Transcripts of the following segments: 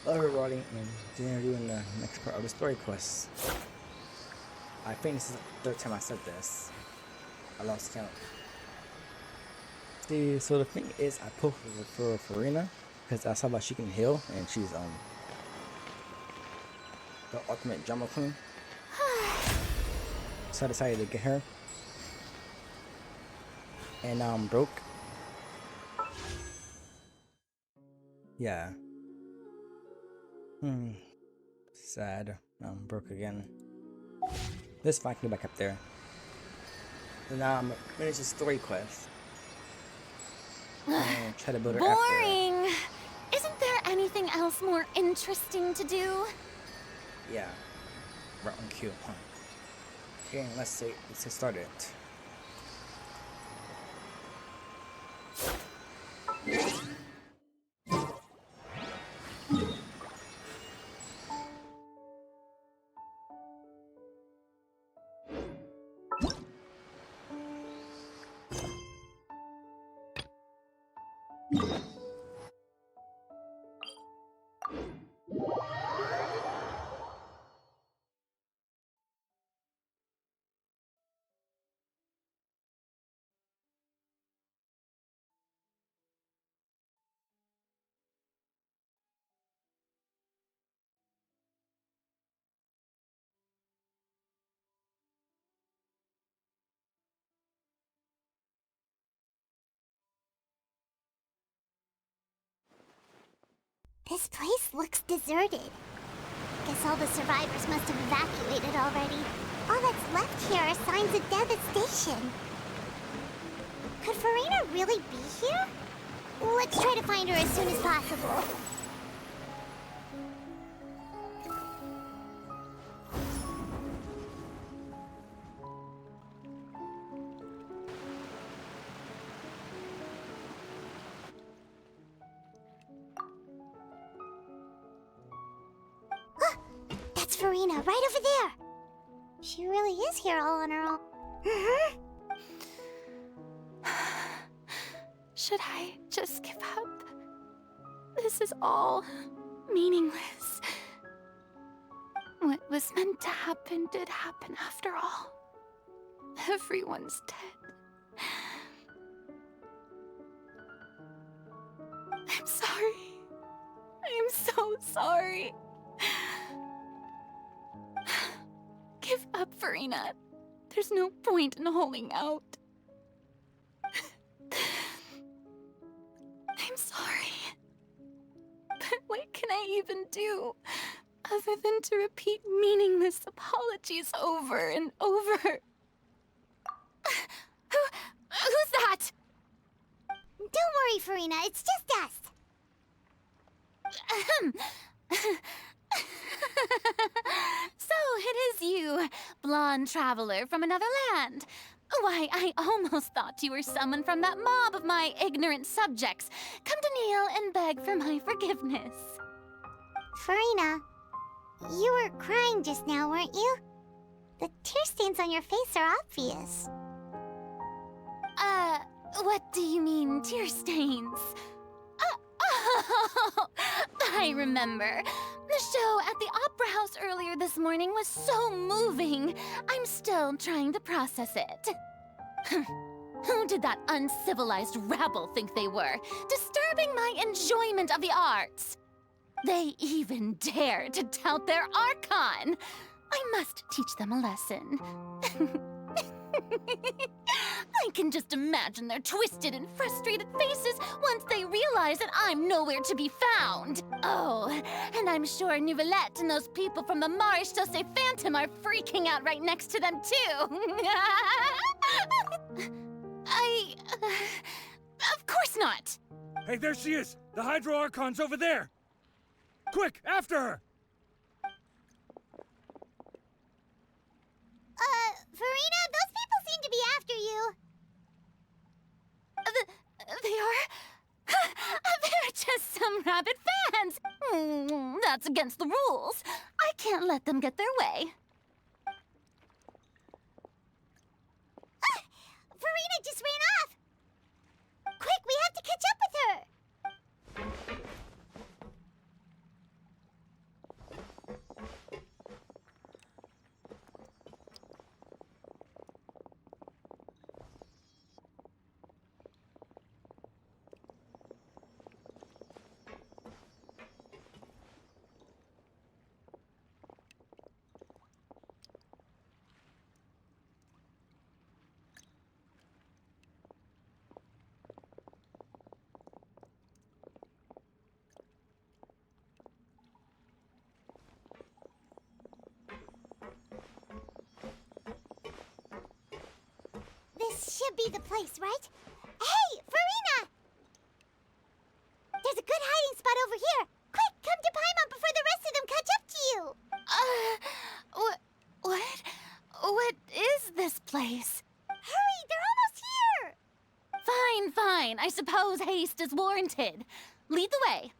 Hello everybody, and today we're doing the next part of the story quest. I think this is the third time I said this. I lost count. See, so the thing is, I pulled for Furina because I saw that she can heal, and she's the ultimate drama queen. So I decided to get her, and now I'm broke. Yeah. Sad. I'm broke again. This fine, I can get back up there. So now I'm gonna finish the story quest and try to build her after. Boring! Isn't there anything else more interesting to do? Yeah. Right on cue, huh? Okay, let's get started. This place looks deserted. Guess all the survivors must have evacuated already. All that's left here are signs of devastation. Could Furina really be here? Let's try to find her as soon as possible. That's Furina, right over there. She really is here all on her own. Should I just give up? This is all meaningless. What was meant to happen did happen after all. Everyone's dead. I'm sorry. I am so sorry. Give up, Furina. There's no point in holding out. I'm sorry. But what can I even do other than to repeat meaningless apologies over and over? Who's that? Don't worry, Furina, it's just us. So it is you, blonde traveler from another land. Why, I almost thought you were someone from that mob of my ignorant subjects. Come to kneel and beg for my forgiveness. Furina, you were crying just now, weren't you? The tear stains on your face are obvious. What do you mean, tear stains? Oh, I remember. The show at the Opera House earlier this morning was so moving. I'm still trying to process it. Who did that uncivilized rabble think they were, disturbing my enjoyment of the arts? They even dare to tout their Archon. I must teach them a lesson. I can just imagine their twisted and frustrated faces once they realize that I'm nowhere to be found. Oh, and I'm sure Nouvellette and those people from the Maréchaussée Phantom are freaking out right next to them, too. Of course not. Hey, there she is! The Hydro Archon's over there! Quick, after her! Furina, those people seem to be after you. They are? They're just some rabid fans. That's against the rules. I can't let them get their way. Furina just ran off. Quick, we have to catch up with her. This should be the place, right? Hey, Furina! There's a good hiding spot over here. Quick, come to Paimon before the rest of them catch up to you. What is this place? Hurry, they're almost here. Fine. I suppose haste is warranted. Lead the way.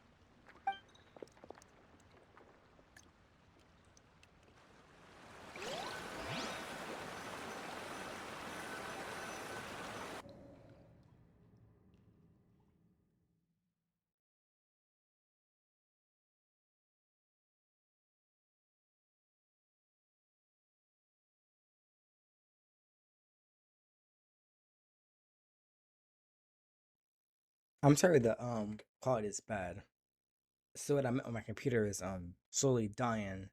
I'm sorry the quality is bad. So what I meant on my computer is slowly dying.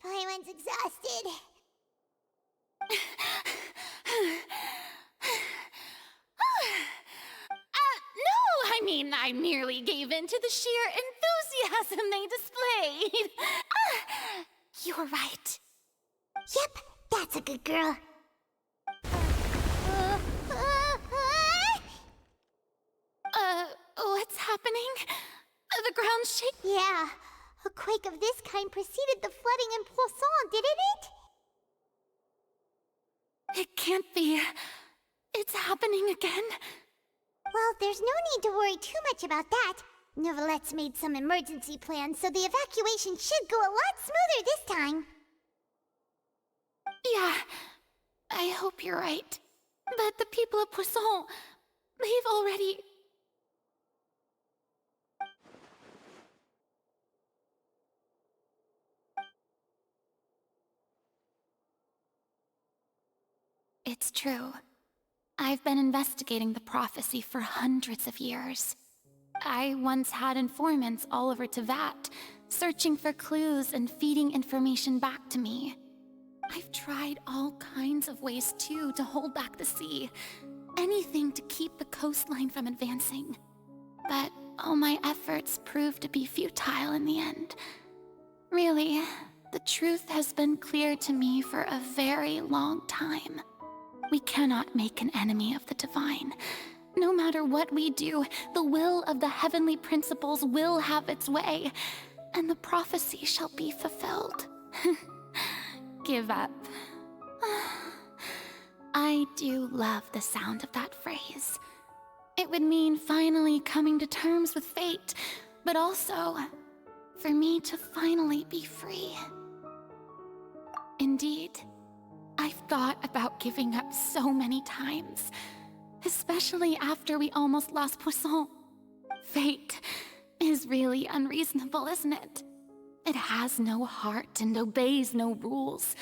Paimon's exhausted. No, I mean, I merely gave in to the sheer enthusiasm they displayed. You're right. Yep, that's a good girl. What's happening? The ground's shaking. Yeah, a quake of this kind preceded the flooding in Poisson, didn't it? It can't be. It's happening again. Well, there's no need to worry too much about that. Neverlette's made some emergency plans, so the evacuation should go a lot smoother this time. Yeah, I hope you're right. But the people of Poisson, they've already... It's true. I've been investigating the prophecy for hundreds of years. I once had informants all over Tevat, searching for clues and feeding information back to me. I've tried all kinds of ways, too, to hold back the sea. Anything to keep the coastline from advancing. But all my efforts proved to be futile in the end. Really, the truth has been clear to me for a very long time. We cannot make an enemy of the divine. No matter what we do, the will of the heavenly principles will have its way, and the prophecy shall be fulfilled. Give up. I do love the sound of that phrase. It would mean finally coming to terms with fate, but also for me to finally be free. Indeed, I've thought about giving up so many times, especially after we almost lost Poisson. Fate is really unreasonable, isn't it? It has no heart and obeys no rules.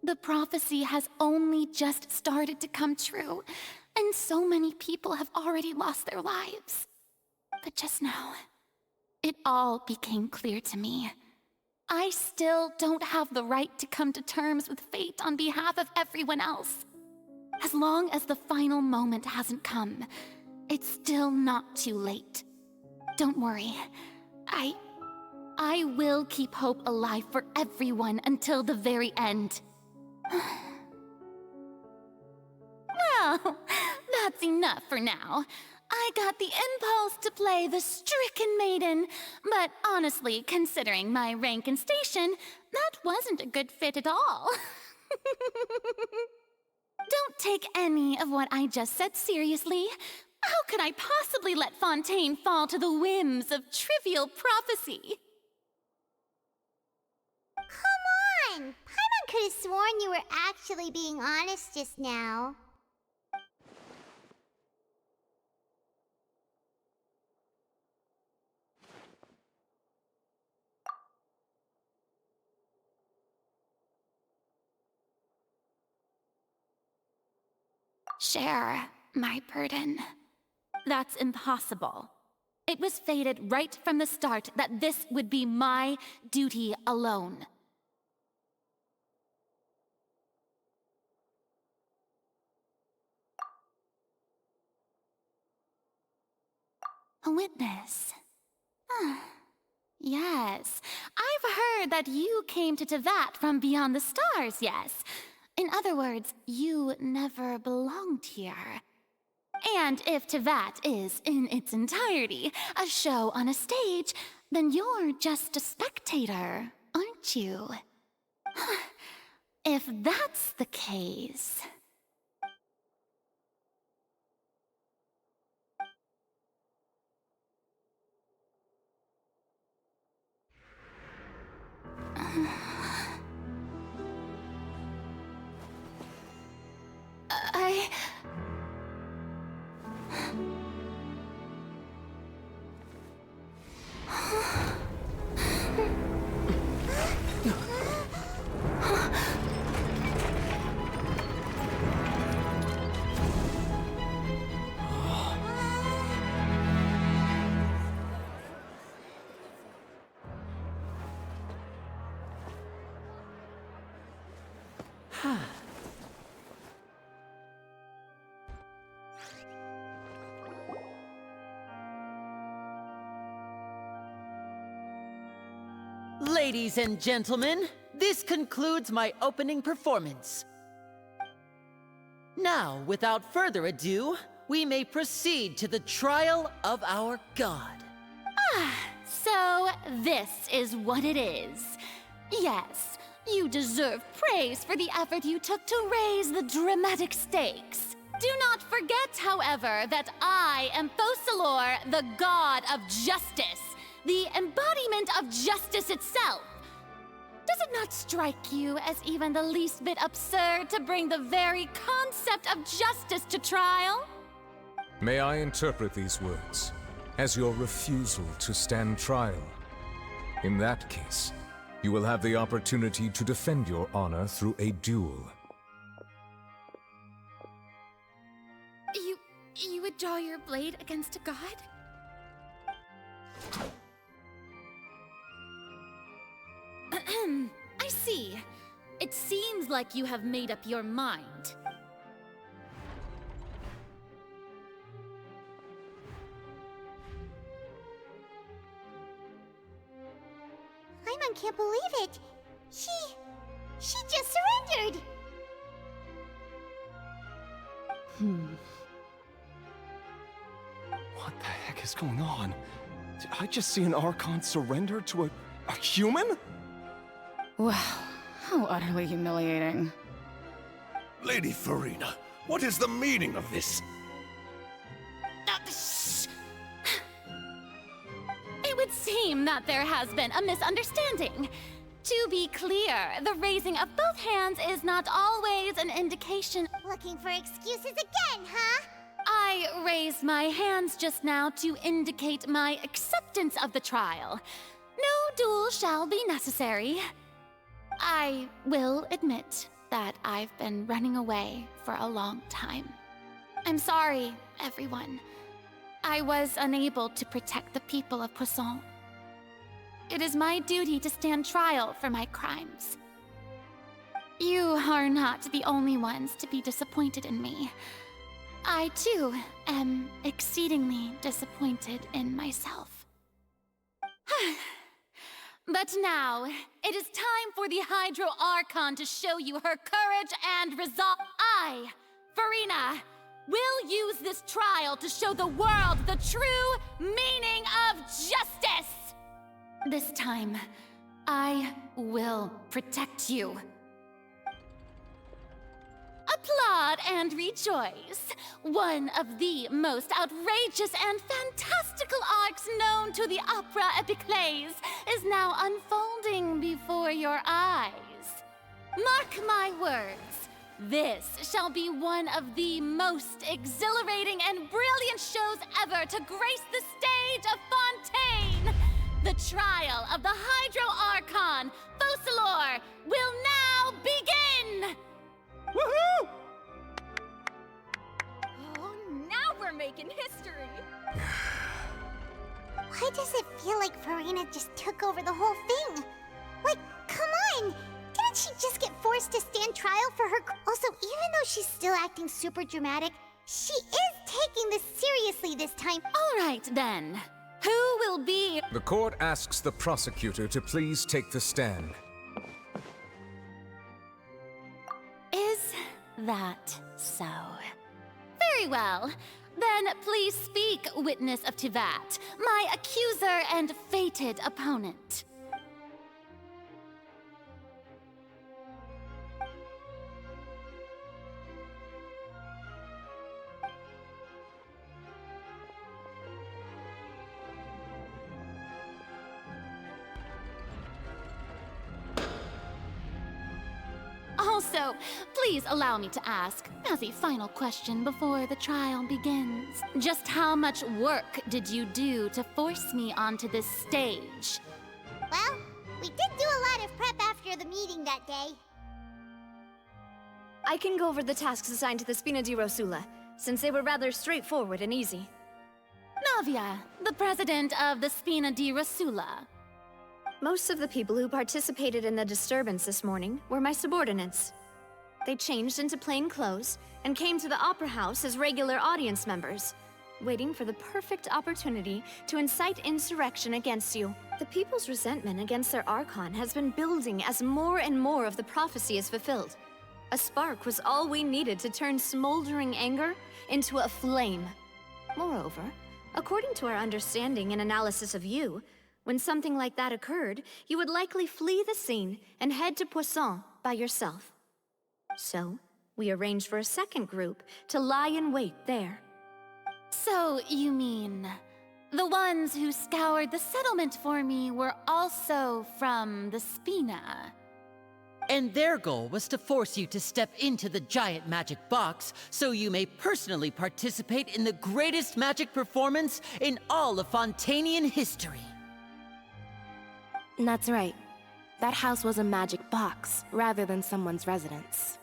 The prophecy has only just started to come true, and so many people have already lost their lives. But just now, it all became clear to me. I still don't have the right to come to terms with fate on behalf of everyone else. As long as the final moment hasn't come, it's still not too late. Don't worry. I will keep hope alive for everyone until the very end. Well, that's enough for now. I got the impulse to play the stricken maiden, but honestly, considering my rank and station, that wasn't a good fit at all. Don't take any of what I just said seriously. How could I possibly let Fontaine fall to the whims of trivial prophecy? Come on! Paimon could have sworn you were actually being honest just now. Share my burden. That's impossible. It was fated right from the start that this would be my duty alone. A witness. Yes, I've heard that you came to Tevat from beyond the stars, yes. In other words, you never belonged here. And if Tevat is, in its entirety, a show on a stage, then you're just a spectator, aren't you? If that's the case... I... Ladies and gentlemen, this concludes my opening performance. Now, without further ado, we may proceed to the trial of our god. So, this is what it is. Yes, you deserve praise for the effort you took to raise the dramatic stakes. Do not forget, however, that I am Focalor, the god of justice, the embodiment of justice itself. Does it not strike you as even the least bit absurd to bring the very concept of justice to trial? May I interpret these words as your refusal to stand trial? In that case, you will have the opportunity to defend your honor through a duel. You would draw your blade against a god? I see. It seems like you have made up your mind. Paimon can't believe it. She just surrendered. What the heck is going on? Did I just see an Archon surrender to a human? Wow, how utterly humiliating. Lady Furina, what is the meaning of this? It would seem that there has been a misunderstanding. To be clear, the raising of both hands is not always an indication. Looking for excuses again, huh? I raised my hands just now to indicate my acceptance of the trial. No duel shall be necessary. I will admit that I've been running away for a long time. I'm sorry, everyone. I was unable to protect the people of Poisson. It is my duty to stand trial for my crimes. You are not the only ones to be disappointed in me. I, too, am exceedingly disappointed in myself. But now, it is time for the Hydro Archon to show you her courage and resolve. I, Furina, will use this trial to show the world the true meaning of justice! This time, I will protect you. Applaud and rejoice. One of the most outrageous and fantastical arcs known to the opera epiclese is now unfolding before your eyes. Mark my words, this shall be one of the most exhilarating and brilliant shows ever to grace the stage of Fontaine. The trial of the Hydro Archon, Focalor, will now begin! Woohoo! Oh, now we're making history! Why does it feel like Furina just took over the whole thing? Like, come on! Didn't she just get forced to stand trial for her? Also, even though she's still acting super dramatic, she is taking this seriously this time. All right, then. Who will be... The court asks the prosecutor to please take the stand. Is that so? Very well. Then please speak, witness of Tivat, my accuser and fated opponent. Also, please allow me to ask, as a final question before the trial begins, just how much work did you do to force me onto this stage? Well, we did do a lot of prep after the meeting that day. I can go over the tasks assigned to the Spina di Rosula, since they were rather straightforward and easy. Navia, the president of the Spina di Rosula. Most of the people who participated in the disturbance this morning were my subordinates. They changed into plain clothes and came to the Opera House as regular audience members, waiting for the perfect opportunity to incite insurrection against you. The people's resentment against their Archon has been building as more and more of the prophecy is fulfilled. A spark was all we needed to turn smoldering anger into a flame. Moreover, according to our understanding and analysis of you, when something like that occurred, you would likely flee the scene and head to Poisson by yourself. So, we arranged for a second group to lie in wait there. So, you mean, the ones who scoured the settlement for me were also from the Spina? And their goal was to force you to step into the giant magic box so you may personally participate in the greatest magic performance in all of Fontanian history. That's right. That house was a magic box, rather than someone's residence.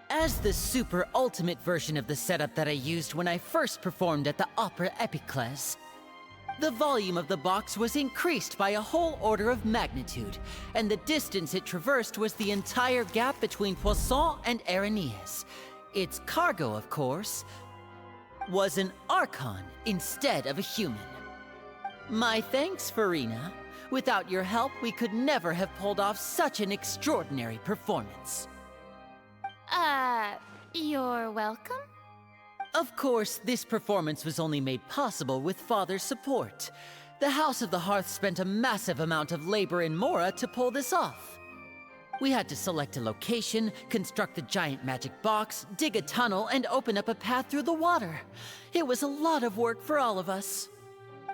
As the super ultimate version of the setup that I used when I first performed at the Opera Epiclese, the volume of the box was increased by a whole order of magnitude, and the distance it traversed was the entire gap between Poisson and Aranias. Its cargo, of course, was an Archon instead of a human. My thanks, Furina. Without your help, we could never have pulled off such an extraordinary performance. You're welcome? Of course, this performance was only made possible with Father's support. The House of the Hearth spent a massive amount of labor in Mora to pull this off. We had to select a location, construct the giant magic box, dig a tunnel, and open up a path through the water. It was a lot of work for all of us.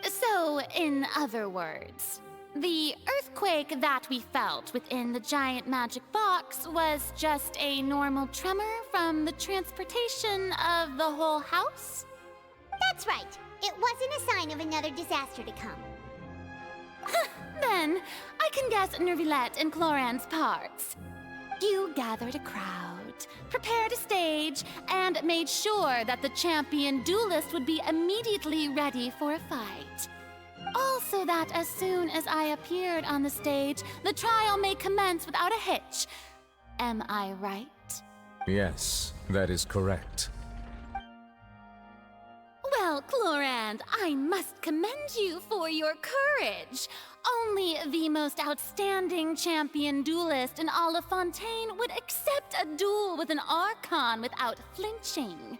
So, in other words, the earthquake that we felt within the giant magic box was just a normal tremor from the transportation of the whole house? That's right. It wasn't a sign of another disaster to come. Then, I can guess Nervilette and Cloran's parts. You gathered a crowd, prepared a stage, and made sure that the champion duelist would be immediately ready for a fight. Also that as soon as I appeared on the stage, the trial may commence without a hitch. Am I right? Yes, that is correct. Well, Clorand, I must commend you for your courage. Only the most outstanding champion duelist in all of Fontaine would accept a duel with an Archon without flinching.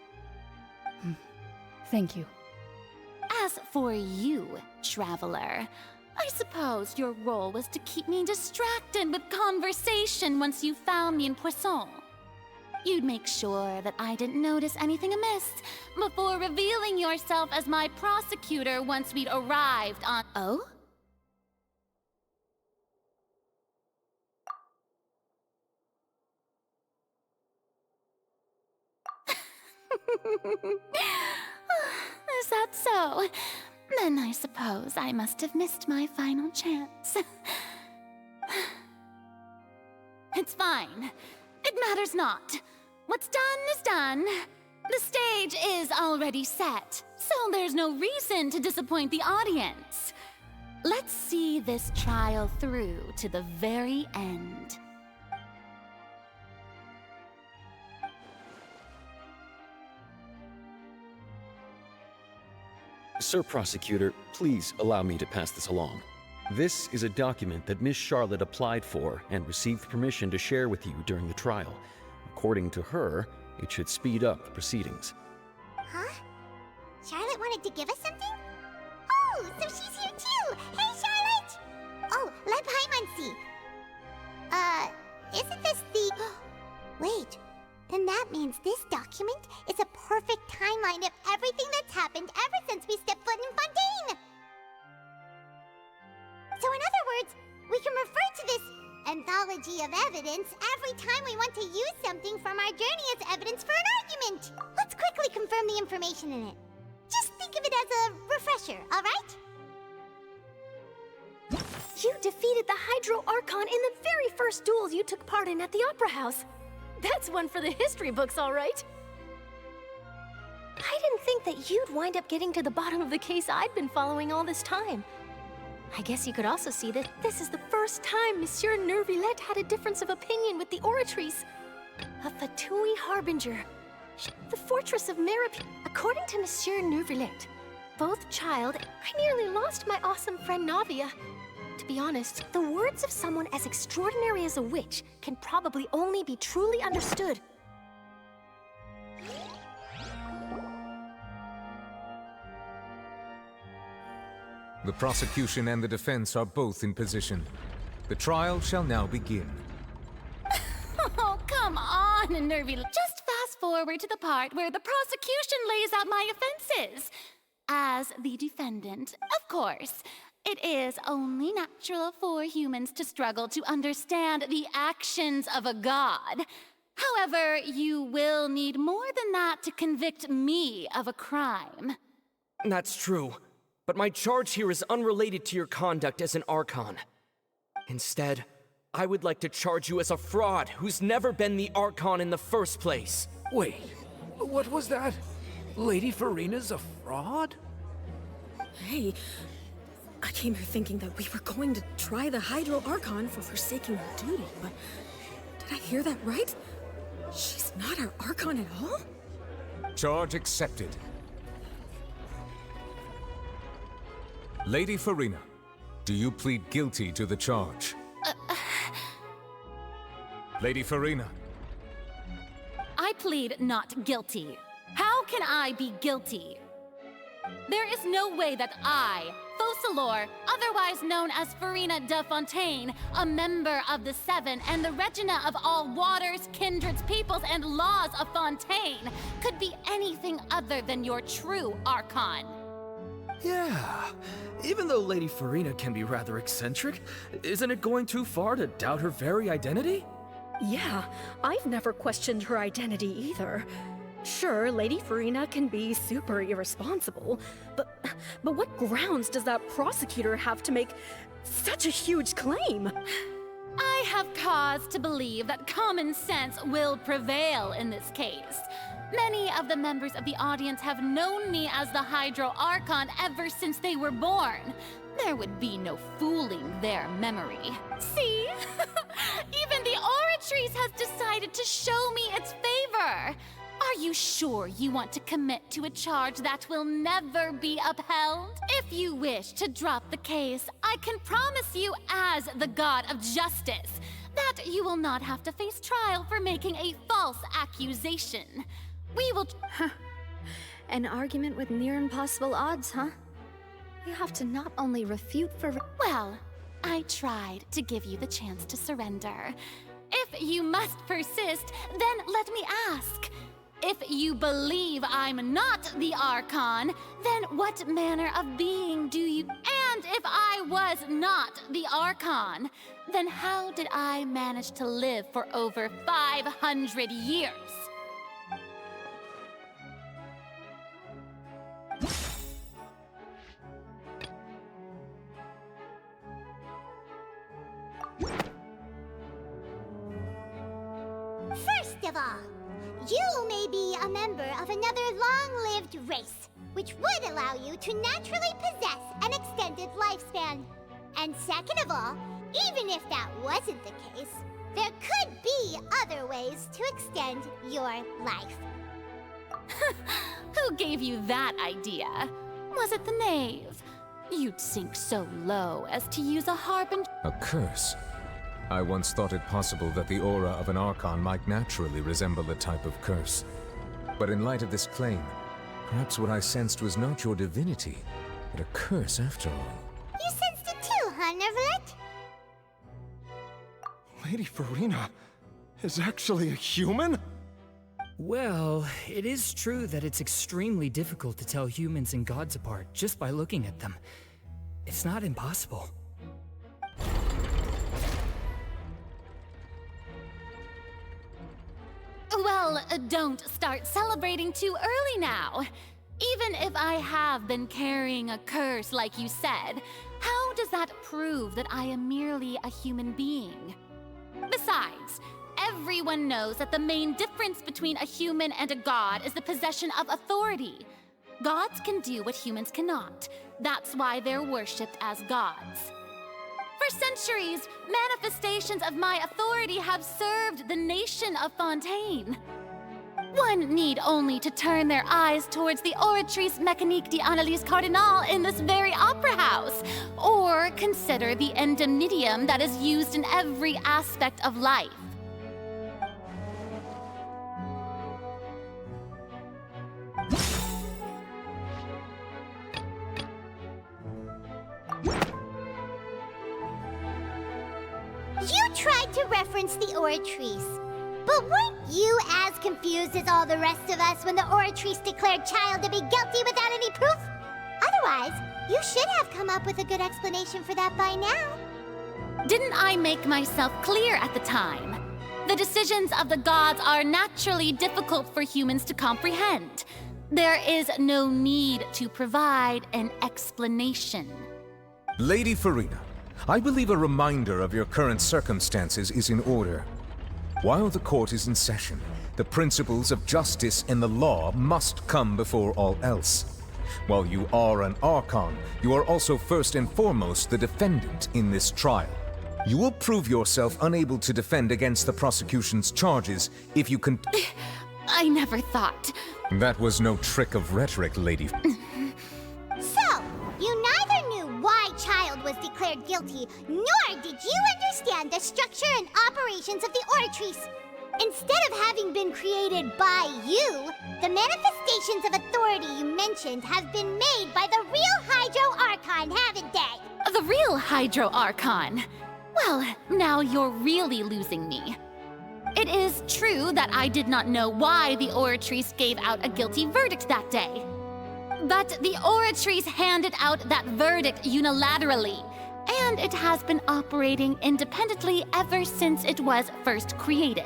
Thank you. As for you, Traveler, I suppose your role was to keep me distracted with conversation once you found me in Poisson. You'd make sure that I didn't notice anything amiss before revealing yourself as my prosecutor once we'd arrived on... Oh? Is that so? Then I suppose I must have missed my final chance. It's fine. It matters not. What's done is done. The stage is already set, so there's no reason to disappoint the audience. Let's see this trial through to the very end. Sir Prosecutor, please allow me to pass this along. This is a document that Miss Charlotte applied for and received permission to share with you during the trial. According to her, it should speed up the proceedings. Huh? Charlotte wanted to give us something? Oh, so she's here too! Hey, Charlotte! Oh, let Paimon see. Isn't this the... Wait, then that means this document is a perfect timeline of everything that's happened ever since we stepped foot in Fontaine! So in other words, we can refer to this anthology of evidence every time we want to use something from our journey as evidence for an argument. Let's quickly confirm the information in it. Just think of it as a refresher, all right? You defeated the Hydro Archon in the very first duel you took part in at the Opera House. That's one for the history books, all right. I didn't think that you'd wind up getting to the bottom of the case I'd been following all this time. I guess you could also see that this is the first time Monsieur Neuvillette had a difference of opinion with the Oratrice. A Fatui Harbinger. The Fortress of Merip. According to Monsieur Neuvillette, both child, I nearly lost my awesome friend Navia. To be honest, the words of someone as extraordinary as a witch can probably only be truly understood. The prosecution and the defense are both in position. The trial shall now begin. Oh, come on, Nervy. Just fast forward to the part where the prosecution lays out my offenses. As the defendant, of course, it is only natural for humans to struggle to understand the actions of a god. However, you will need more than that to convict me of a crime. That's true. But my charge here is unrelated to your conduct as an Archon. Instead, I would like to charge you as a fraud who's never been the Archon in the first place. Wait, what was that? Lady Furina's a fraud? Hey, I came here thinking that we were going to try the Hydro Archon for forsaking her duty, but did I hear that right? She's not our Archon at all? Charge accepted. Lady Furina, do you plead guilty to the charge? Lady Furina. I plead not guilty. How can I be guilty? There is no way that I, Focalor, otherwise known as Furina de Fontaine, a member of the Seven and the Regina of all waters, kindreds, peoples, and laws of Fontaine, could be anything other than your true Archon. Yeah, even though Lady Furina can be rather eccentric, isn't it going too far to doubt her very identity? Yeah, I've never questioned her identity either. Sure, Lady Furina can be super irresponsible, but what grounds does that prosecutor have to make such a huge claim? I have cause to believe that common sense will prevail in this case. Many of the members of the audience have known me as the Hydro Archon ever since they were born. There would be no fooling their memory. See? Even the Oratrice has decided to show me its favor. Are you sure you want to commit to a charge that will never be upheld? If you wish to drop the case, I can promise you as the God of Justice that you will not have to face trial for making a false accusation. We will... An argument with near impossible odds, huh? You have to not only refute for... Well, I tried to give you the chance to surrender. If you must persist, then let me ask. If you believe I'm not the Archon, then what manner of being do you... And if I was not the Archon, then how did I manage to live for over 500 years? First of all, You may be a member of another long-lived race, which would allow you to naturally possess an extended lifespan. And second of all, even if that wasn't the case, there could be other ways to extend your life. Who gave you that idea? Was it the knave? You'd sink so low as to use a harbinger. A curse? I once thought it possible that the aura of an Archon might naturally resemble a type of curse. But in light of this claim, perhaps what I sensed was not your divinity, but a curse after all. You sensed it too, huh, Nervalet? Lady Furina is actually a human? Well, it is true that it's extremely difficult to tell humans and gods apart just by looking at them. It's not impossible. Well, don't start celebrating too early now. Even if I have been carrying a curse like you said, how does that prove that I am merely a human being? Besides, everyone knows that the main difference between a human and a god is the possession of authority. Gods can do what humans cannot. That's why they're worshipped as gods. For centuries, manifestations of my authority have served the nation of Fontaine. One need only to turn their eyes towards the Oratrice Mécanique d'Analyse Cardinal in this very opera house, or consider the indemnitium that is used in every aspect of life. You tried to reference the Oratrice, but weren't you as confused as all the rest of us when the Oratrice declared Child to be guilty without any proof? Otherwise, you should have come up with a good explanation for that by now. Didn't I make myself clear at the time? The decisions of the gods are naturally difficult for humans to comprehend. There is no need to provide an explanation. Lady Furina, I believe a reminder of your current circumstances is in order. While the court is in session, the principles of justice and the law must come before all else. While you are an Archon, you are also first and foremost the defendant in this trial. You will prove yourself unable to defend against the prosecution's charges if you can... I never thought... That was no trick of rhetoric, Lady. So, you neither knew why Child was declared guilty, nor did you understand the structure and operations of the Oratrice. Instead of having been created by you, the manifestations of authority you mentioned have been made by the real Hydro Archon, haven't they? The real Hydro Archon? Well, now you're really losing me. It is true that I did not know why the Oratrice gave out a guilty verdict that day. But the Oratrice handed out that verdict unilaterally, and it has been operating independently ever since it was first created.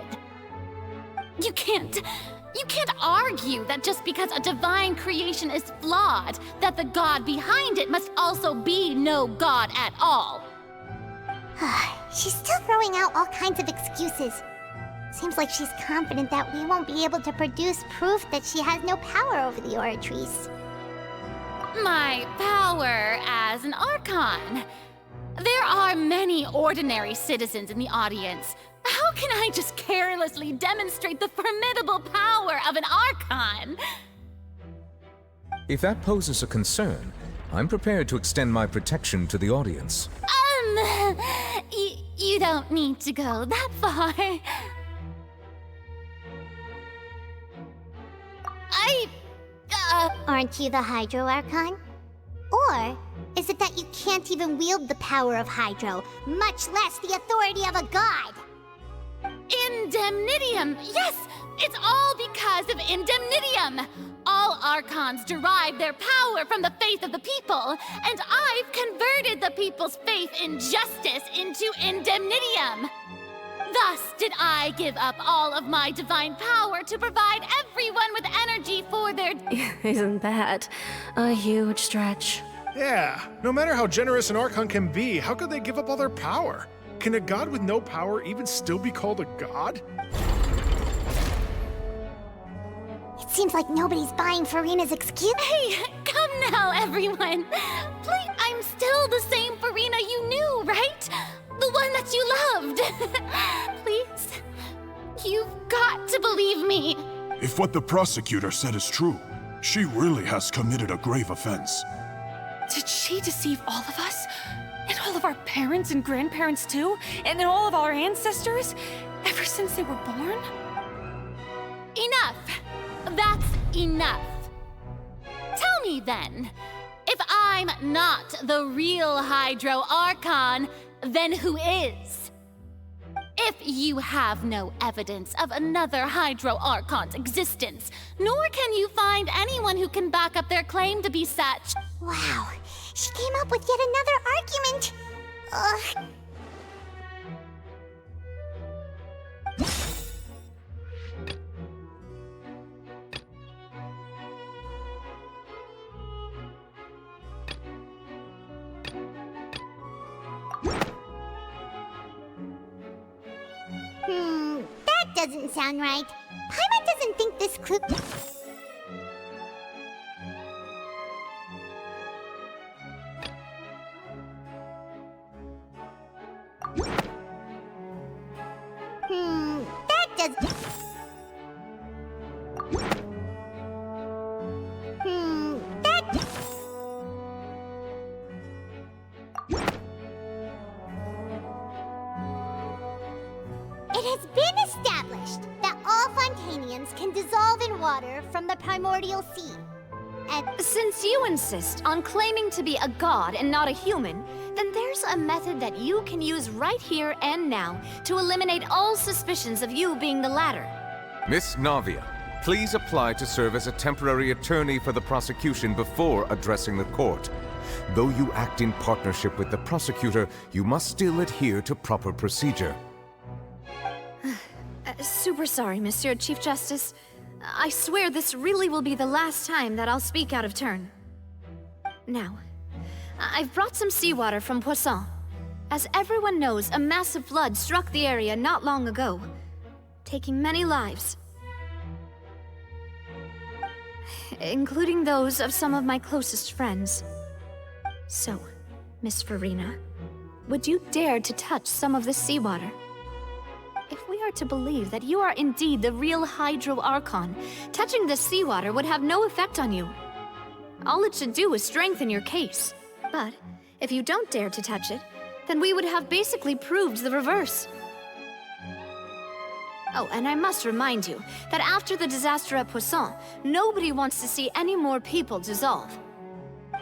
You can't argue that just because a divine creation is flawed, that the god behind it must also be no god at all. She's still throwing out all kinds of excuses. Seems like she's confident that we won't be able to produce proof that she has no power over the Oratrice. My power as an Archon. There are many ordinary citizens in the audience. How can I just carelessly demonstrate the formidable power of an Archon? If that poses a concern, I'm prepared to extend my protection to the audience. You don't need to go that far. Aren't you the Hydro Archon? Or is it that you can't even wield the power of Hydro, much less the authority of a god? Indemnitium! Yes! It's all because of Indemnitium! All Archons derive their power from the faith of the people, and I've converted the people's faith in justice into Indemnitium! Thus did I give up all of my divine power to provide everyone with energy for their... Isn't that a huge stretch? Yeah, no matter how generous an Archon can be, how could they give up all their power? Can a god with no power even still be called a god? Seems like nobody's buying Furina's excuse. Hey, come now, everyone. Please, I'm still the same Furina you knew, right? The one that you loved. Please, you've got to believe me. If what the prosecutor said is true, she really has committed a grave offense. Did she deceive all of us? And all of our parents and grandparents too? And all of our ancestors? Ever since they were born? Enough. That's enough. Tell me then, if I'm not the real Hydro Archon, then who is? If you have no evidence of another Hydro Archon's existence, nor can you find anyone who can back up their claim to be such. Wow, she came up with yet another argument. Ugh. That doesn't sound right. Paimon doesn't think this clue... that doesn't... that... It has been established that all Fontanians can dissolve in water from the primordial sea. And since you insist on claiming to be a god and not a human, then there's a method that you can use right here and now to eliminate all suspicions of you being the latter. Miss Navia, please apply to serve as a temporary attorney for the prosecution before addressing the court. Though you act in partnership with the prosecutor, you must still adhere to proper procedure. Super sorry, Monsieur Chief Justice. I swear this really will be the last time that I'll speak out of turn. Now, I've brought some seawater from Poisson. As everyone knows, a massive flood struck the area not long ago, taking many lives. Including those of some of my closest friends. So, Miss Furina, would you dare to touch some of this seawater? If we are to believe that you are indeed the real Hydro Archon, touching this seawater would have no effect on you. All it should do is strengthen your case. But if you don't dare to touch it, then we would have basically proved the reverse. Oh, and I must remind you that after the disaster at Poisson, nobody wants to see any more people dissolve.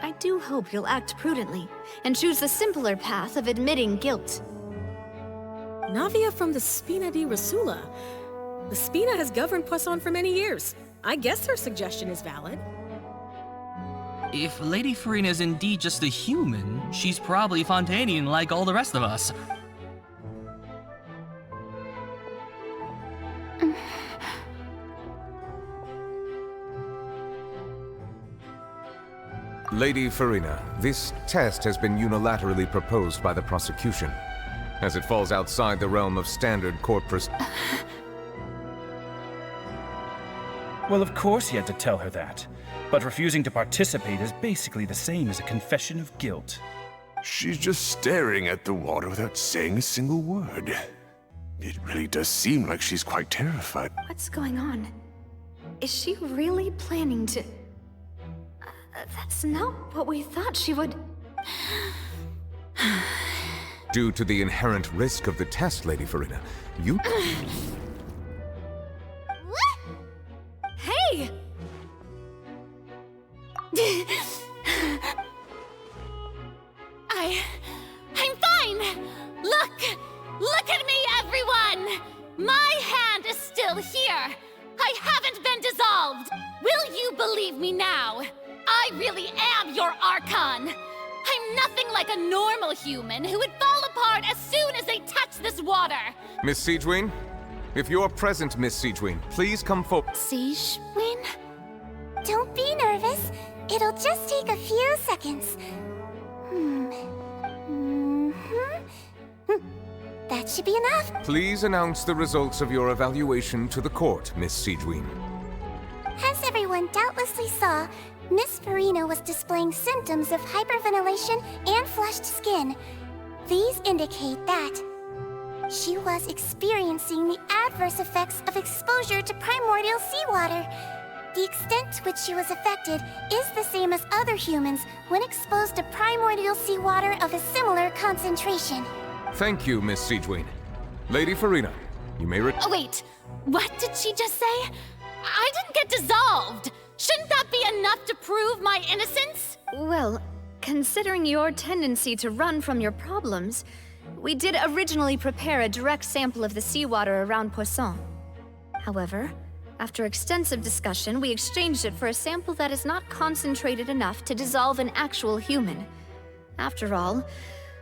I do hope you'll act prudently and choose the simpler path of admitting guilt. Navia from the Spina di Rasula. The Spina has governed Poisson for many years. I guess her suggestion is valid. If Lady Furina is indeed just a human, she's probably Fontanian like all the rest of us. Lady Furina, this test has been unilaterally proposed by the prosecution. As it falls outside the realm of standard court Well, of course he had to tell her that. But refusing to participate is basically the same as a confession of guilt. She's just staring at the water without saying a single word. It really does seem like she's quite terrified. What's going on? Is she really planning to... that's not what we thought she would... Due to the inherent risk of the test, Lady Furina, you... Hey! I'm fine! Look at me, everyone! My hand is still here! I haven't been dissolved! Will you believe me now? I really am your Archon! I'm nothing like a normal human who would fall apart as soon as they touch this water! Miss Siegewien? If you're present, Miss Siegewien, please come forward. Siegewien? Don't be nervous. It'll just take a few seconds. That should be enough. Please announce the results of your evaluation to the court, Miss Siegewien. As everyone doubtlessly saw, Miss Furina was displaying symptoms of hyperventilation and flushed skin. These indicate that she was experiencing the adverse effects of exposure to primordial seawater. The extent to which she was affected is the same as other humans when exposed to primordial seawater of a similar concentration. Thank you, Miss Siegeween. Lady Furina, you may Oh, wait. What did she just say? I didn't get dissolved. Shouldn't that be enough to prove my innocence? Well, considering your tendency to run from your problems, we did originally prepare a direct sample of the seawater around Poisson. However, after extensive discussion, we exchanged it for a sample that is not concentrated enough to dissolve an actual human. After all,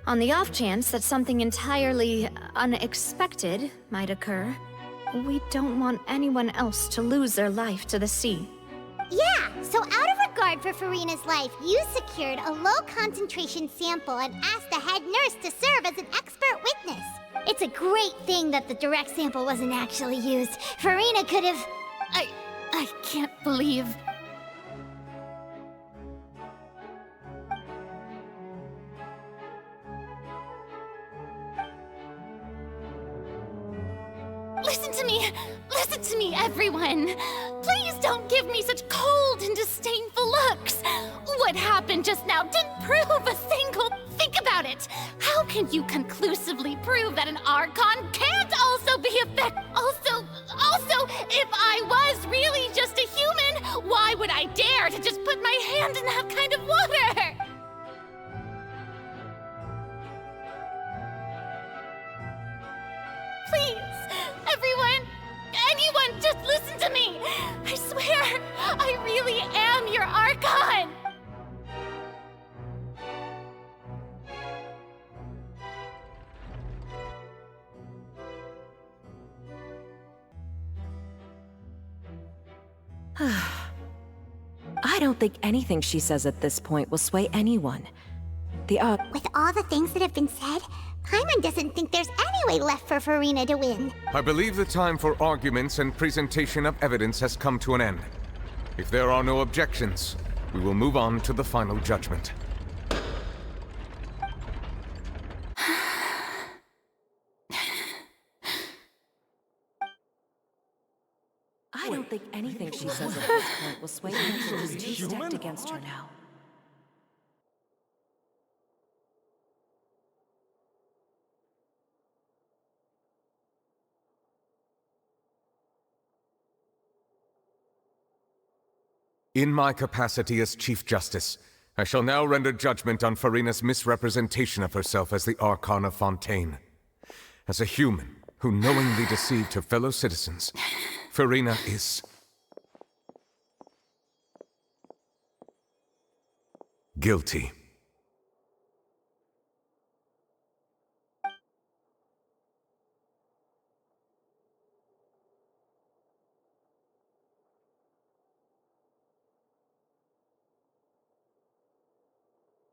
on the off chance that something entirely unexpected might occur, we don't want anyone else to lose their life to the sea. Yeah, so out of regard for Furina's life, you secured a low-concentration sample and asked the head nurse to serve as an expert witness. It's a great thing that the direct sample wasn't actually used. Furina could have... I can't believe... Listen to me, everyone! Please don't give me such cold and disdainful looks! What happened just now didn't prove a single... Think about it! How can you conclusively prove that an Archon can't also be affected? Also, if I was really just a human, why would I dare to just put my hand in that kind of water? Please, everyone, anyone, just listen to me! I swear, I really am your Archon! I don't think anything she says at this point will sway anyone. With all the things that have been said, Paimon doesn't think there's any way left for Furina to win. I believe the time for arguments and presentation of evidence has come to an end. If there are no objections, we will move on to the final judgment. I don't think anything she says at this point will sway anyone who's too stacked against her now. In my capacity as Chief Justice, I shall now render judgment on Furina's misrepresentation of herself as the Archon of Fontaine. As a human who knowingly deceived her fellow citizens, Furina is... guilty.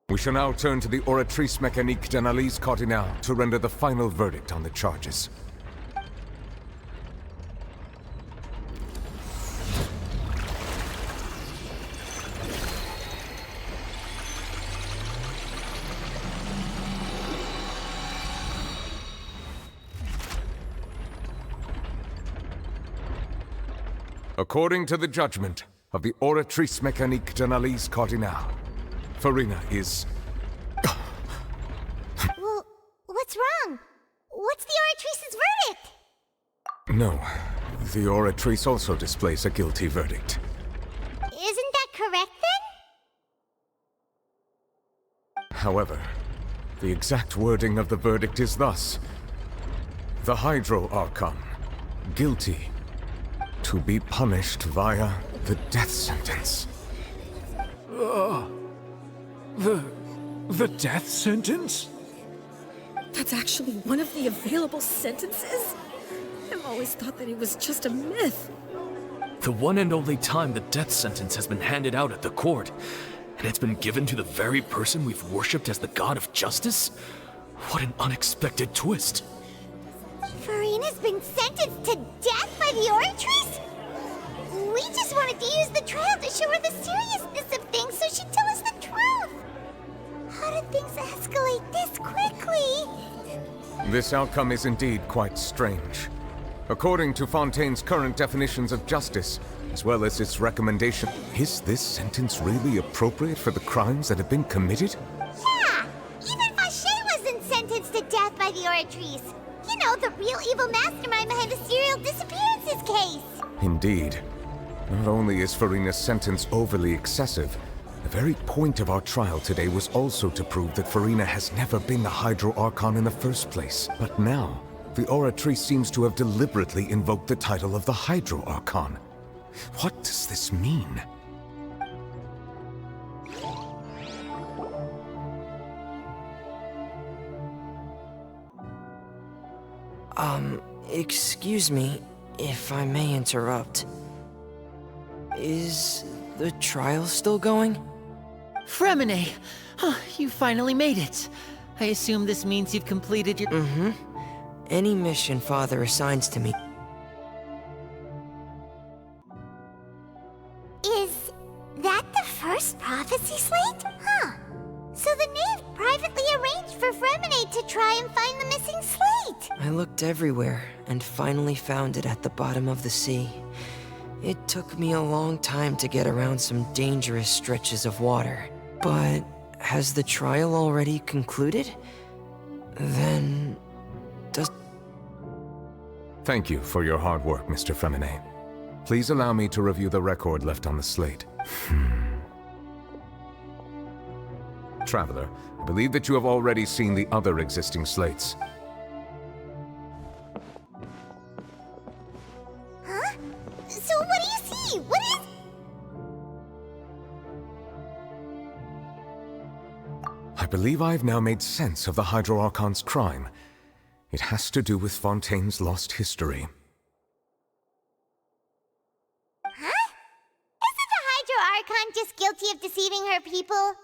We shall now turn to the Oratrice Mécanique d'Analyse Cardinal to render the final verdict on the charges. According to the judgment of the Oratrice Mécanique d'Analyse Cardinal, Furina is... Well, what's wrong? What's the Oratrice's verdict? No, the Oratrice also displays a guilty verdict. Isn't that correct, then? However, the exact wording of the verdict is thus: the Hydro Archon, guilty, to be punished via the death sentence. The death sentence? That's actually one of the available sentences? I've always thought that it was just a myth. The one and only time the death sentence has been handed out at the court, and it's been given to the very person we've worshipped as the god of justice? What an unexpected twist. Furina's been sentenced to death by the Oratrice? We just wanted to show her the seriousness of things so she'd tell us the truth. How did things escalate this quickly? This outcome is indeed quite strange. According to Fontaine's current definitions of justice, as well as its recommendation, is this sentence really appropriate for the crimes that have been committed? Yeah! Even Fauché wasn't sentenced to death by the Oratrice. You know, the real evil mastermind behind the serial disappearances case. Indeed. Not only is Furina's sentence overly excessive, the very point of our trial today was also to prove that Furina has never been the Hydro Archon in the first place. But now, the Oratrice seems to have deliberately invoked the title of the Hydro Archon. What does this mean? Excuse me, if I may interrupt. Is the trial still going? Fremine! Oh, you finally made it. I assume this means you've completed your— Mm-hmm. Any mission Father assigns to me. Is that the first prophecy slate? Huh. So the knave privately arranged for Fremine to try and find the missing slate. I looked everywhere and finally found it at the bottom of the sea. It took me a long time to get around some dangerous stretches of water. But has the trial already concluded? Then... Thank you for your hard work, Mr. Fremine. Please allow me to review the record left on the slate. Traveler, I believe that you have already seen the other existing slates. Huh? So what do you see? What is... I believe I've now made sense of the Hydro Archon's crime. It has to do with Fontaine's lost history. Huh? Isn't the Hydro Archon just guilty of deceiving her people?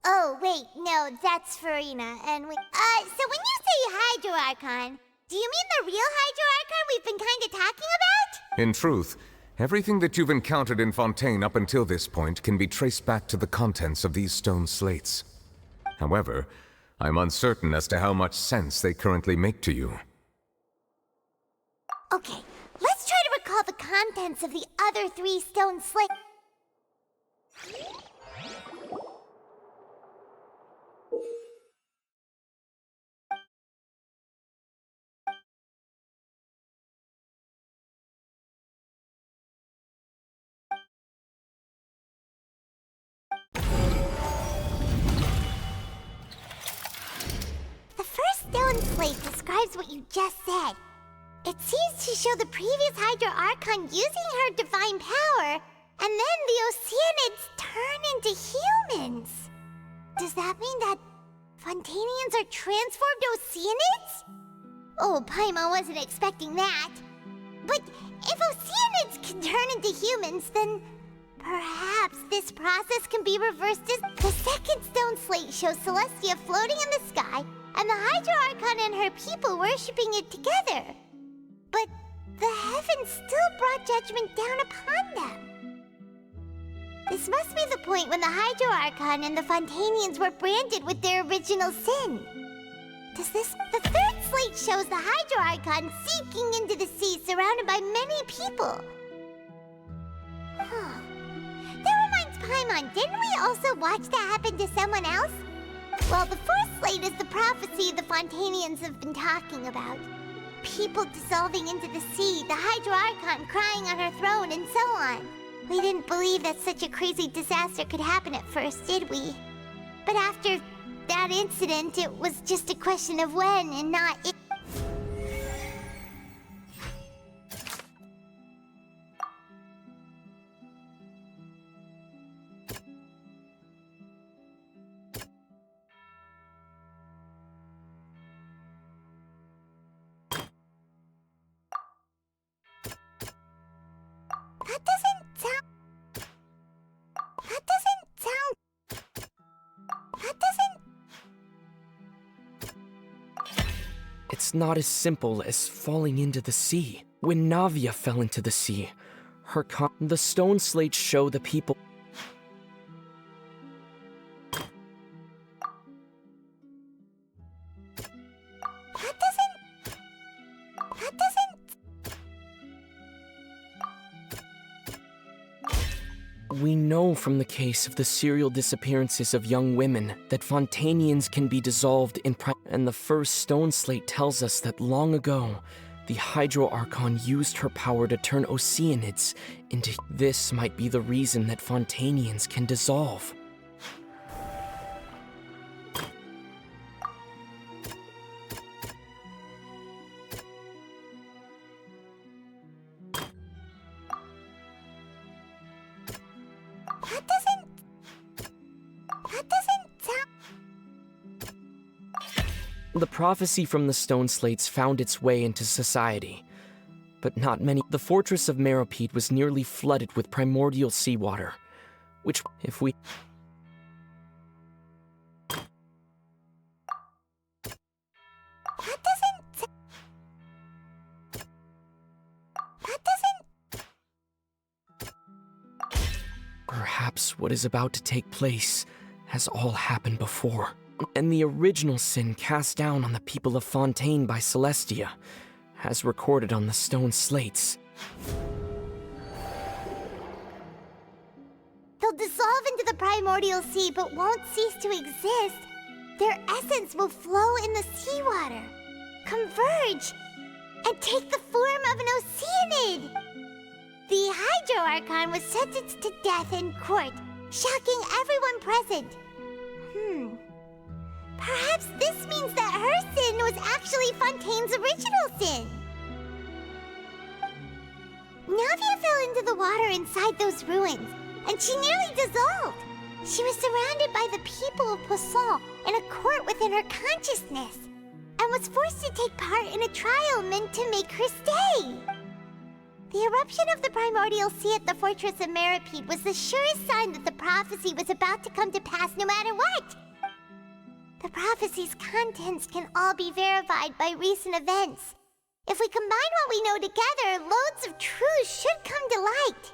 Oh, wait, no, that's Furina, and we... so when you say Hydro Archon, do you mean the real Hydro Archon we've been kinda talking about? In truth, everything that you've encountered in Fontaine up until this point can be traced back to the contents of these stone slates. However, I'm uncertain as to how much sense they currently make to you. Okay, let's try to recall the contents of the other 3 stone slates. The first stone slate describes what you just said. It seems to show the previous Hydro Archon using her divine power, and then the Oceanids turn into humans. Does that mean that Fontainians are transformed Oceanids? Oh, Paimon wasn't expecting that. But if Oceanids can turn into humans, then perhaps this process can be reversed as... The second stone slate shows Celestia floating in the sky, and the Hydro Archon and her people worshipping it together. But the heavens still brought judgment down upon them. This must be the point when the Hydro Archon and the Fontainians were branded with their original sin. The third slate shows the Hydro Archon sinking into the sea surrounded by many people. Huh. That reminds Paimon, didn't we also watch that happen to someone else? Well, the fourth slate is the prophecy the Fontainians have been talking about. People dissolving into the sea, the Hydro Archon crying on her throne, and so on. We didn't believe that such a crazy disaster could happen at first, did we? But after that incident, it was just a question of when and not if. It's not as simple as falling into the sea. When Navia fell into the sea, the stone slates show the people... We know from the case of the serial disappearances of young women that Fontanians can be dissolved in and the first stone slate tells us that long ago, the Hydro Archon used her power to turn Oceanids into... This might be the reason that Fontanians can dissolve. That doesn't sound... The prophecy from the stone slates found its way into society, but not many. The fortress of Meropide was nearly flooded with primordial seawater, which, if we... That doesn't... Perhaps what is about to take place has all happened before. And the original sin cast down on the people of Fontaine by Celestia, as recorded on the stone slates. They'll dissolve into the primordial sea but won't cease to exist. Their essence will flow in the seawater, converge, and take the form of an Oceanid. The Hydro Archon was sentenced to death in court, shocking everyone present. Perhaps this means that her sin was actually Fontaine's original sin. Navia fell into the water inside those ruins, and she nearly dissolved. She was surrounded by the people of Poisson in a court within her consciousness, and was forced to take part in a trial meant to make her stay. The eruption of the primordial sea at the fortress of Meropide was the surest sign that the prophecy was about to come to pass no matter what. The prophecy's contents can all be verified by recent events. If we combine what we know together, loads of truths should come to light.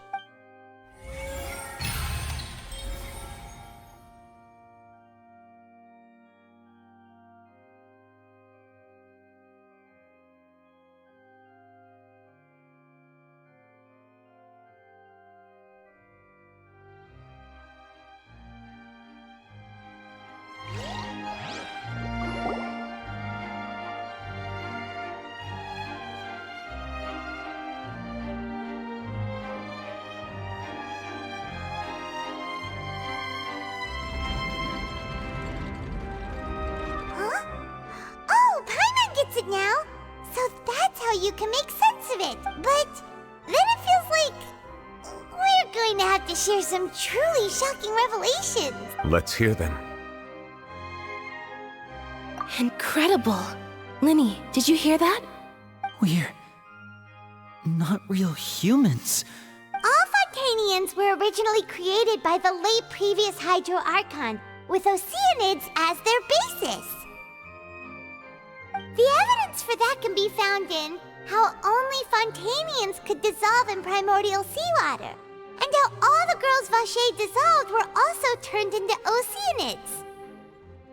It now, so that's how you can make sense of it. But then it feels like we're going to have to share some truly shocking revelations. Let's hear them. Incredible. Linny, did you hear that? We're not real humans. All Fontanians were originally created by the late previous Hydro Archon, with Oceanids as their basis. The evidence for that can be found in how only Fontanians could dissolve in primordial seawater, and how all the girls Vacher dissolved were also turned into Oceanids.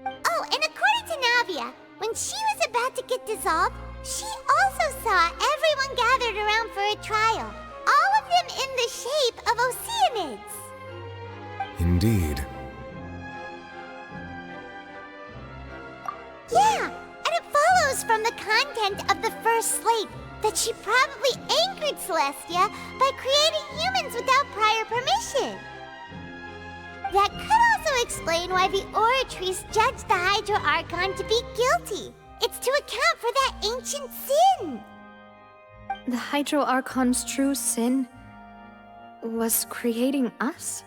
Oh, and according to Navia, when she was about to get dissolved, she also saw everyone gathered around for a trial, all of them in the shape of Oceanids. Indeed. Yeah! Follows from the content of the first slate that she probably angered Celestia by creating humans without prior permission. That could also explain why the Oratrice judged the Hydro Archon to be guilty. It's to account for that ancient sin. The Hydro Archon's true sin was creating us?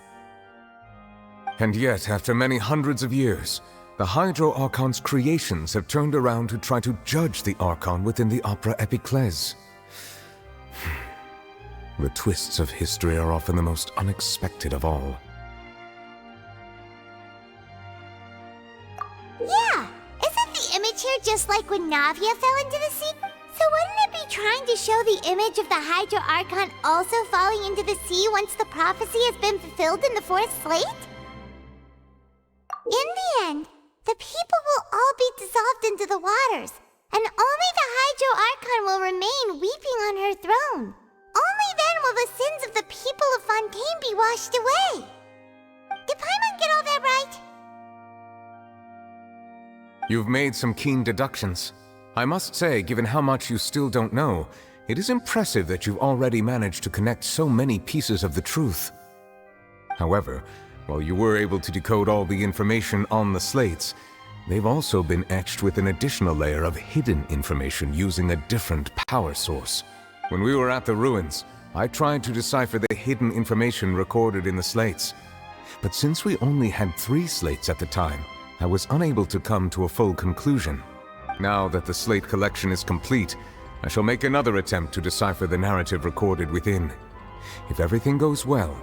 And yet, after many hundreds of years, the Hydro Archon's creations have turned around to try to judge the Archon within the Opera Epiclese. The twists of history are often the most unexpected of all. Yeah! Isn't the image here just like when Navia fell into the sea? So wouldn't it be trying to show the image of the Hydro Archon also falling into the sea once the prophecy has been fulfilled in the fourth slate? In the end, the people will all be dissolved into the waters, and only the Hydro Archon will remain weeping on her throne. Only then will the sins of the people of Fontaine be washed away. Did Paimon get all that right? You've made some keen deductions. I must say, given how much you still don't know, it is impressive that you've already managed to connect so many pieces of the truth. However, while you were able to decode all the information on the slates, they've also been etched with an additional layer of hidden information using a different power source. When we were at the ruins, I tried to decipher the hidden information recorded in the slates. But since we only had 3 slates at the time, I was unable to come to a full conclusion. Now that the slate collection is complete, I shall make another attempt to decipher the narrative recorded within. If everything goes well,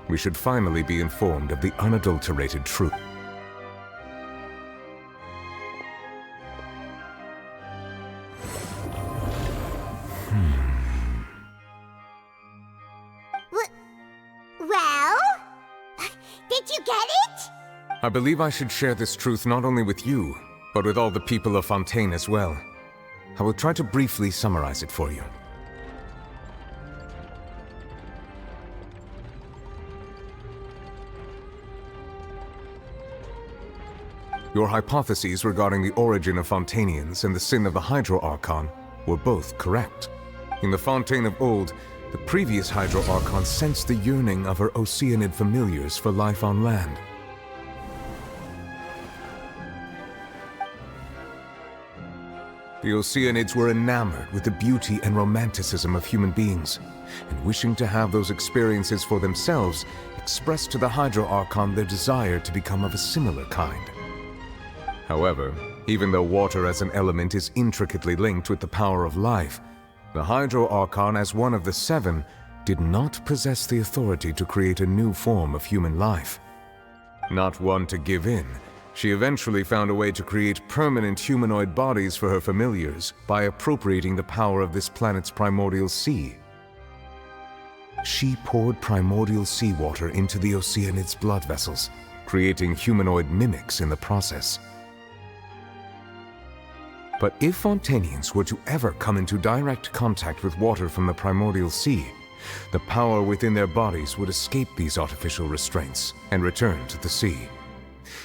we should finally be informed of the unadulterated truth. Well? Did you get it? I believe I should share this truth not only with you, but with all the people of Fontaine as well. I will try to briefly summarize it for you. Your hypotheses regarding the origin of Fontainians and the sin of the Hydro Archon were both correct. In the Fontaine of old, the previous Hydro Archon sensed the yearning of her Oceanid familiars for life on land. The Oceanids were enamored with the beauty and romanticism of human beings, and wishing to have those experiences for themselves, expressed to the Hydro Archon their desire to become of a similar kind. However, even though water as an element is intricately linked with the power of life, the Hydro Archon, as one of the 7, did not possess the authority to create a new form of human life. Not one to give in, she eventually found a way to create permanent humanoid bodies for her familiars by appropriating the power of this planet's primordial sea. She poured primordial seawater into the Oceanid's blood vessels, creating humanoid mimics in the process. But if Fontainians were to ever come into direct contact with water from the primordial sea, the power within their bodies would escape these artificial restraints and return to the sea.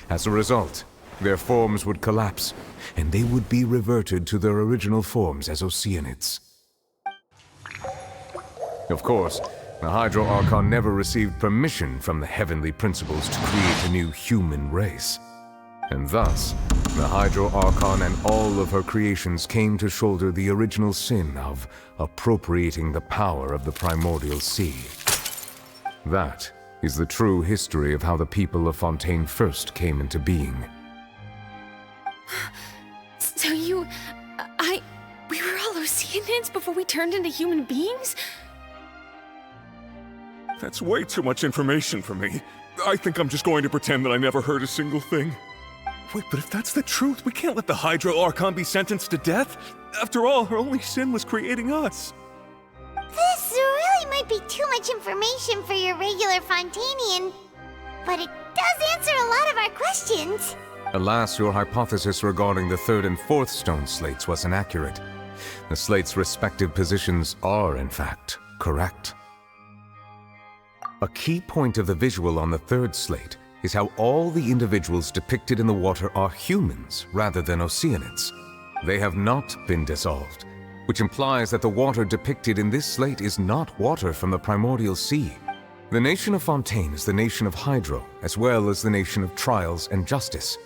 As a result, their forms would collapse, and they would be reverted to their original forms as Oceanids. Of course, the Hydro Archon never received permission from the heavenly principles to create a new human race. And thus, the Hydro Archon and all of her creations came to shoulder the original sin of appropriating the power of the primordial sea. That is the true history of how the people of Fontaine first came into being. So we were all Oceanids before we turned into human beings? That's way too much information for me. I think I'm just going to pretend that I never heard a single thing. Wait, but if that's the truth, we can't let the Hydro Archon be sentenced to death. After all, her only sin was creating us. This really might be too much information for your regular Fontainian, but it does answer a lot of our questions. Alas, your hypothesis regarding the 3rd and 4th stone slates was inaccurate. The slates' respective positions are, in fact, correct. A key point of the visual on the 3rd slate is how all the individuals depicted in the water are humans rather than Oceanids. They have not been dissolved, which implies that the water depicted in this slate is not water from the primordial sea. The nation of Fontaine is the nation of Hydro, as well as the nation of trials and justice.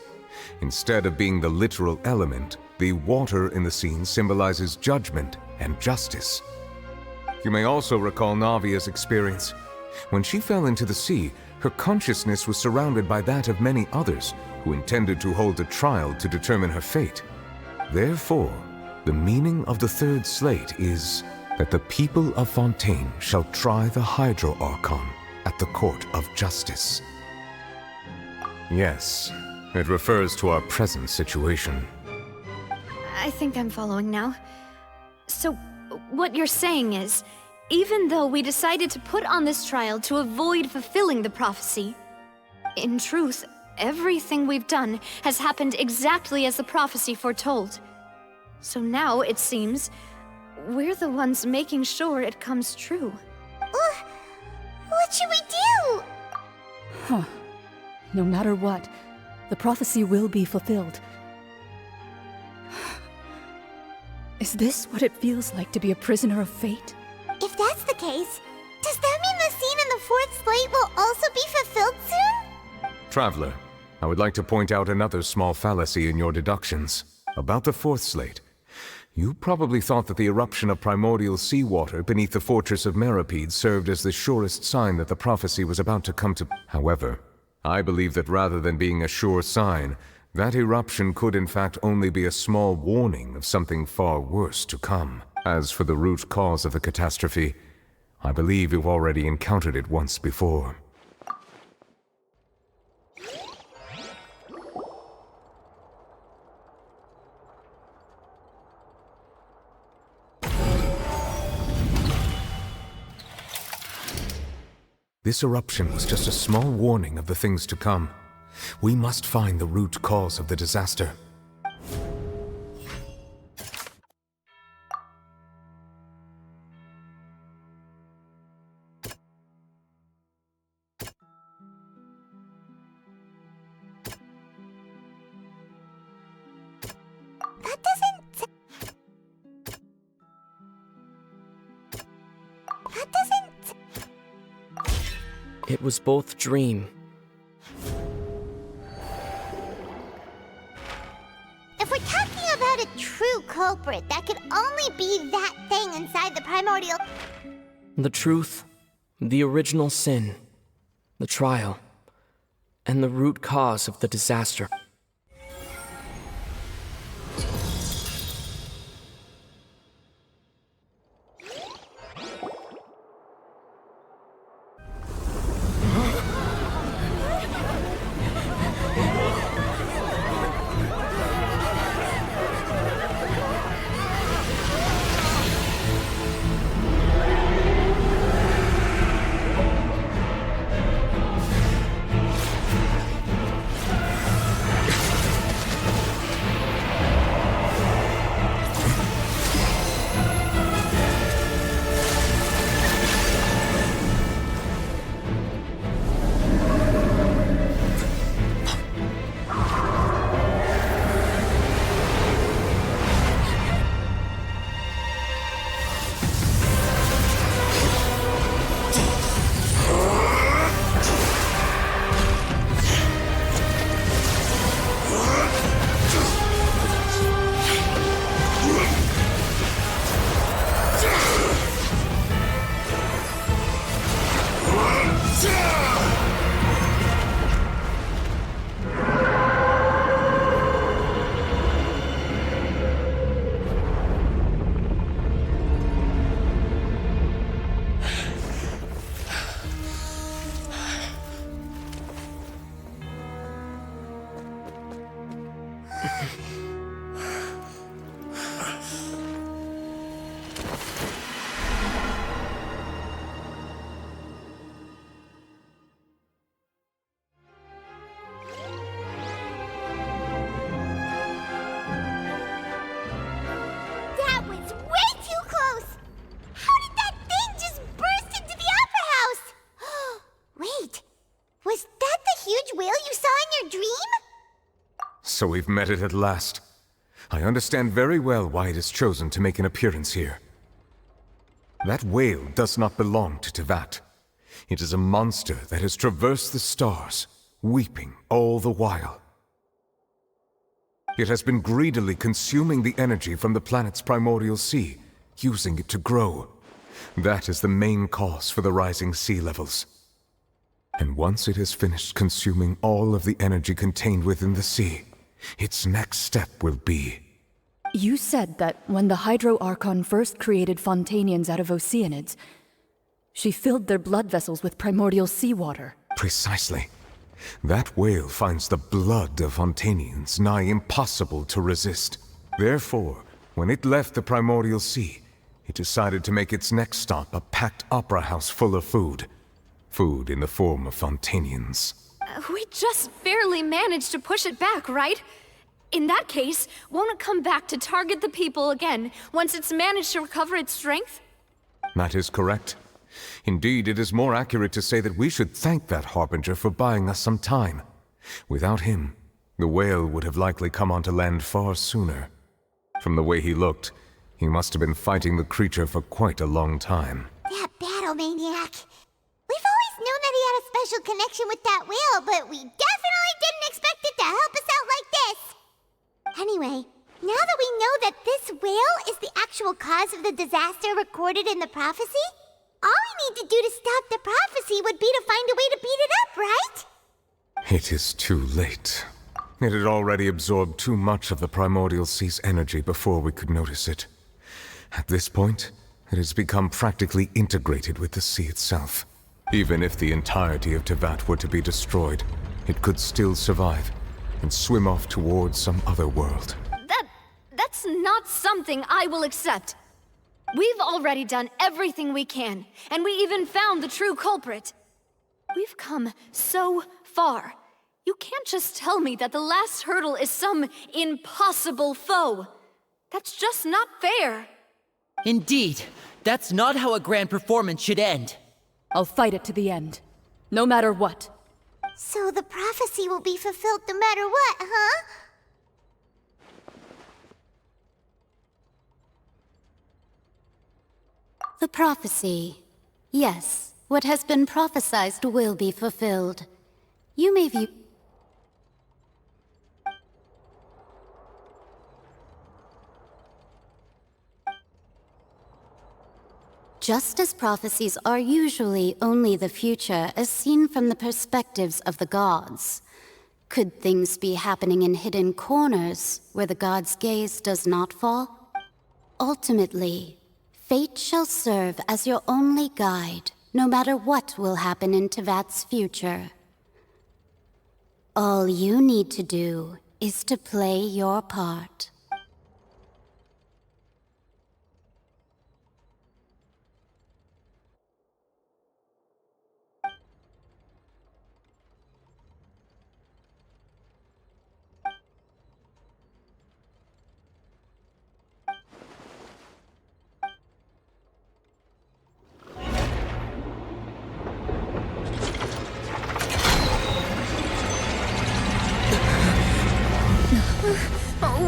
Instead of being the literal element, the water in the scene symbolizes judgment and justice. You may also recall Navia's experience. When she fell into the sea, her consciousness was surrounded by that of many others who intended to hold a trial to determine her fate. Therefore, the meaning of the 3rd slate is that the people of Fontaine shall try the Hydro Archon at the court of justice. Yes, it refers to our present situation. I think I'm following now. So, what you're saying is, even though we decided to put on this trial to avoid fulfilling the prophecy, in truth, everything we've done has happened exactly as the prophecy foretold. So now, it seems, we're the ones making sure it comes true. Which What should we do? Huh. No matter what, the prophecy will be fulfilled. Is this what it feels like to be a prisoner of fate? If that's the case, does that mean the scene in the fourth slate will also be fulfilled soon? Traveler, I would like to point out another small fallacy in your deductions. About the fourth slate. You probably thought that the eruption of primordial seawater beneath the fortress of Meripede served as the surest sign that the prophecy was about to come to... However, I believe that rather than being a sure sign, that eruption could in fact only be a small warning of something far worse to come. As for the root cause of the catastrophe, I believe you've already encountered it once before. This eruption was just a small warning of the things to come. We must find the root cause of the disaster. It was both dream. If we're talking about a true culprit, that could only be that thing inside the primordial... The truth, the original sin, the trial, and the root cause of the disaster. So we've met it at last. I understand very well why it has chosen to make an appearance here. That whale does not belong to Tevat. It is a monster that has traversed the stars, weeping all the while. It has been greedily consuming the energy from the planet's primordial sea, using it to grow. That is the main cause for the rising sea levels. And once it has finished consuming all of the energy contained within the sea, its next step will be... You said that when the Hydro Archon first created Fontanians out of Oceanids, she filled their blood vessels with primordial seawater. Precisely. That whale finds the blood of Fontanians nigh impossible to resist. Therefore, when it left the primordial sea, it decided to make its next stop a packed opera house full of food. Food in the form of Fontanians. We just barely managed to push it back, right? In that case, won't it come back to target the people again once it's managed to recover its strength? That is correct. Indeed, it is more accurate to say that we should thank that Harbinger for buying us some time. Without him, the whale would have likely come onto land far sooner. From the way he looked, he must have been fighting the creature for quite a long time. That battle maniac. We've always known that he had a special connection with that whale, but we definitely didn't expect it to help us out like this. Anyway, now that we know that this whale is the actual cause of the disaster recorded in the prophecy, all we need to do to stop the prophecy would be to find a way to beat it up, right? It is too late. It had already absorbed too much of the primordial sea's energy before we could notice it. At this point, it has become practically integrated with the sea itself. Even if the entirety of Tevat were to be destroyed, it could still survive and swim off towards some other world. That's not something I will accept. We've already done everything we can, and we even found the true culprit. We've come so far. You can't just tell me that the last hurdle is some impossible foe. That's just not fair. Indeed, that's not how a grand performance should end. I'll fight it to the end, no matter what. So the prophecy will be fulfilled no matter what, huh? The prophecy. Yes, what has been prophesied will be fulfilled. You may view... Just as prophecies are usually only the future as seen from the perspectives of the gods, could things be happening in hidden corners where the gods' gaze does not fall? Ultimately, fate shall serve as your only guide, no matter what will happen in Tevat's future. All you need to do is to play your part.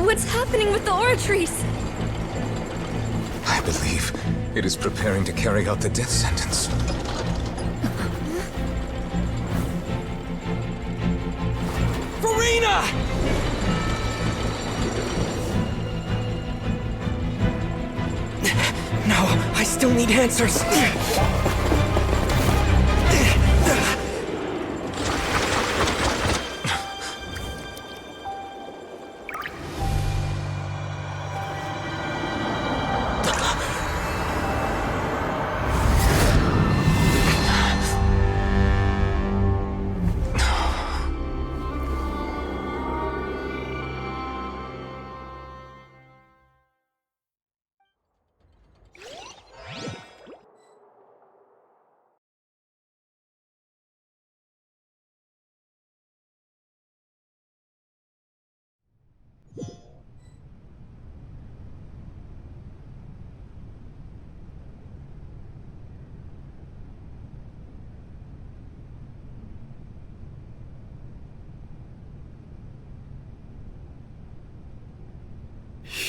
What's happening with the oratories? I believe it is preparing to carry out the death sentence. Furina! No, I still need answers.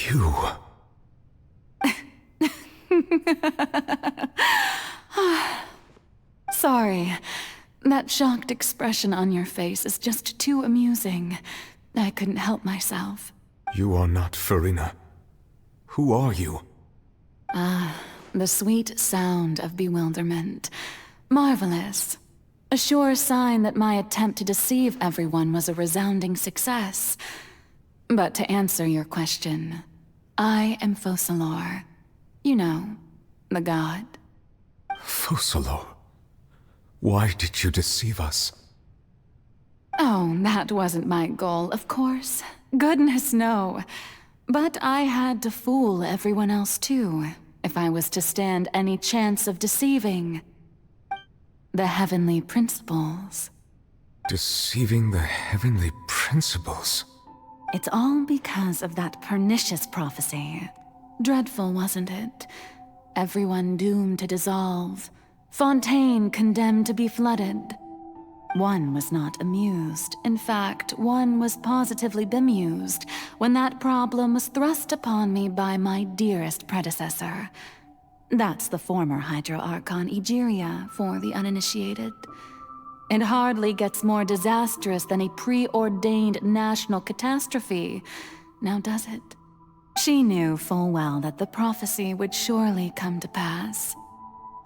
You... Sorry. That shocked expression on your face is just too amusing. I couldn't help myself. You are not Furina. Who are you? The sweet sound of bewilderment. Marvelous. A sure sign that my attempt to deceive everyone was a resounding success. But to answer your question, I am Focalor. You know, the god. Focalor? Why did you deceive us? Oh, that wasn't my goal, of course. Goodness, no. But I had to fool everyone else too, if I was to stand any chance of deceiving the heavenly principles. Deceiving the heavenly principles? It's all because of that pernicious prophecy. Dreadful, wasn't it? Everyone doomed to dissolve, Fontaine condemned to be flooded. One was not amused. In fact, one was positively bemused when that problem was thrust upon me by my dearest predecessor. That's the former Hydro Archon Egeria for the uninitiated. It hardly gets more disastrous than a preordained national catastrophe, now does it? She knew full well that the prophecy would surely come to pass.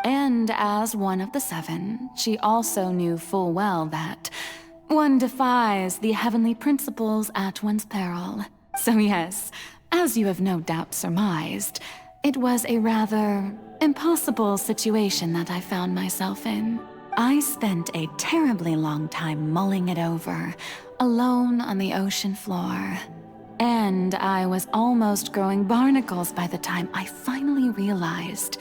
And as one of the seven, she also knew full well that one defies the heavenly principles at one's peril. So yes, as you have no doubt surmised, it was a rather impossible situation that I found myself in. I spent a terribly long time mulling it over, alone on the ocean floor. And I was almost growing barnacles by the time I finally realized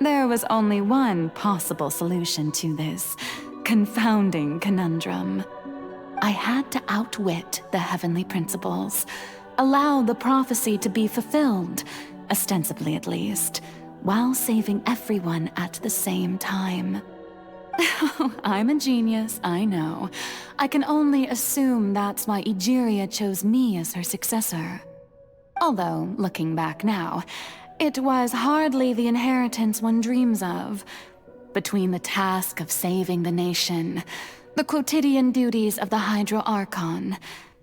there was only one possible solution to this confounding conundrum. I had to outwit the heavenly principles, allow the prophecy to be fulfilled, ostensibly at least, while saving everyone at the same time. I'm a genius, I know. I can only assume that's why Egeria chose me as her successor. Although, looking back now, it was hardly the inheritance one dreams of. Between the task of saving the nation, the quotidian duties of the Hydro Archon,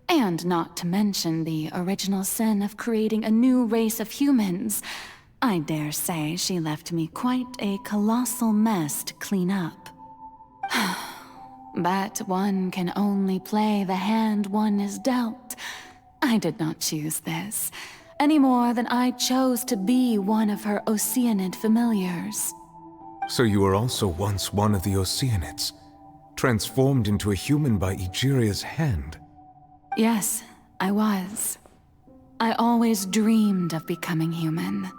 and not to mention the original sin of creating a new race of humans, I dare say she left me quite a colossal mess to clean up. But one can only play the hand one is dealt. I did not choose this, any more than I chose to be one of her Oceanid familiars. So you were also once one of the Oceanids, transformed into a human by Egeria's hand? Yes, I was. I always dreamed of becoming human.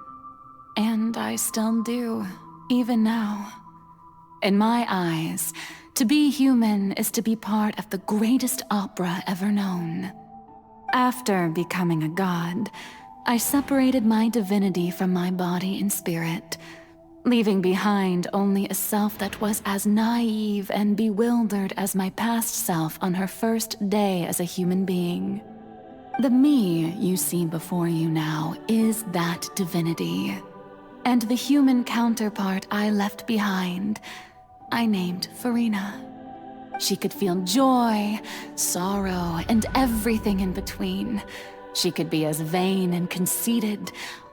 And I still do, even now. In my eyes, to be human is to be part of the greatest opera ever known. After becoming a god, I separated my divinity from my body and spirit, leaving behind only a self that was as naive and bewildered as my past self on her first day as a human being. The me you see before you now is that divinity. And the human counterpart I left behind, I named Furina. She could feel joy, sorrow, and everything in between. She could be as vain and conceited,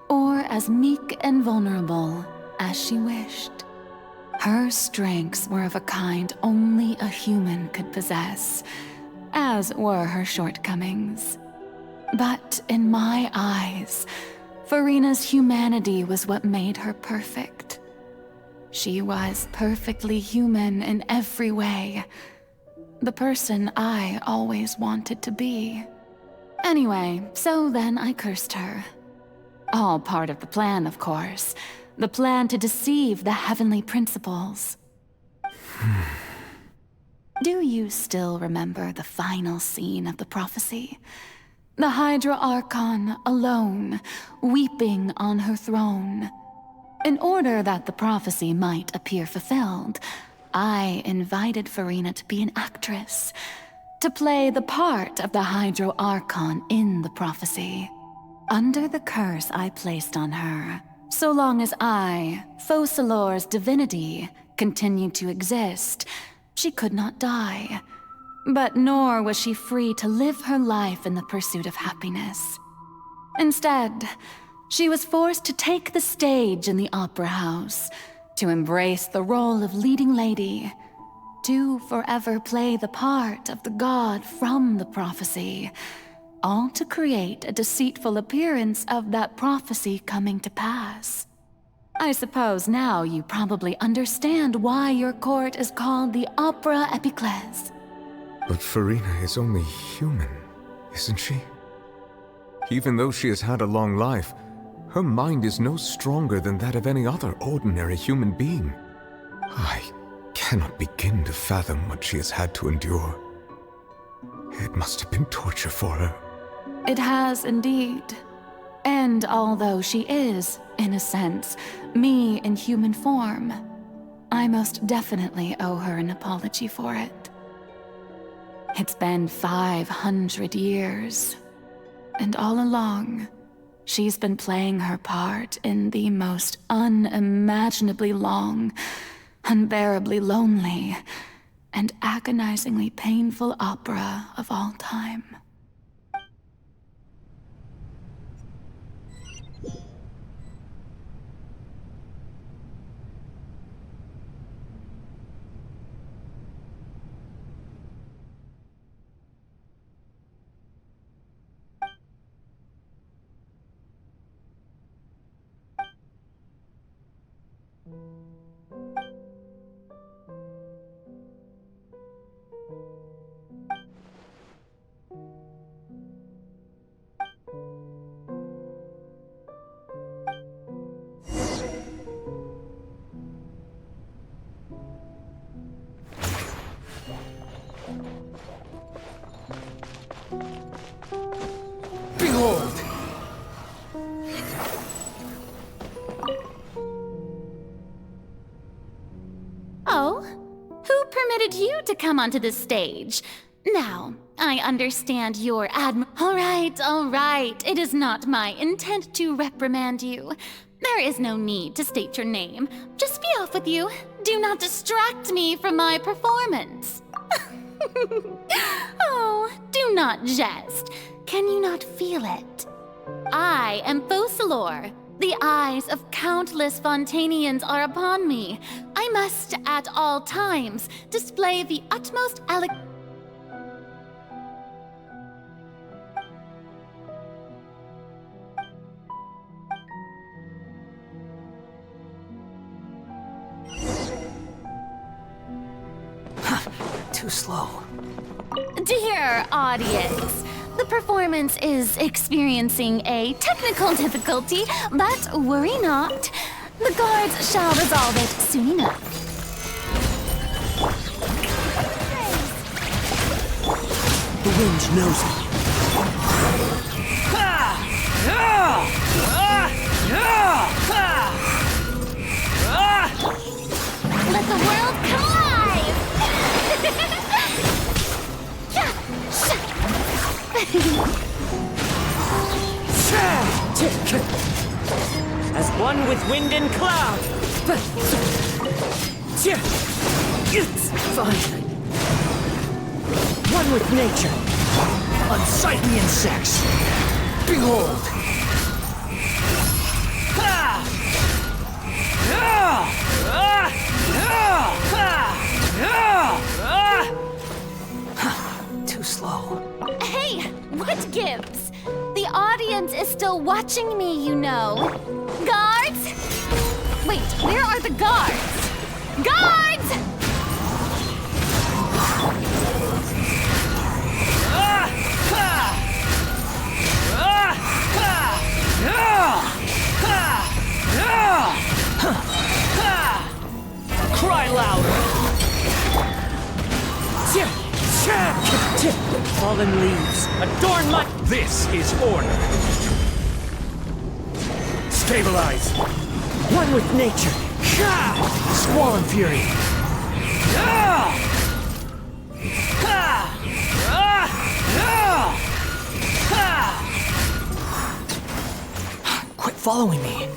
or as meek and vulnerable as she wished. Her strengths were of a kind only a human could possess, as were her shortcomings. But in my eyes, Furina's humanity was what made her perfect. She was perfectly human in every way. The person I always wanted to be. Anyway, so then I cursed her. All part of the plan, of course. The plan to deceive the heavenly principles. Do you still remember the final scene of the prophecy? The Hydra Archon alone, weeping on her throne. In order that the prophecy might appear fulfilled, I invited Furina to be an actress, to play the part of the Hydro Archon in the prophecy. Under the curse I placed on her, so long as I, Focalor's divinity, continued to exist, she could not die. But nor was she free to live her life in the pursuit of happiness. Instead, she was forced to take the stage in the opera house, to embrace the role of leading lady, to forever play the part of the god from the prophecy, all to create a deceitful appearance of that prophecy coming to pass. I suppose now you probably understand why your court is called the Opera Epiclese. But Furina is only human, isn't she? Even though she has had a long life, her mind is no stronger than that of any other ordinary human being. I cannot begin to fathom what she has had to endure. It must have been torture for her. It has indeed. And although she is, in a sense, me in human form, I most definitely owe her an apology for it. It's been 500 years, and all along, she's been playing her part in the most unimaginably long, unbearably lonely, and agonizingly painful opera of all time. Behold! Oh? Who permitted you to come onto the stage? Now, I understand your All right. It is not my intent to reprimand you. There is no need to state your name. Just be off with you. Do not distract me from my performance. Oh, do not jest. Can you not feel it? I am Focalor. The eyes of countless Fontanians are upon me. I must, at all times, display the utmost Too slow. Dear audience, the performance is experiencing a technical difficulty, but worry not. The guards shall resolve it soon enough. The wind knows it. Let the world come alive! As one with wind and cloud. It's fine. One with nature. Unsightly insects. Behold. Too slow. Hey, what gives? The audience is still watching me, you know. Guards? Wait, where are the guards? Guards! Cry louder! Fallen leaves, adorn my... This is order. Stabilize. One with nature. Squall and fury. Quit following me.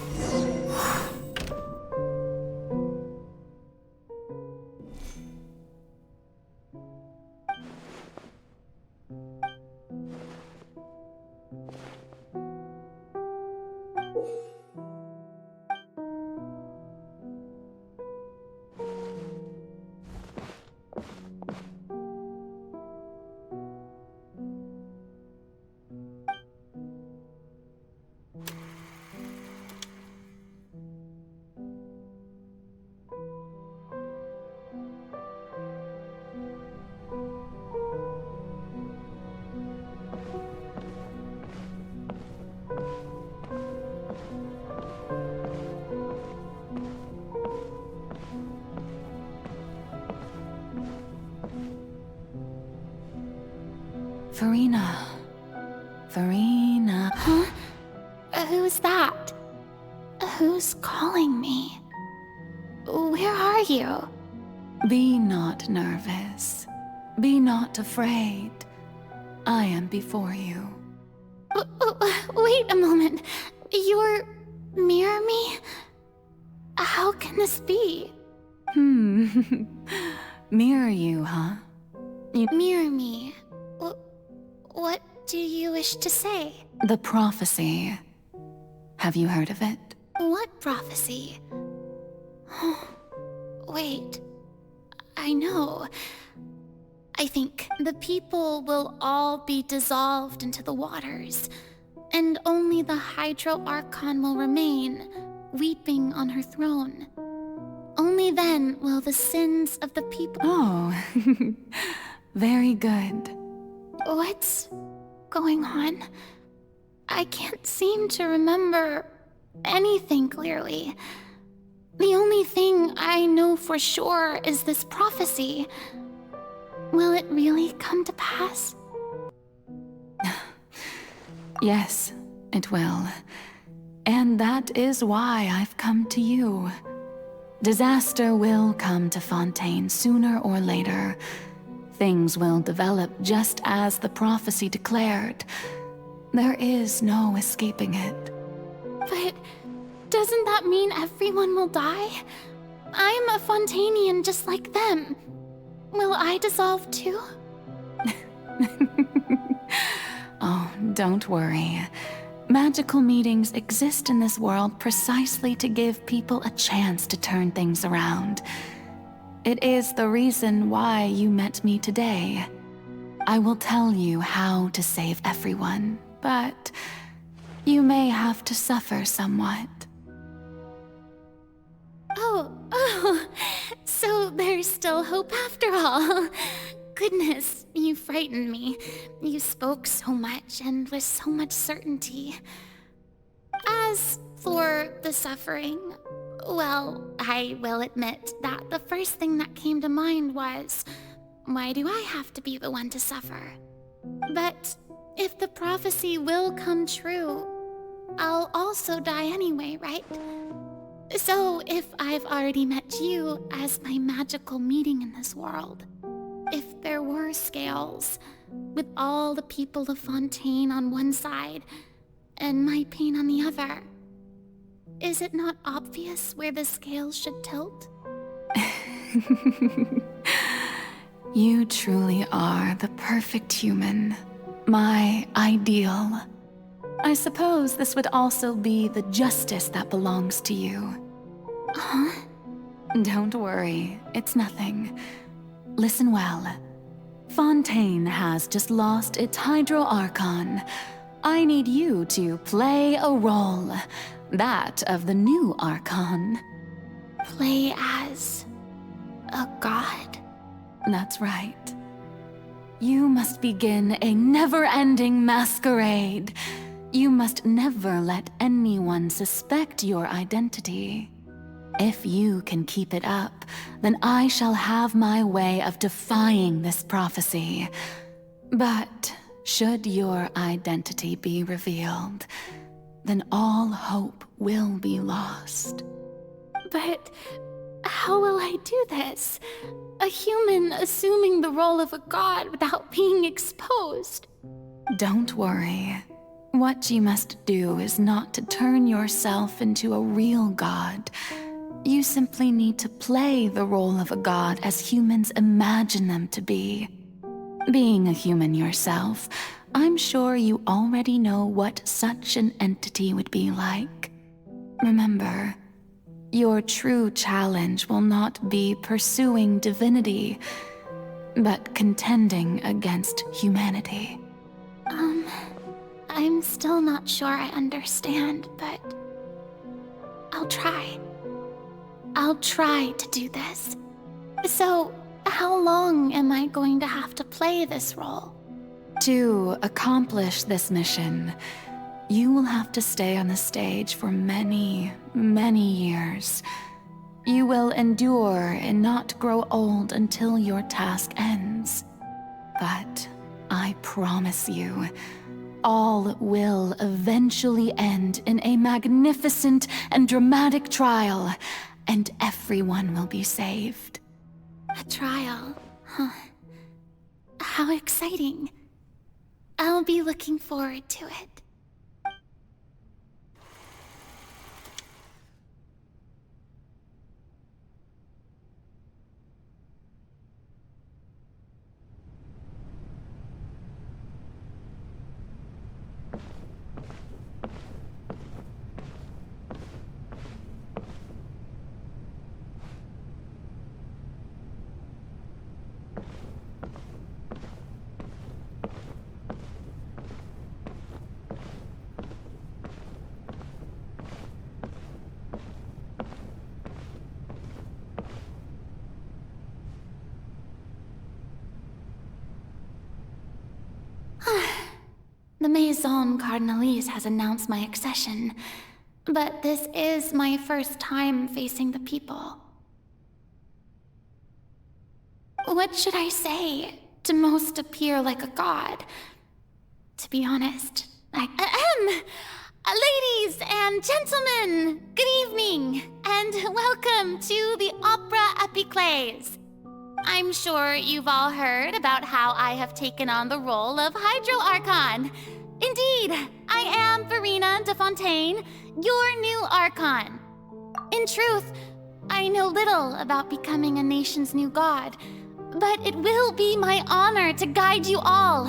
Furina. Huh? Who's that? Who's calling me? where are you? Be not nervous. Be not afraid. I am before you. Wait a moment. You're mirror me? How can this be? Mirror you, huh? Mirror me. What do you wish to say? The prophecy. Have you heard of it? What prophecy? Wait. I know. I think the people will all be dissolved into the waters, and only the Hydro Archon will remain, weeping on her throne. Only then will the sins of the people— Oh, very good. What's going on? I can't seem to remember anything clearly. The only thing I know for sure is this prophecy. Will it really come to pass? Yes, it will. And that is why I've come to you. Disaster will come to Fontaine sooner or later. Things will develop just as the prophecy declared. There is no escaping it. But doesn't that mean everyone will die? I'm a Fontainian just like them. Will I dissolve too? Oh, don't worry. Magical meetings exist in this world precisely to give people a chance to turn things around. It is the reason why you met me today. I will tell you how to save everyone, but you may have to suffer somewhat. Oh, so there's still hope after all. Goodness, you frightened me. You spoke so much and with so much certainty. As for the suffering, well, I will admit that the first thing that came to mind was, why do I have to be the one to suffer? But if the prophecy will come true, I'll also die anyway, right? So if I've already met you as my magical meeting in this world, if there were scales, with all the people of Fontaine on one side, and my pain on the other, is it not obvious where the scales should tilt? You truly are the perfect human, my ideal. I suppose this would also be the justice that belongs to you. Huh? Don't worry, it's nothing. Listen well. Fontaine has just lost its Hydro Archon. I need you to play a role, that of the new Archon. Play as a god? That's right. You must begin a never-ending masquerade. You must never let anyone suspect your identity. If you can keep it up, then I shall have my way of defying this prophecy. But should your identity be revealed, then all hope will be lost. But how will I do this? A human assuming the role of a god without being exposed? Don't worry. What you must do is not to turn yourself into a real god. You simply need to play the role of a god as humans imagine them to be. Being a human yourself, I'm sure you already know what such an entity would be like. Remember, your true challenge will not be pursuing divinity, but contending against humanity. I'm still not sure I understand, but I'll try. I'll try to do this. So, how long am I going to have to play this role? To accomplish this mission, you will have to stay on the stage for many, many years. You will endure and not grow old until your task ends. But I promise you, all will eventually end in a magnificent and dramatic trial, and everyone will be saved. A trial, huh? How exciting. I'll be looking forward to it. The Maison Cardinalise has announced my accession, but this is my first time facing the people. What should I say to most appear like a god? To be honest, ladies and gentlemen, good evening, and welcome to the Opera Epiclese. I'm sure you've all heard about how I have taken on the role of Hydro Archon. Indeed, I am Furina de Fontaine, your new Archon. In truth, I know little about becoming a nation's new god, but it will be my honor to guide you all.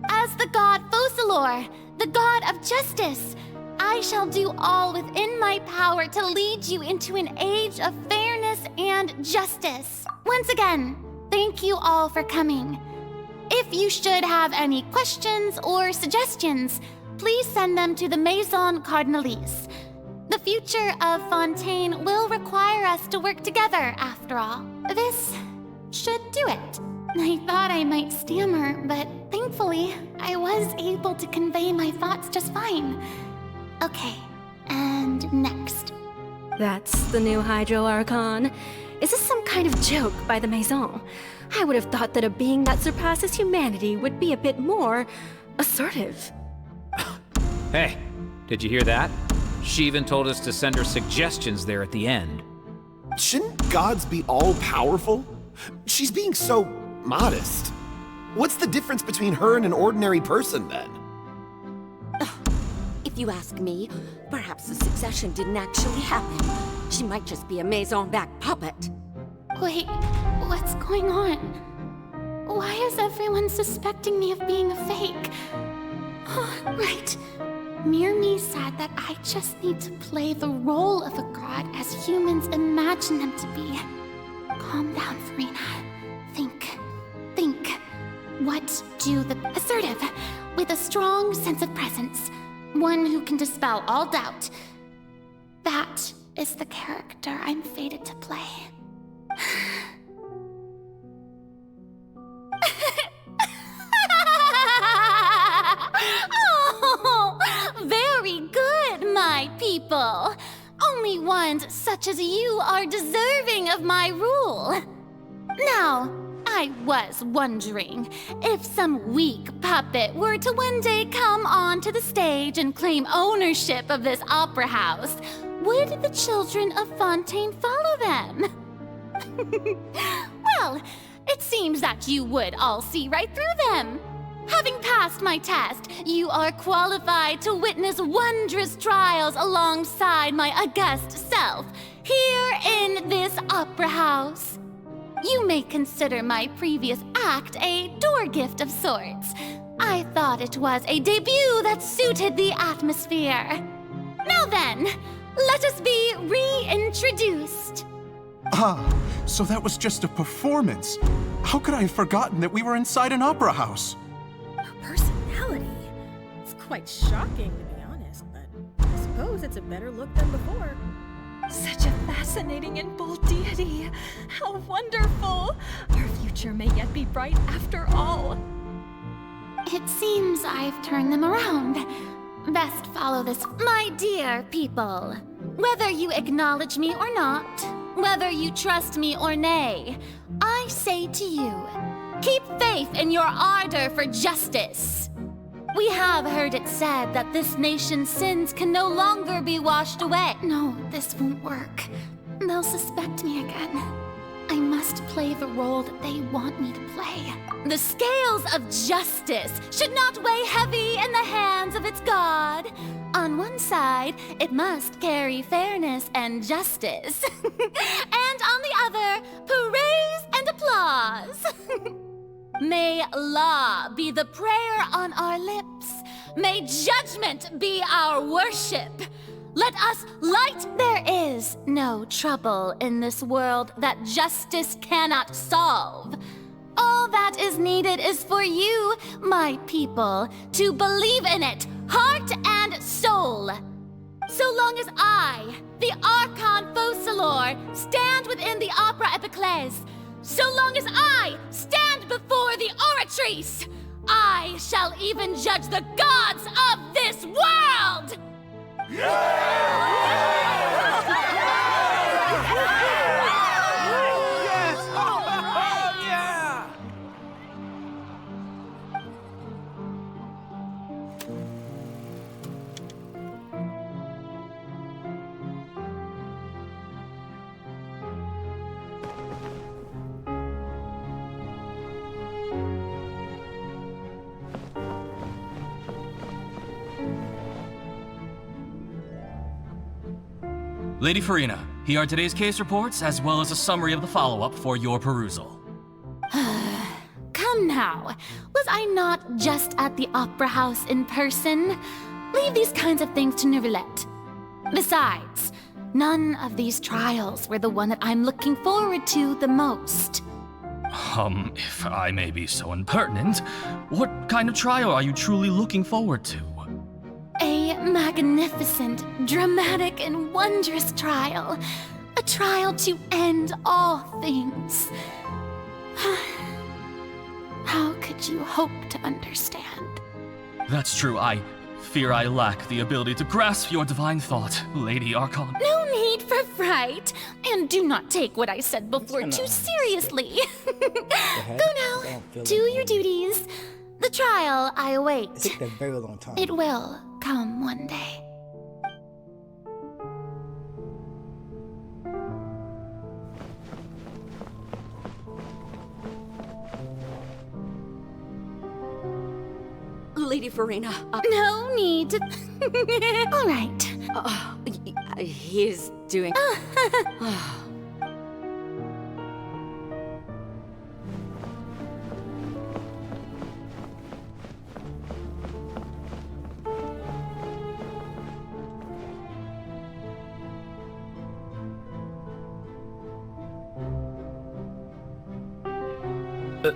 As the god Focalor, the god of justice, I shall do all within my power to lead you into an age of fairness and justice. Once again, thank you all for coming. If you should have any questions or suggestions, please send them to the Maison Cardinalise. The future of Fontaine will require us to work together, after all. This should do it. I thought I might stammer, but thankfully, I was able to convey my thoughts just fine. Okay, and next. That's the new Hydro Archon. Is this some kind of joke by the Maison? I would have thought that a being that surpasses humanity would be a bit more assertive. Hey, did you hear that? She even told us to send her suggestions there at the end. Shouldn't gods be all-powerful? She's being so modest. What's the difference between her and an ordinary person, then? If you ask me, perhaps the succession didn't actually happen. She might just be a Maison back puppet. Wait, what's going on? Why is everyone suspecting me of being a fake? Right. Myrmi said that I just need to play the role of a god as humans imagine them to be. Calm down, Furina. Think. What do the assertive, with a strong sense of presence, one who can dispel all doubt. That is the character I'm fated to play. Oh, very good, my people. Only ones such as you are deserving of my rule. Now, I was wondering if some weak puppet were to one day come onto the stage and claim ownership of this opera house, would the children of Fontaine follow them? Well, it seems that you would all see right through them. Having passed my test, you are qualified to witness wondrous trials alongside my august self, here in this opera house. You may consider my previous act a door gift of sorts. I thought it was a debut that suited the atmosphere. Now then, let us be reintroduced. Ah, so that was just a performance. How could I have forgotten that we were inside an opera house? Personality? It's quite shocking, to be honest, but I suppose it's a better look than before. Such a fascinating and bold deity. How wonderful! Our future may yet be bright after all. It seems I've turned them around. Best follow this, my dear people. Whether you acknowledge me or not, whether you trust me or nay, I say to you, keep faith in your ardor for justice. We have heard it said that this nation's sins can no longer be washed away. No, this won't work. they'll suspect me again. I must play the role that they want me to play. The scales of justice should not weigh heavy in the hands of its god. On one side, it must carry fairness and justice. And on the other, praise and applause. May law be the prayer on our lips. May judgment be our worship. Let us light. There is no trouble in this world that justice cannot solve. All that is needed is for you, my people, to believe in it, heart and soul. So long as I, the Archon Focalor, stand within the Opera Epiclese, so long as I stand before the Oratrice, I shall even judge the gods of this world! Lady Furina, here are today's case reports, as well as a summary of the follow-up for your perusal. Come now, was I not just at the Opera House in person? Leave these kinds of things to Neuvillette. Besides, none of these trials were the one that I'm looking forward to the most. If I may be so impertinent, what kind of trial are you truly looking forward to? A magnificent, dramatic, and wondrous trial. A trial to end all things. How could you hope to understand? That's true, I fear I lack the ability to grasp your divine thought, Lady Archon. No need for fright, and do not take what I said before too seriously. Go now, do your duties. The trial I await. It took a very long time. It will come one day. Lady Furina. No need to... All right. He is doing...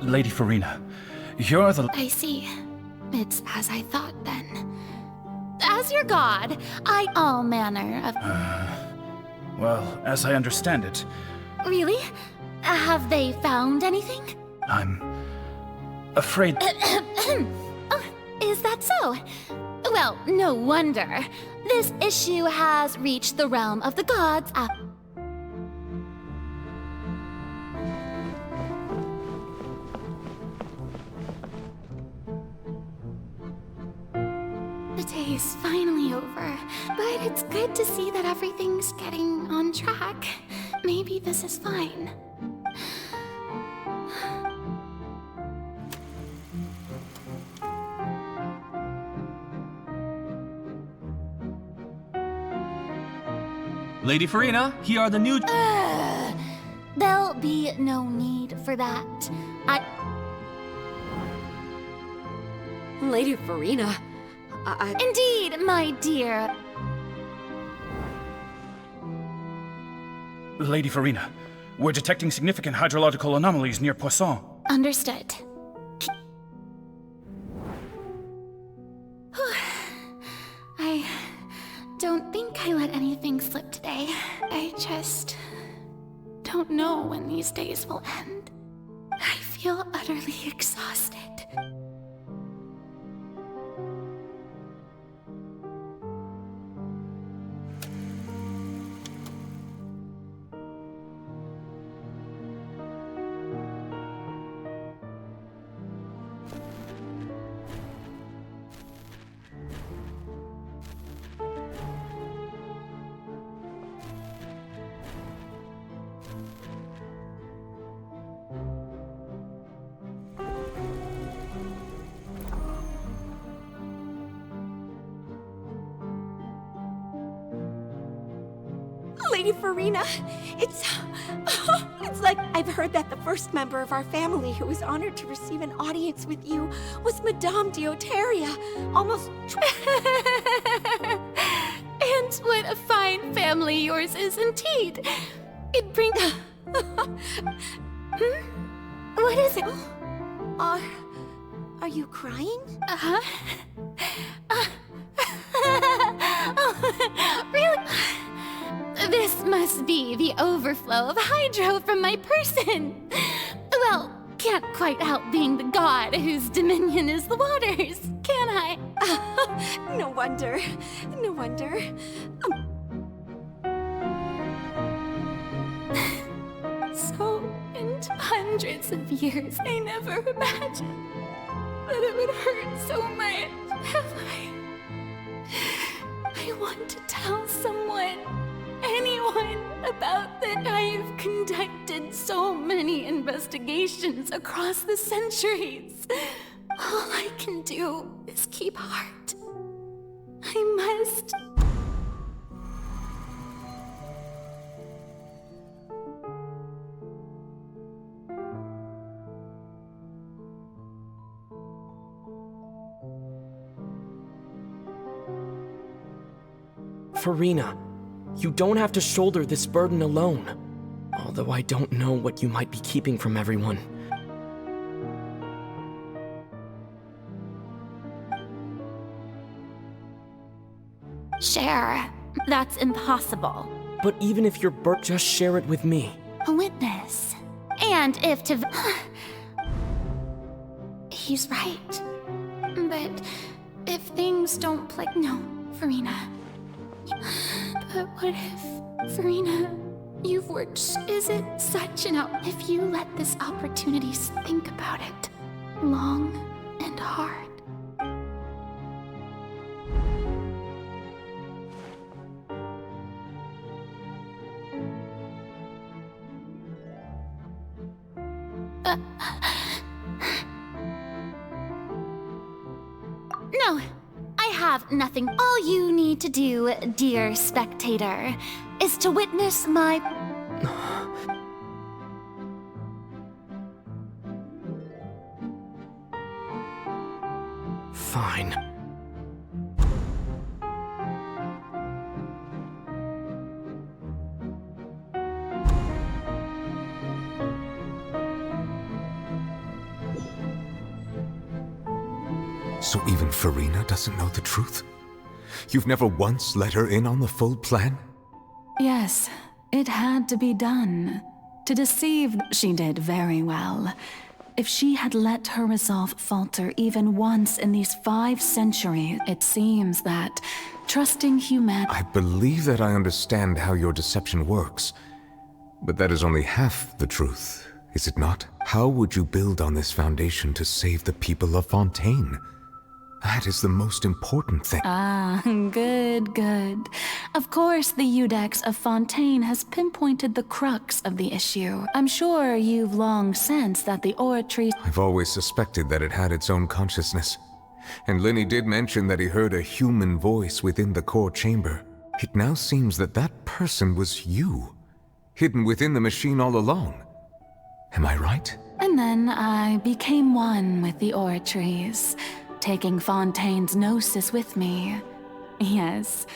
Lady Furina, you're the... I see. It's as I thought then. As your god, all manner of... Well, as I understand it... Really? Have they found anything? I'm... afraid... Oh, is that so? Well, no wonder. This issue has reached the realm of the gods. The day is finally over, but it's good to see that everything's getting on track. Maybe this is fine. Lady Furina, here are the new... There'll be no need for that. Lady Furina, Indeed, my dear. Lady Furina, we're detecting significant hydrological anomalies near Poisson. Understood. I don't think I let anything slip today. I just don't know when these days will end. I feel utterly exhausted. Lady Furina. It's like I've heard that the first member of our family who was honored to receive an audience with you was Madame Deoteria. Almost... And what a fine family yours is indeed. It brings... What is it? Are you crying? Really? This must be the overflow of hydro from my person. Well, can't quite help being the god whose dominion is the waters, can I? No wonder. No wonder. So, into hundreds of years, I never imagined that it would hurt so much. I want to tell someone, anyone, about that. I've conducted so many investigations across the centuries. All I can do is keep heart. I must... Furina, you don't have to shoulder this burden alone. Although I don't know what you might be keeping from everyone. Share. That's impossible. But even if you're just share it with me. A witness. And if to... He's right. But if things don't play... No, Furina. But what if... Furina, you've worked... Is it such an... If you let this opportunity think about it. Long and hard. No, I have nothing. All you need to do, dear spectator, is to witness my... Fine. So even Furina doesn't know the truth? You've never once let her in on the full plan? Yes, it had to be done. To deceive, she did very well. If she had let her resolve falter even once in these 5 centuries, it seems that trusting humanity... I believe that I understand how your deception works. But that is only half the truth, is it not? How would you build on this foundation to save the people of Fontaine? That is the most important thing. Ah, good, good. Of course, the Iudex of Fontaine has pinpointed the crux of the issue. I'm sure you've long sensed that the oratory... I've always suspected that it had its own consciousness. And Lenny did mention that he heard a human voice within the core chamber. It now seems that that person was you, hidden within the machine all along. Am I right? And then I became one with the oratories, taking Fontaine's gnosis with me. Yes,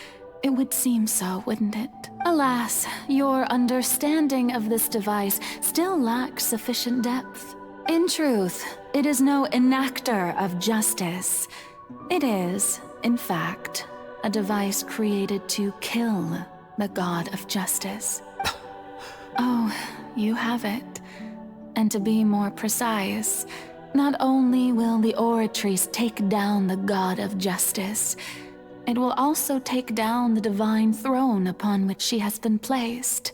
it would seem so, wouldn't it? Alas, your understanding of this device still lacks sufficient depth. In truth, it is no enactor of justice. It is, in fact, a device created to kill the god of justice. Oh, you have it. And to be more precise, not only will the oratories take down the god of justice, it will also take down the divine throne upon which she has been placed.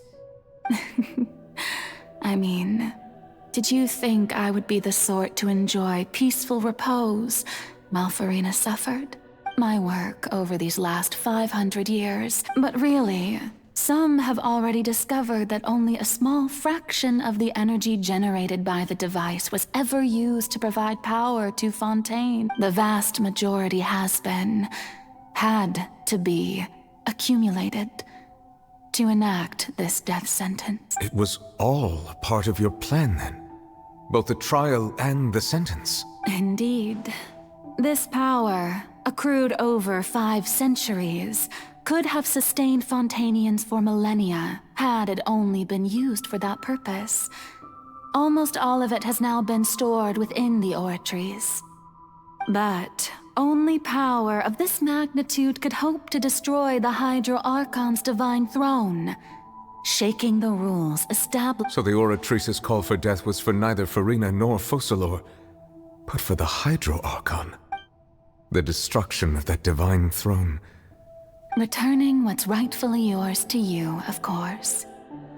I mean, did you think I would be the sort to enjoy peaceful repose while Furina suffered? My work over these last 500 years, but really, some have already discovered that only a small fraction of the energy generated by the device was ever used to provide power to Fontaine. The vast majority had to be, accumulated. to enact this death sentence. It was all a part of your plan, then? Both the trial and the sentence? Indeed. This power, accrued over 5 centuries, could have sustained Fontainians for millennia, had it only been used for that purpose. Almost all of it has now been stored within the oratories. But only power of this magnitude could hope to destroy the Hydro Archon's divine throne, shaking the rules established. So the Oratrice's call for death was for neither Furina nor Focalor, but for the Hydro Archon. The destruction of that divine throne. Returning what's rightfully yours to you, of course.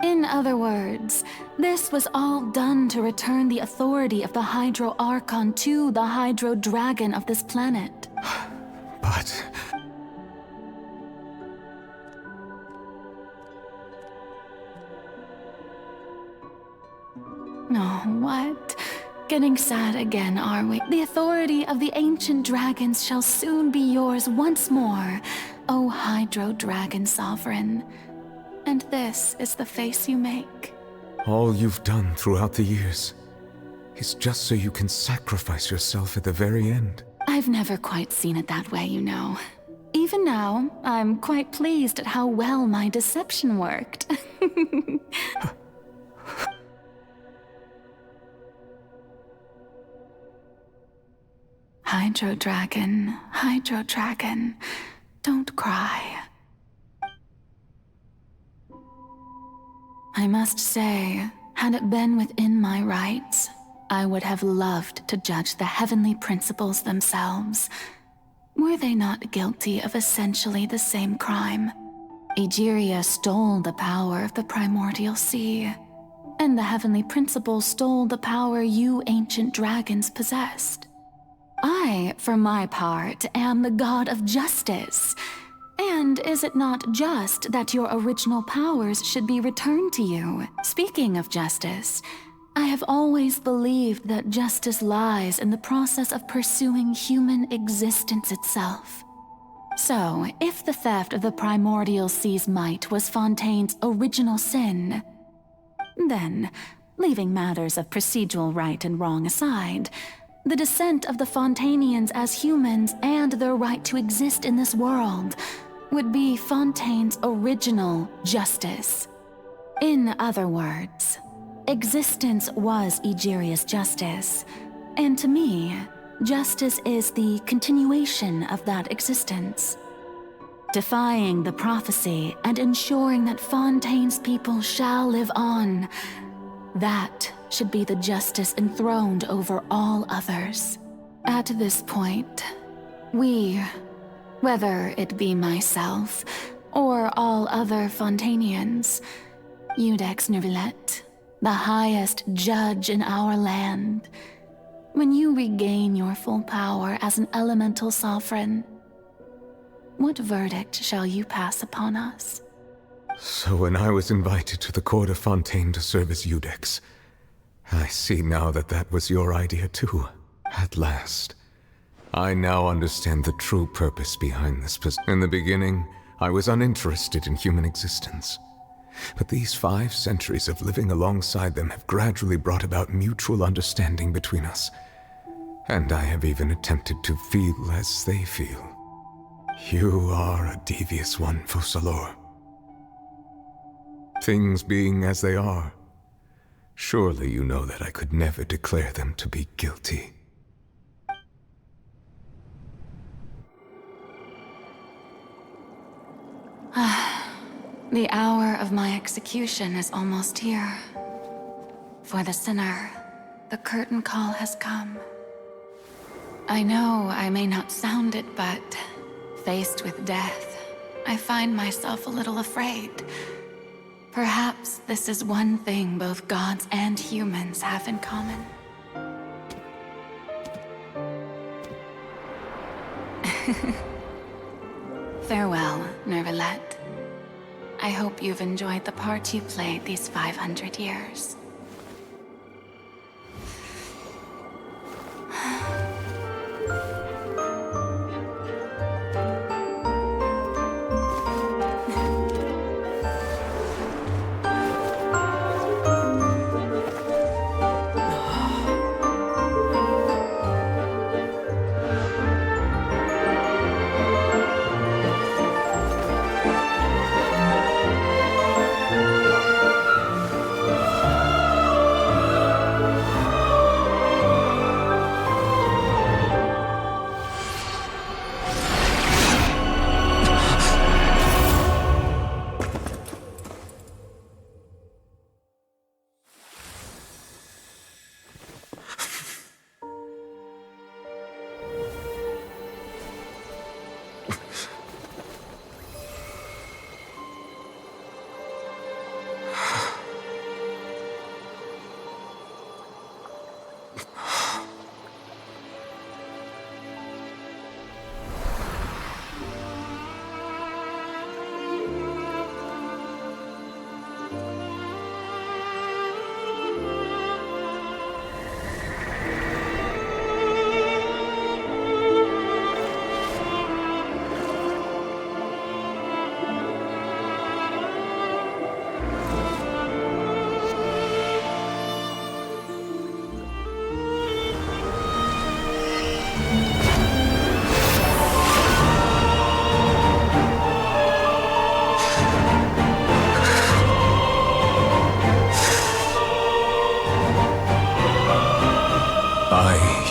In other words, this was all done to return the authority of the Hydro Archon to the Hydro Dragon of this planet. But... Oh, what? Getting sad again, are we? The authority of the ancient dragons shall soon be yours once more, O Hydro Dragon Sovereign. And this is the face you make. all you've done throughout the years is just so you can sacrifice yourself at the very end. I've never quite seen it that way, you know. Even now, I'm quite pleased at how well my deception worked. Hydro Dragon, don't cry. I must say, had it been within my rights, I would have loved to judge the heavenly principles themselves. Were they not guilty of essentially the same crime? Egeria stole the power of the primordial sea, and the heavenly principles stole the power you ancient dragons possessed. I, for my part, am the god of justice. And is it not just that your original powers should be returned to you? Speaking of justice, I have always believed that justice lies in the process of pursuing human existence itself. So, if the theft of the primordial sea's might was Fontaine's original sin, then, leaving matters of procedural right and wrong aside, the descent of the Fontainians as humans and their right to exist in this world would be Fontaine's original justice. In other words, existence was Egeria's justice, and to me, justice is the continuation of that existence. Defying the prophecy and ensuring that Fontaine's people shall live on, that should be the justice enthroned over all others. At this point, we, whether it be myself or all other Fontainians, Iudex Neuvillette, the highest judge in our land, when you regain your full power as an elemental sovereign, what verdict shall you pass upon us? So when I was invited to the court of Fontaine to serve as Iudex, I see now that that was your idea too. At last. I now understand the true purpose behind this position. In the beginning, I was uninterested in human existence. But these 5 centuries of living alongside them have gradually brought about mutual understanding between us. And I have even attempted to feel as they feel. You are a devious one, Focalor. Things being as they are, surely you know that I could never declare them to be guilty. The hour of my execution is almost here. For the sinner, the curtain call has come. I know I may not sound it, but faced with death, I find myself a little afraid. Perhaps this is one thing both gods and humans have in common. Farewell, Neuvillette. I hope you've enjoyed the part you played these 500 years.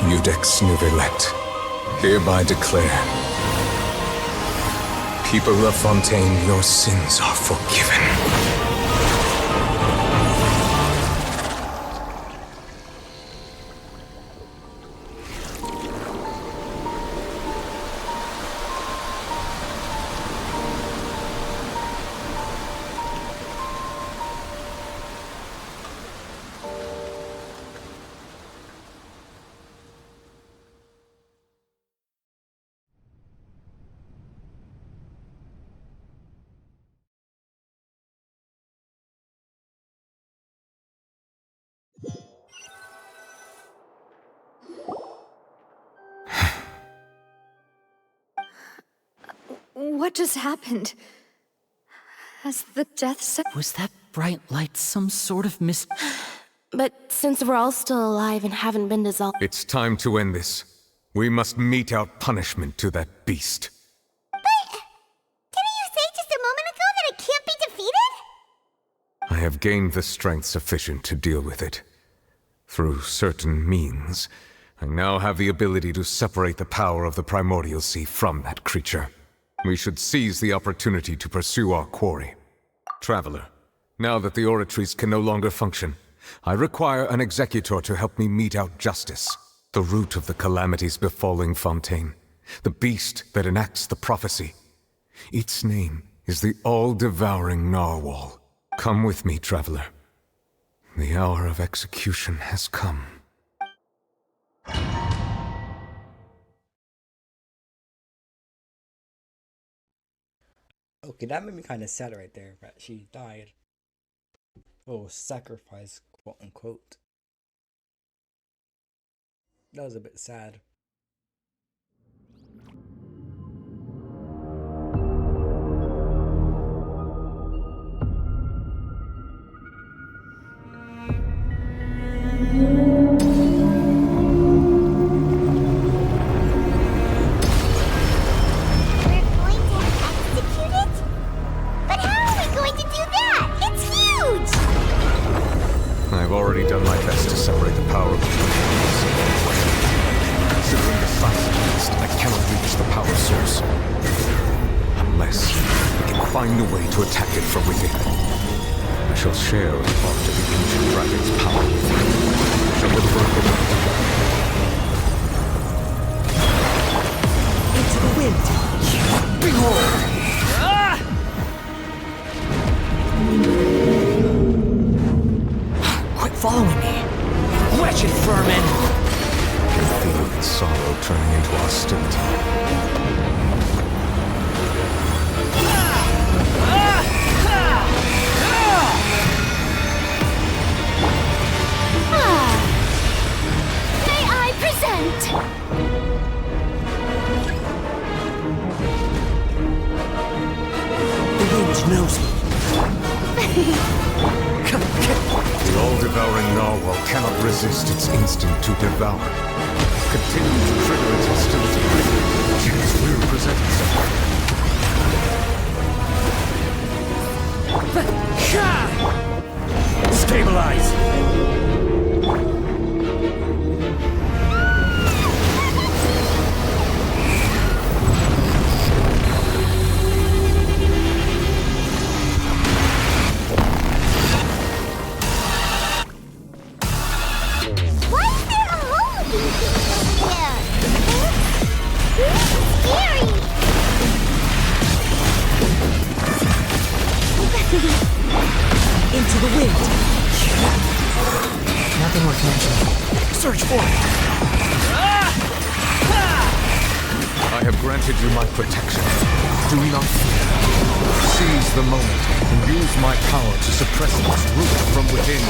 Iudex Nuvilet, hereby declare, people of Fontaine, your sins are forgiven. What just happened? Has the death Was that bright light some sort of But since we're all still alive and haven't been dissolved... It's time to end this. We must mete out punishment to that beast. Didn't you say just a moment ago that it can't be defeated? I have gained the strength sufficient to deal with it. Through certain means, I now have the ability to separate the power of the Primordial Sea from that creature. We should seize the opportunity to pursue our quarry. Traveler, now that the oratories can no longer function, I require an executor to help me mete out justice. The root of the calamities befalling Fontaine. The beast that enacts the prophecy. Its name is the all-devouring Narwhal. Come with me, traveler. The hour of execution has come. Okay, that made me kind of sad right there, that she died. Oh, sacrifice, quote unquote. That was a bit sad. I've already done my best to separate the power of the Primordial Sea. Considering the size of the beast, I cannot reach the power source. Unless we can find a way to attack it from within. I shall share a part of the ancient dragon's power with you. I shall look for a way together. Into the wind! Behold! Quit following me! Wretched vermin! I can feel its sorrow turning into hostility. May I present? The wind knows me. The all-devouring narwhal cannot resist its instinct to devour. Continue to trigger its hostility. Chance will present itself. Stabilize! Into the wind. Nothing worth mentioning. Search for it. I have granted you my protection. Do not fear. Seize the moment and use my power to suppress its root from within.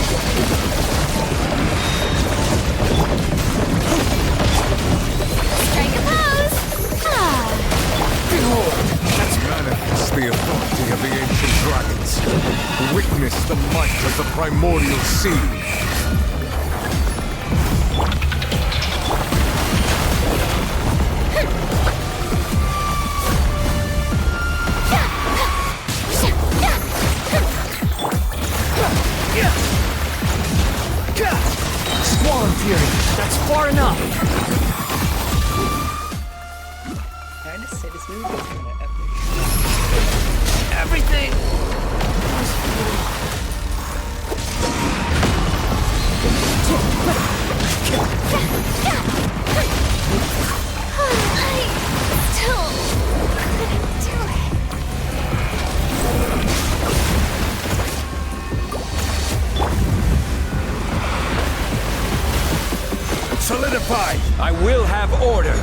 Strike a pose! Behold! Let's manifest the authority of the ancient dragons. Witness the might of the primordial sea. Squall and Fury, that's far enough! will have order.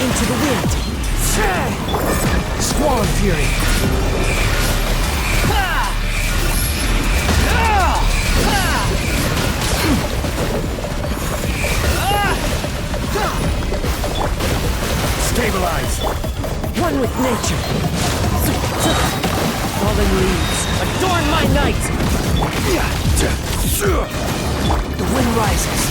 Into the wind. Squall Fury. Stabilize. One with nature. Fallen leaves, adorn my night. The wind rises.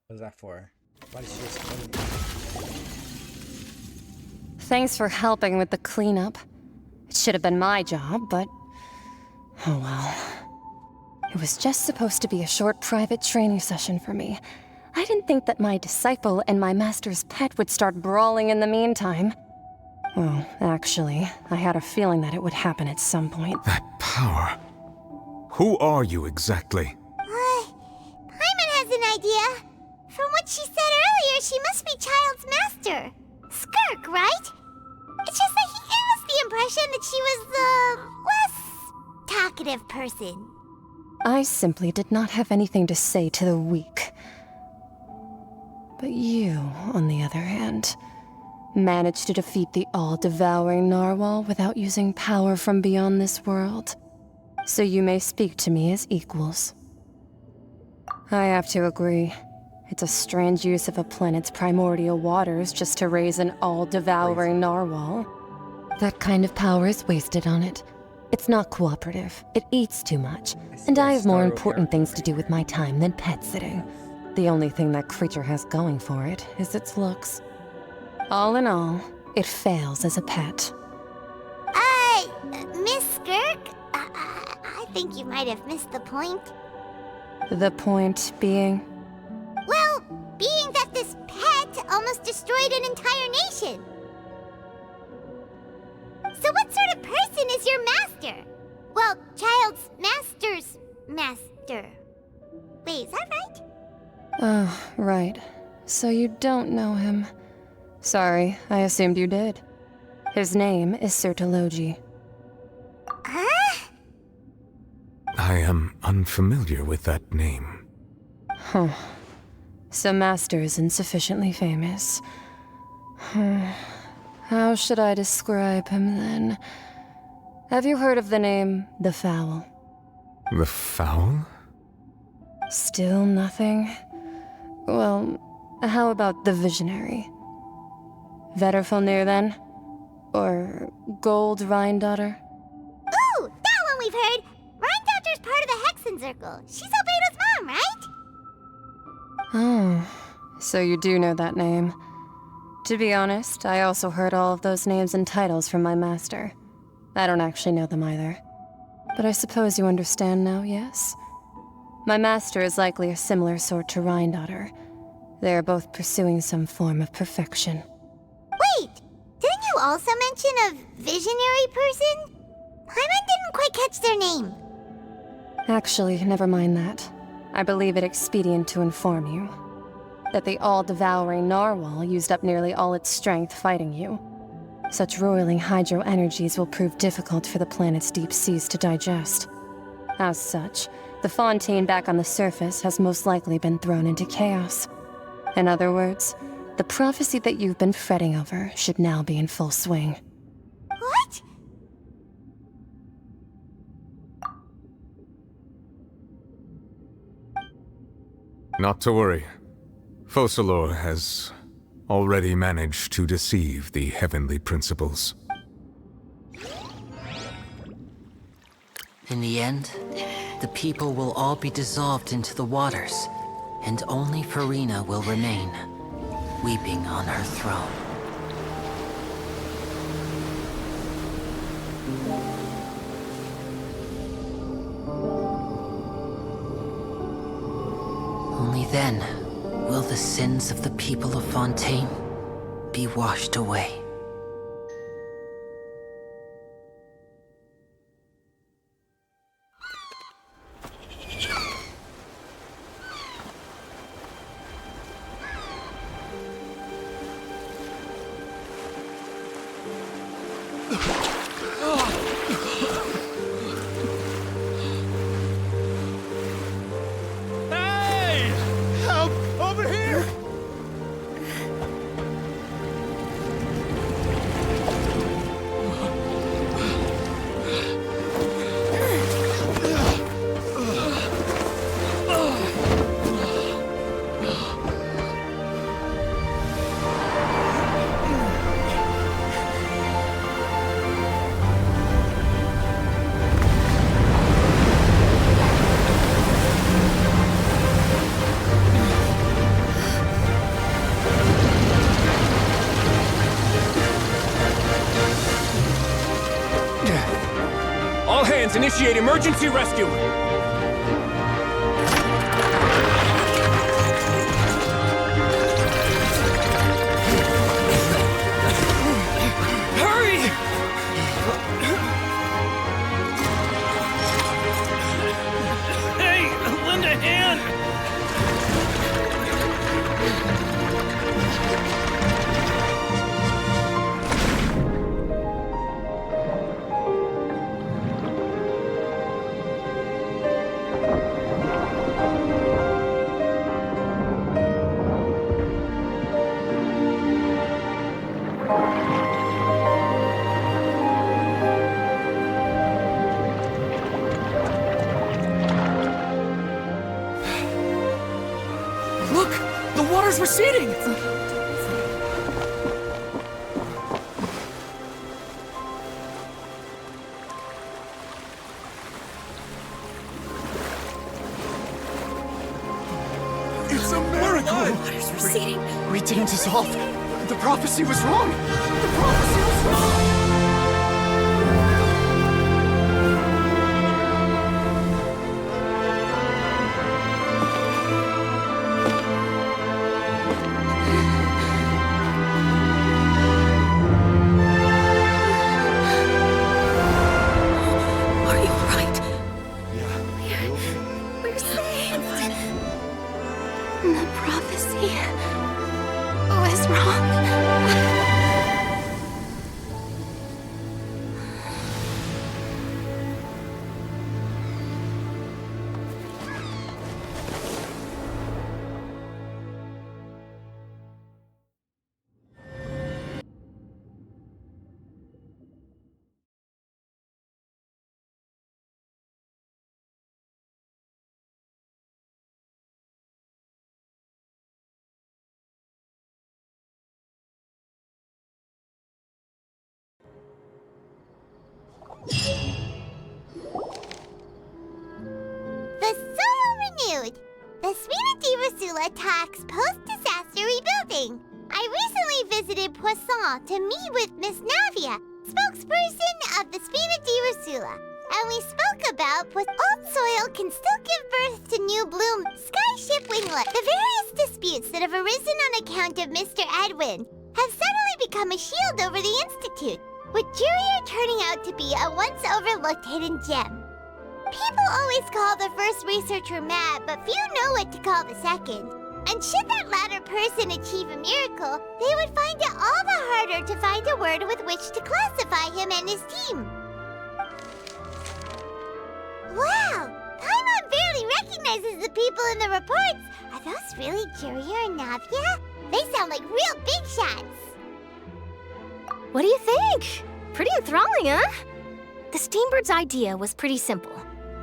What was that for? Why did she just kill me? Thanks for helping with the cleanup. It should have been my job, but... oh well. It was just supposed to be a short private training session for me. I didn't think that my disciple and my master's pet would start brawling in the meantime. Well, actually, I had a feeling that it would happen at some point. That power. Who are you exactly? Paimon has an idea. From what she said earlier, she must be Child's master. Skirk, right? It's just that he gave us the impression that she was the less talkative person. I simply did not have anything to say to the weak. But you, on the other hand, managed to defeat the all-devouring narwhal without using power from beyond this world. So you may speak to me as equals. I have to agree. It's a strange use of a planet's primordial waters just to raise an all-devouring narwhal. That kind of power is wasted on it. It's not cooperative. It eats too much. And I have more important things to do with my time than pet sitting. The only thing that creature has going for it is its looks. All in all, it fails as a pet. Miss Skirk? I think you might have missed the point. The point being? Well, being that this pet almost destroyed an entire nation. So what sort of person is your master? Well, Child's master's master. Wait, is that right? Oh, right. So you don't know him. Sorry, I assumed you did. His name is Sertologi. Huh? I am unfamiliar with that name. Huh. So Master is insufficiently famous. How should I describe him then? Have you heard of the name The Fowl? The Fowl? Still nothing? Well, how about the Visionary? Vetterfalnir, then? Or Gold Rhindaughter? Ooh, that one we've heard! Rhindaughter's part of the Hexen Circle. She's Albedo's mom, right? Oh, so you do know that name. To be honest, I also heard all of those names and titles from my master. I don't actually know them either. But I suppose you understand now, yes? My master is likely a similar sort to Rhindaughter. They are both pursuing some form of perfection. Wait! Didn't you also mention a visionary person? Paimon didn't quite catch their name. Actually, never mind that. I believe it expedient to inform you that the all-devouring narwhal used up nearly all its strength fighting you. Such roiling hydro energies will prove difficult for the planet's deep seas to digest. As such, The fontaine back on the surface has most likely been thrown into chaos. In other words, the prophecy that you've been fretting over should now be in full swing. What? Not to worry. Focalor has already managed to deceive the heavenly principles. In the end, the people will all be dissolved into the waters, and only Furina will remain, weeping on her throne. Only then will the sins of the people of Fontaine be washed away. All hands, initiate emergency rescue! Hurry! Hey, lend a hand! Look! The water's receding! It's a miracle! Water's receding. We didn't dissolve. The prophecy was wrong. The prophecy was wrong. Are you alright? We're saved. The prophecy was wrong. The soil renewed. The Spina di Rosula talks post-disaster rebuilding. I recently visited Poisson to meet with Miss Navia, spokesperson of the Spina di Rosula, and we spoke about old soil can still give birth to new bloom, skyship winglet. The various disputes that have arisen on account of Mr. Edwin have suddenly become a shield over the Institute, with Jurier turning out to be a once overlooked hidden gem. People always call the first researcher mad, but few know what to call the second. And should that latter person achieve a miracle, they would find it all the harder to find a word with which to classify him and his team. Wow! Paimon barely recognizes the people in the reports. Are those really Juria and Navia? They sound like real big shots. What do you think? Pretty enthralling, huh? The Steambird's idea was pretty simple.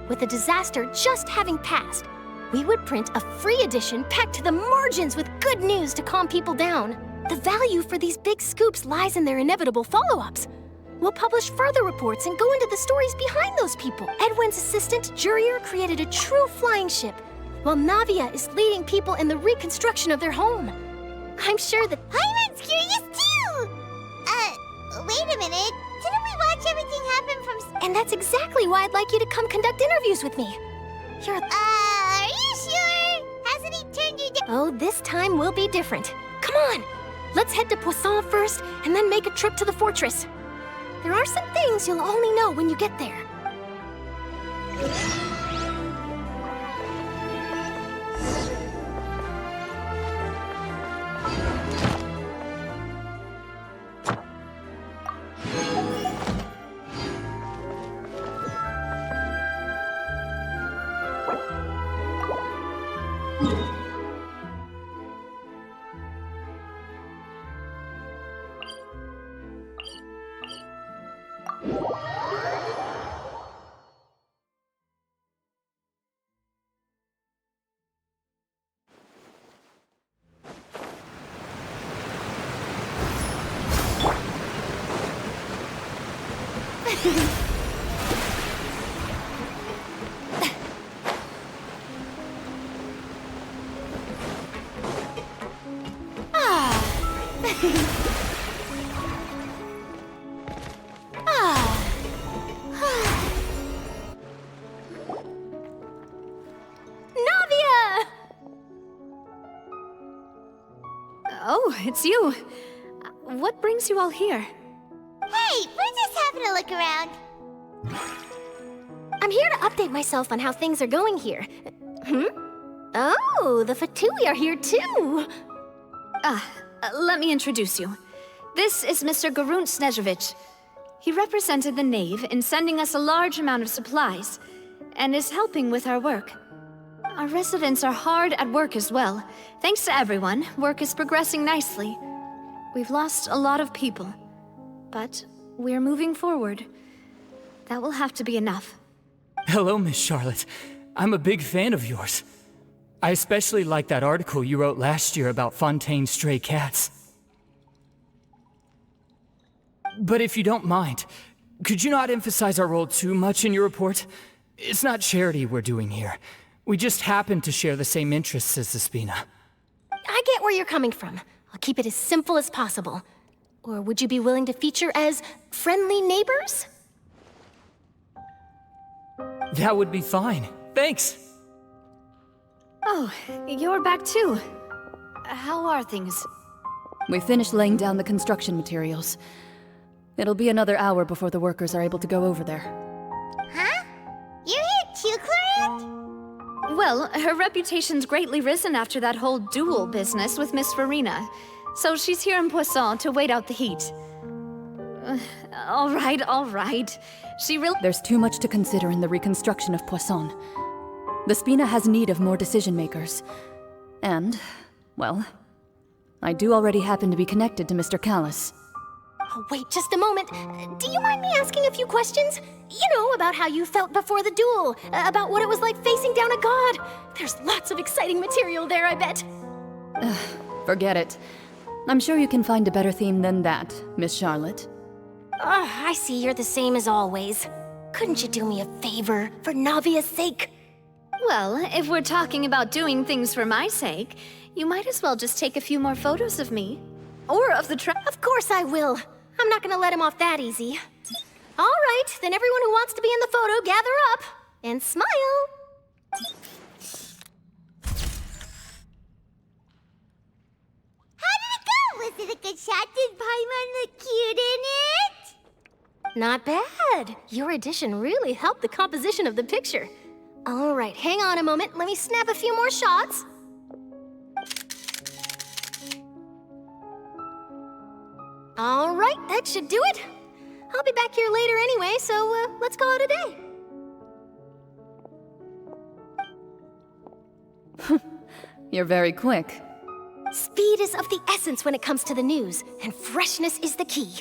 With the disaster just having passed, we would print a free edition packed to the margins with good news to calm people down. The value for these big scoops lies in their inevitable follow-ups. We'll publish further reports and go into the stories behind those people. Edwin's assistant, Jurier, created a true flying ship, while Navia is leading people in the reconstruction of their home. I'm sure that Paimon's curious too! Wait a minute. Didn't we watch everything happen from... And that's exactly why I'd like you to come conduct interviews with me. You're... are you sure? Hasn't he turned you down? Oh, this time will be different. Come on! Let's head to Poisson first, and then make a trip to the fortress. There are some things you'll only know when you get there. Oh, it's you. What brings you all here? Hey, we're just having a look around. I'm here to update myself on how things are going here. Oh, the Fatui are here too. Let me introduce you. This is Mr. Garunt Snežević. He represented the Knave in sending us a large amount of supplies, and is helping with our work. Our residents are hard at work as well. Thanks to everyone, work is progressing nicely. We've lost a lot of people, but we're moving forward. That will have to be enough. Hello, Miss Charlotte. I'm a big fan of yours. I especially like that article you wrote last year about Fontaine's stray cats. But if you don't mind, could you not emphasize our role too much in your report? It's not charity we're doing here. We just happen to share the same interests as the Spina. I get where you're coming from. I'll keep it as simple as possible. Or would you be willing to feature as friendly neighbors? That would be fine. Thanks! Oh, you're back too. How are things? We finished laying down the construction materials. It'll be another hour before the workers are able to go over there. Huh? You're here too, Clarette? Well, her reputation's greatly risen after that whole duel business with Miss Furina. So she's here in Poisson to wait out the heat. All right. There's too much to consider in the reconstruction of Poisson. The Spina has need of more decision-makers. And, well, I do already happen to be connected to Mr. Callis. Oh, wait just a moment. Do you mind me asking a few questions? You know, about how you felt before the duel, about what it was like facing down a god. There's lots of exciting material there, I bet. Forget it. I'm sure you can find a better theme than that, Miss Charlotte. I see you're the same as always. Couldn't you do me a favor, for Navia's sake? Well, if we're talking about doing things for my sake, you might as well just take a few more photos of me. Or of the Of course I will. I'm not gonna let him off that easy. All right, then everyone who wants to be in the photo, gather up. And smile. How did it go? Was it a good shot? Did Paimon look cute in it? Not bad. Your addition really helped the composition of the picture. All right, hang on a moment. Let me snap a few more shots. All right, that should do it. I'll be back here later anyway, so let's call it a day. You're very quick. Speed is of the essence when it comes to the news, and freshness is the key.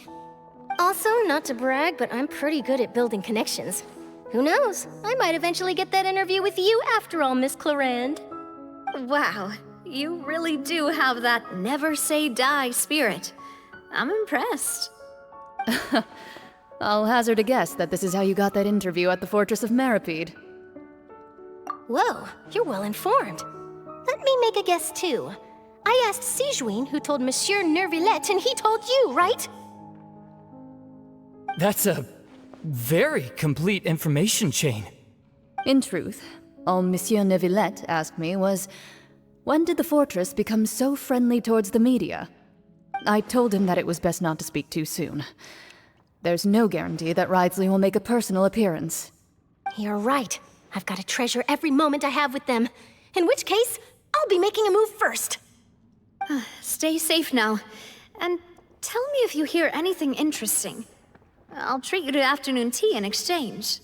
Also, not to brag, but I'm pretty good at building connections. Who knows? I might eventually get that interview with you after all, Miss Clarand. Wow, you really do have that never say die spirit. I'm impressed. I'll hazard a guess that this is how you got that interview at the Fortress of Meripede. Whoa, you're well informed. Let me make a guess too. I asked Sigewinne who told Monsieur Nervillette, and he told you, right? That's a very complete information chain. In truth, all Monsieur Nervillette asked me was, when did the fortress become so friendly towards the media? I told him that it was best not to speak too soon. There's no guarantee that Wriothesley will make a personal appearance. You're right. I've got to treasure every moment I have with them. In which case, I'll be making a move first. Stay safe now. And tell me if you hear anything interesting. I'll treat you to afternoon tea in exchange.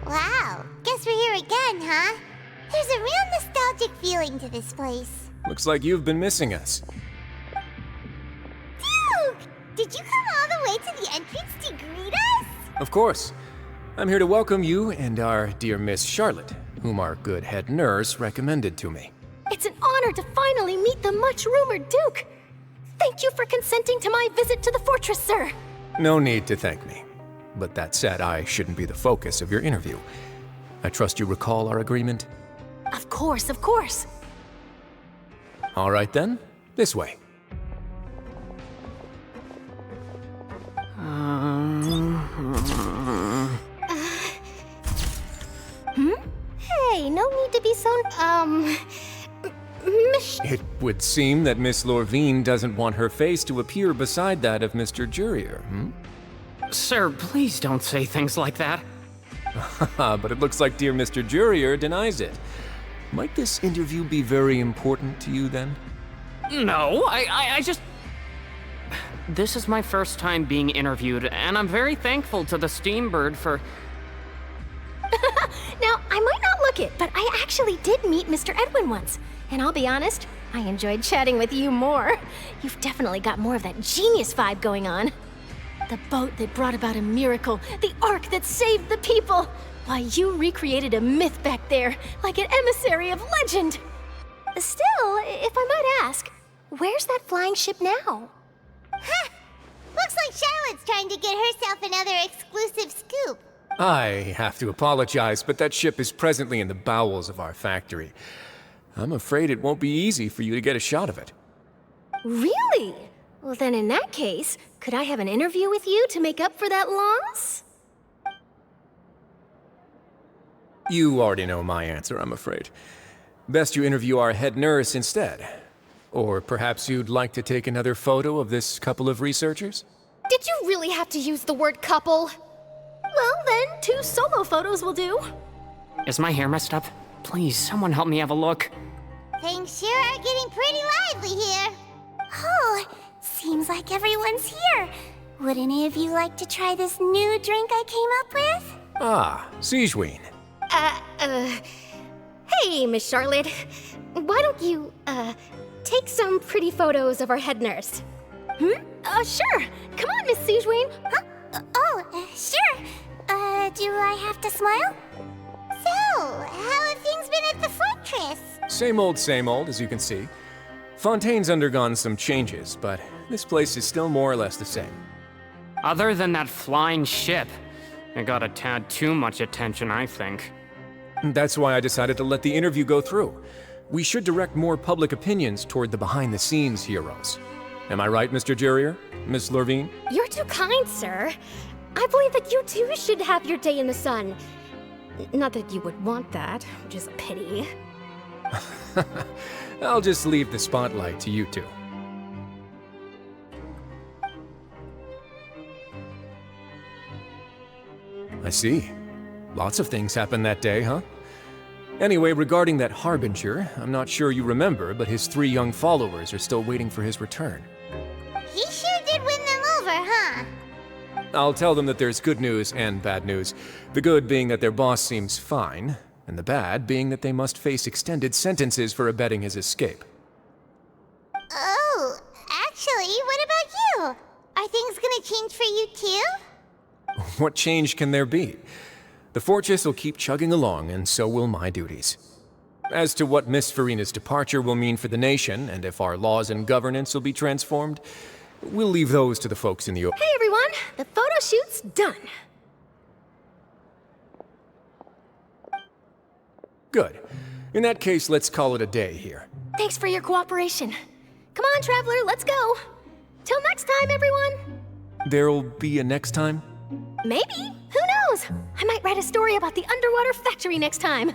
Wow, guess we're here again, huh? There's a real nostalgic feeling to this place. Looks like you've been missing us. Duke! Did you come all the way to the entrance to greet us? Of course. I'm here to welcome you and our dear Miss Charlotte, whom our good head nurse recommended to me. It's an honor to finally meet the much-rumored Duke. Thank you for consenting to my visit to the fortress, sir. No need to thank me. But that said, I shouldn't be the focus of your interview. I trust you recall our agreement? Of course, of course. All right then, this way. Hey, no need to be so, It would seem that Miss Lorvine doesn't want her face to appear beside that of Mr. Jurier, Sir, please don't say things like that. But it looks like dear Mr. Jurier denies it. Might this interview be very important to you then? No, I just... This is my first time being interviewed, and I'm very thankful to the Steambird for... Now, I might not look it, but I actually did meet Mr. Edwin once. And I'll be honest, I enjoyed chatting with you more. You've definitely got more of that genius vibe going on. The boat that brought about a miracle, the ark that saved the people. Why, you recreated a myth back there, like an emissary of legend. Still, if I might ask, where's that flying ship now? Ha! Looks like Charlotte's trying to get herself another exclusive scoop. I have to apologize, but that ship is presently in the bowels of our factory. I'm afraid it won't be easy for you to get a shot of it. Really? Well, then in that case, could I have an interview with you to make up for that loss? You already know my answer, I'm afraid. Best you interview our head nurse instead. Or perhaps you'd like to take another photo of this couple of researchers? Did you really have to use the word couple? Well, then, 2 solo photos will do. Is my hair messed up? Please, someone help me have a look. Things sure are getting pretty lively here. Oh, seems like everyone's here. Would any of you like to try this new drink I came up with? Ah, Sigewinne. Hey, Miss Charlotte. Why don't you, take some pretty photos of our head nurse? Sure. Come on, Miss Sigewinne. Huh? Sure. Do I have to smile? So, how have things been at the fortress? Same old, as you can see. Fontaine's undergone some changes, but this place is still more or less the same. Other than that flying ship, it got a tad too much attention, I think. That's why I decided to let the interview go through. We should direct more public opinions toward the behind-the-scenes heroes. Am I right, Mr. Jurrier? Miss Lurvine? You're too kind, sir. I believe that you too should have your day in the sun. Not that you would want that, which is a pity. I'll just leave the spotlight to you two. I see. Lots of things happened that day, huh? Anyway, regarding that Harbinger, I'm not sure you remember, but his 3 young followers are still waiting for his return. He sure did win them over, huh? I'll tell them that there's good news and bad news. The good being that their boss seems fine, and the bad being that they must face extended sentences for abetting his escape. Oh, actually, what about you? Are things gonna change for you too? What change can there be? The fortress will keep chugging along, and so will my duties. As to what Miss Furina's departure will mean for the nation, and if our laws and governance will be transformed, we'll leave those to the folks in the Hey everyone, the photo shoot's done. Good. In that case, let's call it a day here. Thanks for your cooperation. Come on, Traveler, let's go. Till next time, everyone. There'll be a next time? Maybe. Who knows? I might write a story about the underwater factory next time.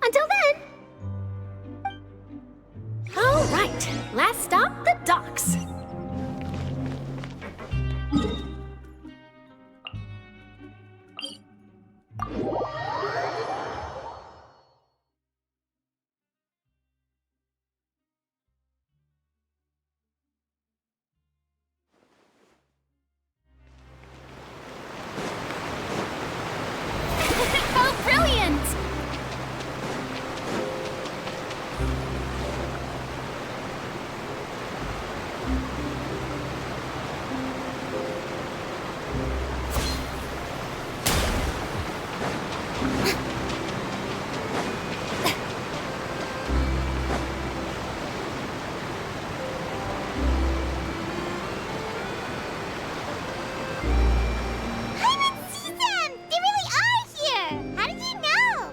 Until then. All right, last stop, the docks. Oh, brilliant!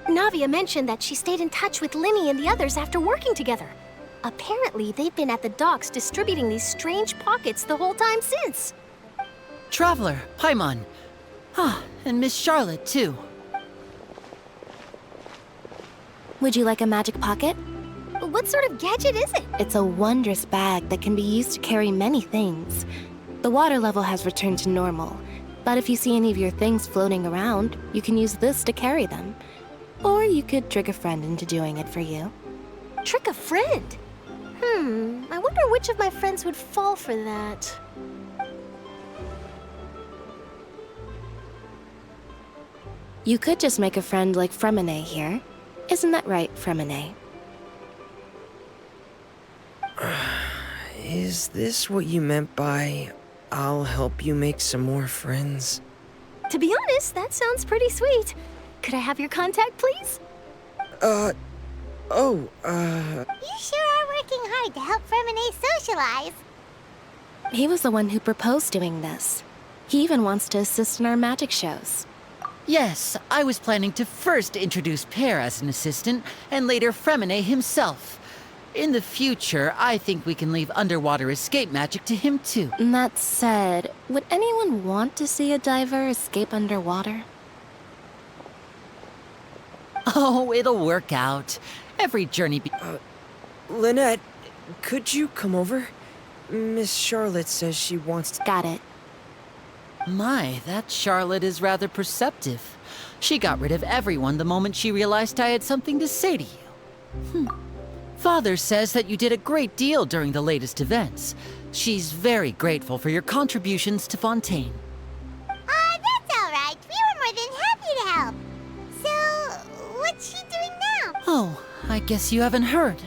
Navia mentioned that she stayed in touch with Linny and the others after working together. Apparently, they've been at the docks distributing these strange pockets the whole time since. Traveler, Paimon. Ah, and Miss Charlotte, too. Would you like a magic pocket? What sort of gadget is it? It's a wondrous bag that can be used to carry many things. The water level has returned to normal, but if you see any of your things floating around, you can use this to carry them. Or you could trick a friend into doing it for you. Trick a friend? I wonder which of my friends would fall for that. You could just make a friend like Fremine here. Isn't that right, Fremine? Is this what you meant by, I'll help you make some more friends? To be honest, that sounds pretty sweet. Could I have your contact, please? You sure are working hard to help Fremine socialize. He was the one who proposed doing this. He even wants to assist in our magic shows. Yes, I was planning to first introduce Pear as an assistant, and later Fremine himself. In the future, I think we can leave underwater escape magic to him too. That said, would anyone want to see a diver escape underwater? Oh, it'll work out. Every journey Lynette, could you come over? Miss Charlotte says she wants to— Got it. My, that Charlotte is rather perceptive. She got rid of everyone the moment she realized I had something to say to you. Father says that you did a great deal during the latest events. She's very grateful for your contributions to Fontaine. That's all right. We were more than happy to help. So, what's she doing now? Oh, I guess you haven't heard.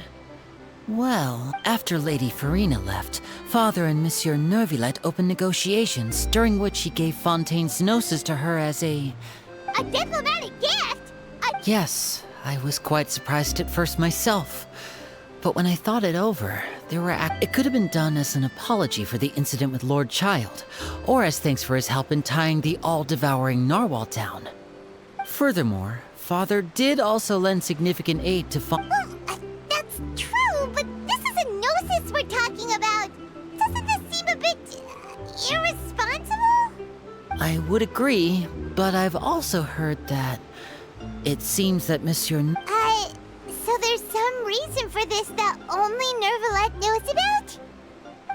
Well, after Lady Furina left, Father and Monsieur Neuvillette opened negotiations, during which he gave Fontaine's gnosis to her as a diplomatic gift? Yes, I was quite surprised at first myself. But when I thought it over, it could have been done as an apology for the incident with Lord Child, or as thanks for his help in tying the all-devouring narwhal down. Furthermore, Father did also lend significant aid to That's true, but this is a gnosis we're talking about. Doesn't this I would agree, but I've also heard that it seems that Monsieur... So there's some reason for this that only Nervalette knows about?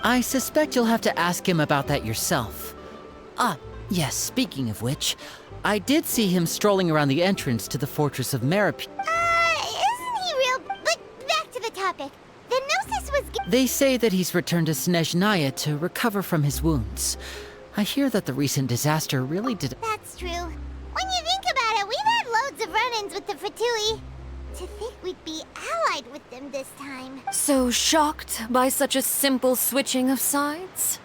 I suspect you'll have to ask him about that yourself. Ah, yes, speaking of which, I did see him strolling around the entrance to the Fortress of Meripede. Isn't he real... But back to the topic. The Gnosis was... They say that he's returned to Snezhnaya to recover from his wounds. I hear that the recent disaster really did... That's true. When you think about it, we've had loads of run-ins with the Fatui. To think we'd be allied with them this time. So shocked by such a simple switching of sides?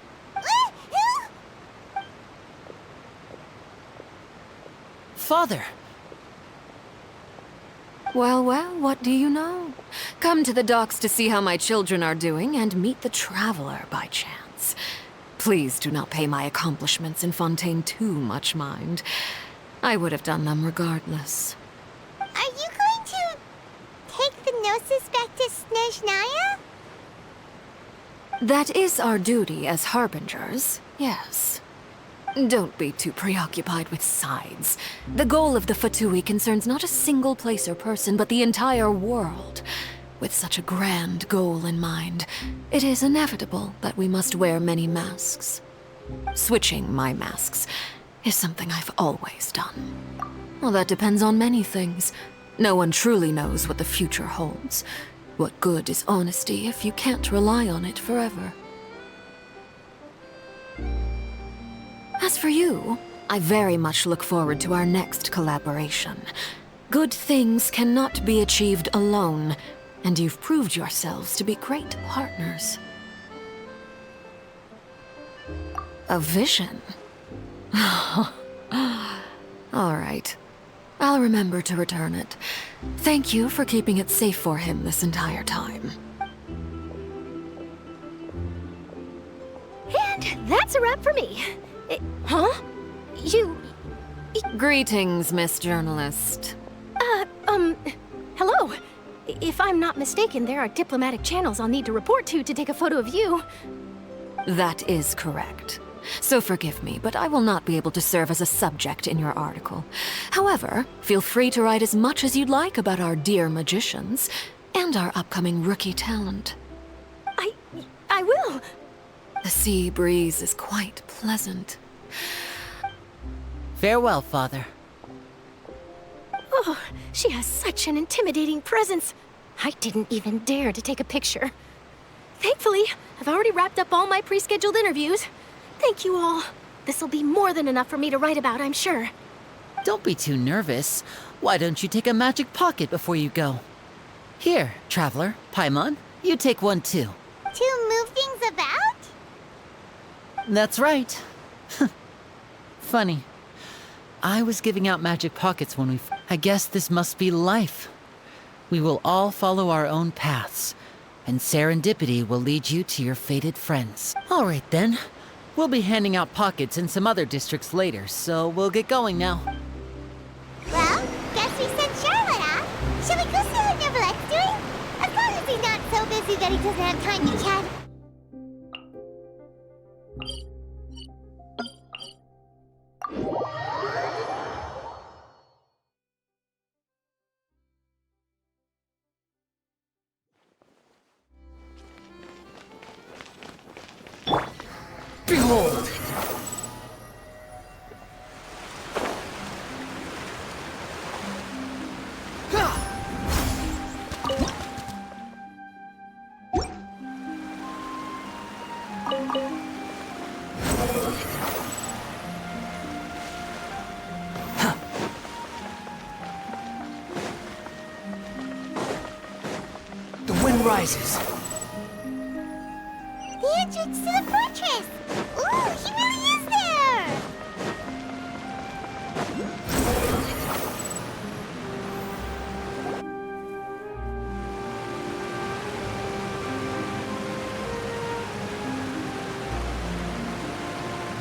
Father! Well, what do you know? Come to the docks to see how my children are doing and meet the Traveler by chance. Please do not pay my accomplishments in Fontaine too much mind. I would have done them regardless. Are you going to take the Gnosis back to Snezhnaya? That is our duty as harbingers, yes. Don't be too preoccupied with sides. The goal of the Fatui concerns not a single place or person, but the entire world. With such a grand goal in mind, it is inevitable that we must wear many masks. Switching my masks is something I've always done. Well, that depends on many things. No one truly knows what the future holds. What good is honesty if you can't rely on it forever? As for you, I very much look forward to our next collaboration. Good things cannot be achieved alone, and you've proved yourselves to be great partners. A vision? All right. I'll remember to return it. Thank you for keeping it safe for him this entire time. And that's a wrap for me. Huh? Greetings, Miss Journalist. Hello. If I'm not mistaken, there are diplomatic channels I'll need to report to take a photo of you. That is correct. So forgive me, but I will not be able to serve as a subject in your article. However, feel free to write as much as you'd like about our dear magicians and our upcoming rookie talent. I will. The sea breeze is quite pleasant. Farewell, Father. Oh, she has such an intimidating presence. I didn't even dare to take a picture. Thankfully, I've already wrapped up all my pre-scheduled interviews. Thank you all. This'll be more than enough for me to write about, I'm sure. Don't be too nervous. Why don't you take a magic pocket before you go? Here, Traveler, Paimon, you take one too. To move things about? That's right. Funny. I was giving out magic pockets when I guess this must be life. We will all follow our own paths, and serendipity will lead you to your fated friends. All right then. We'll be handing out pockets in some other districts later, so we'll get going now. Well, guess we sent Charlotte off. Shall we go see how Nervalette's doing? As long as he's not so busy that he doesn't have time to chat. Behold! The wind rises. The entrance to the fortress! Ooh, he really is there!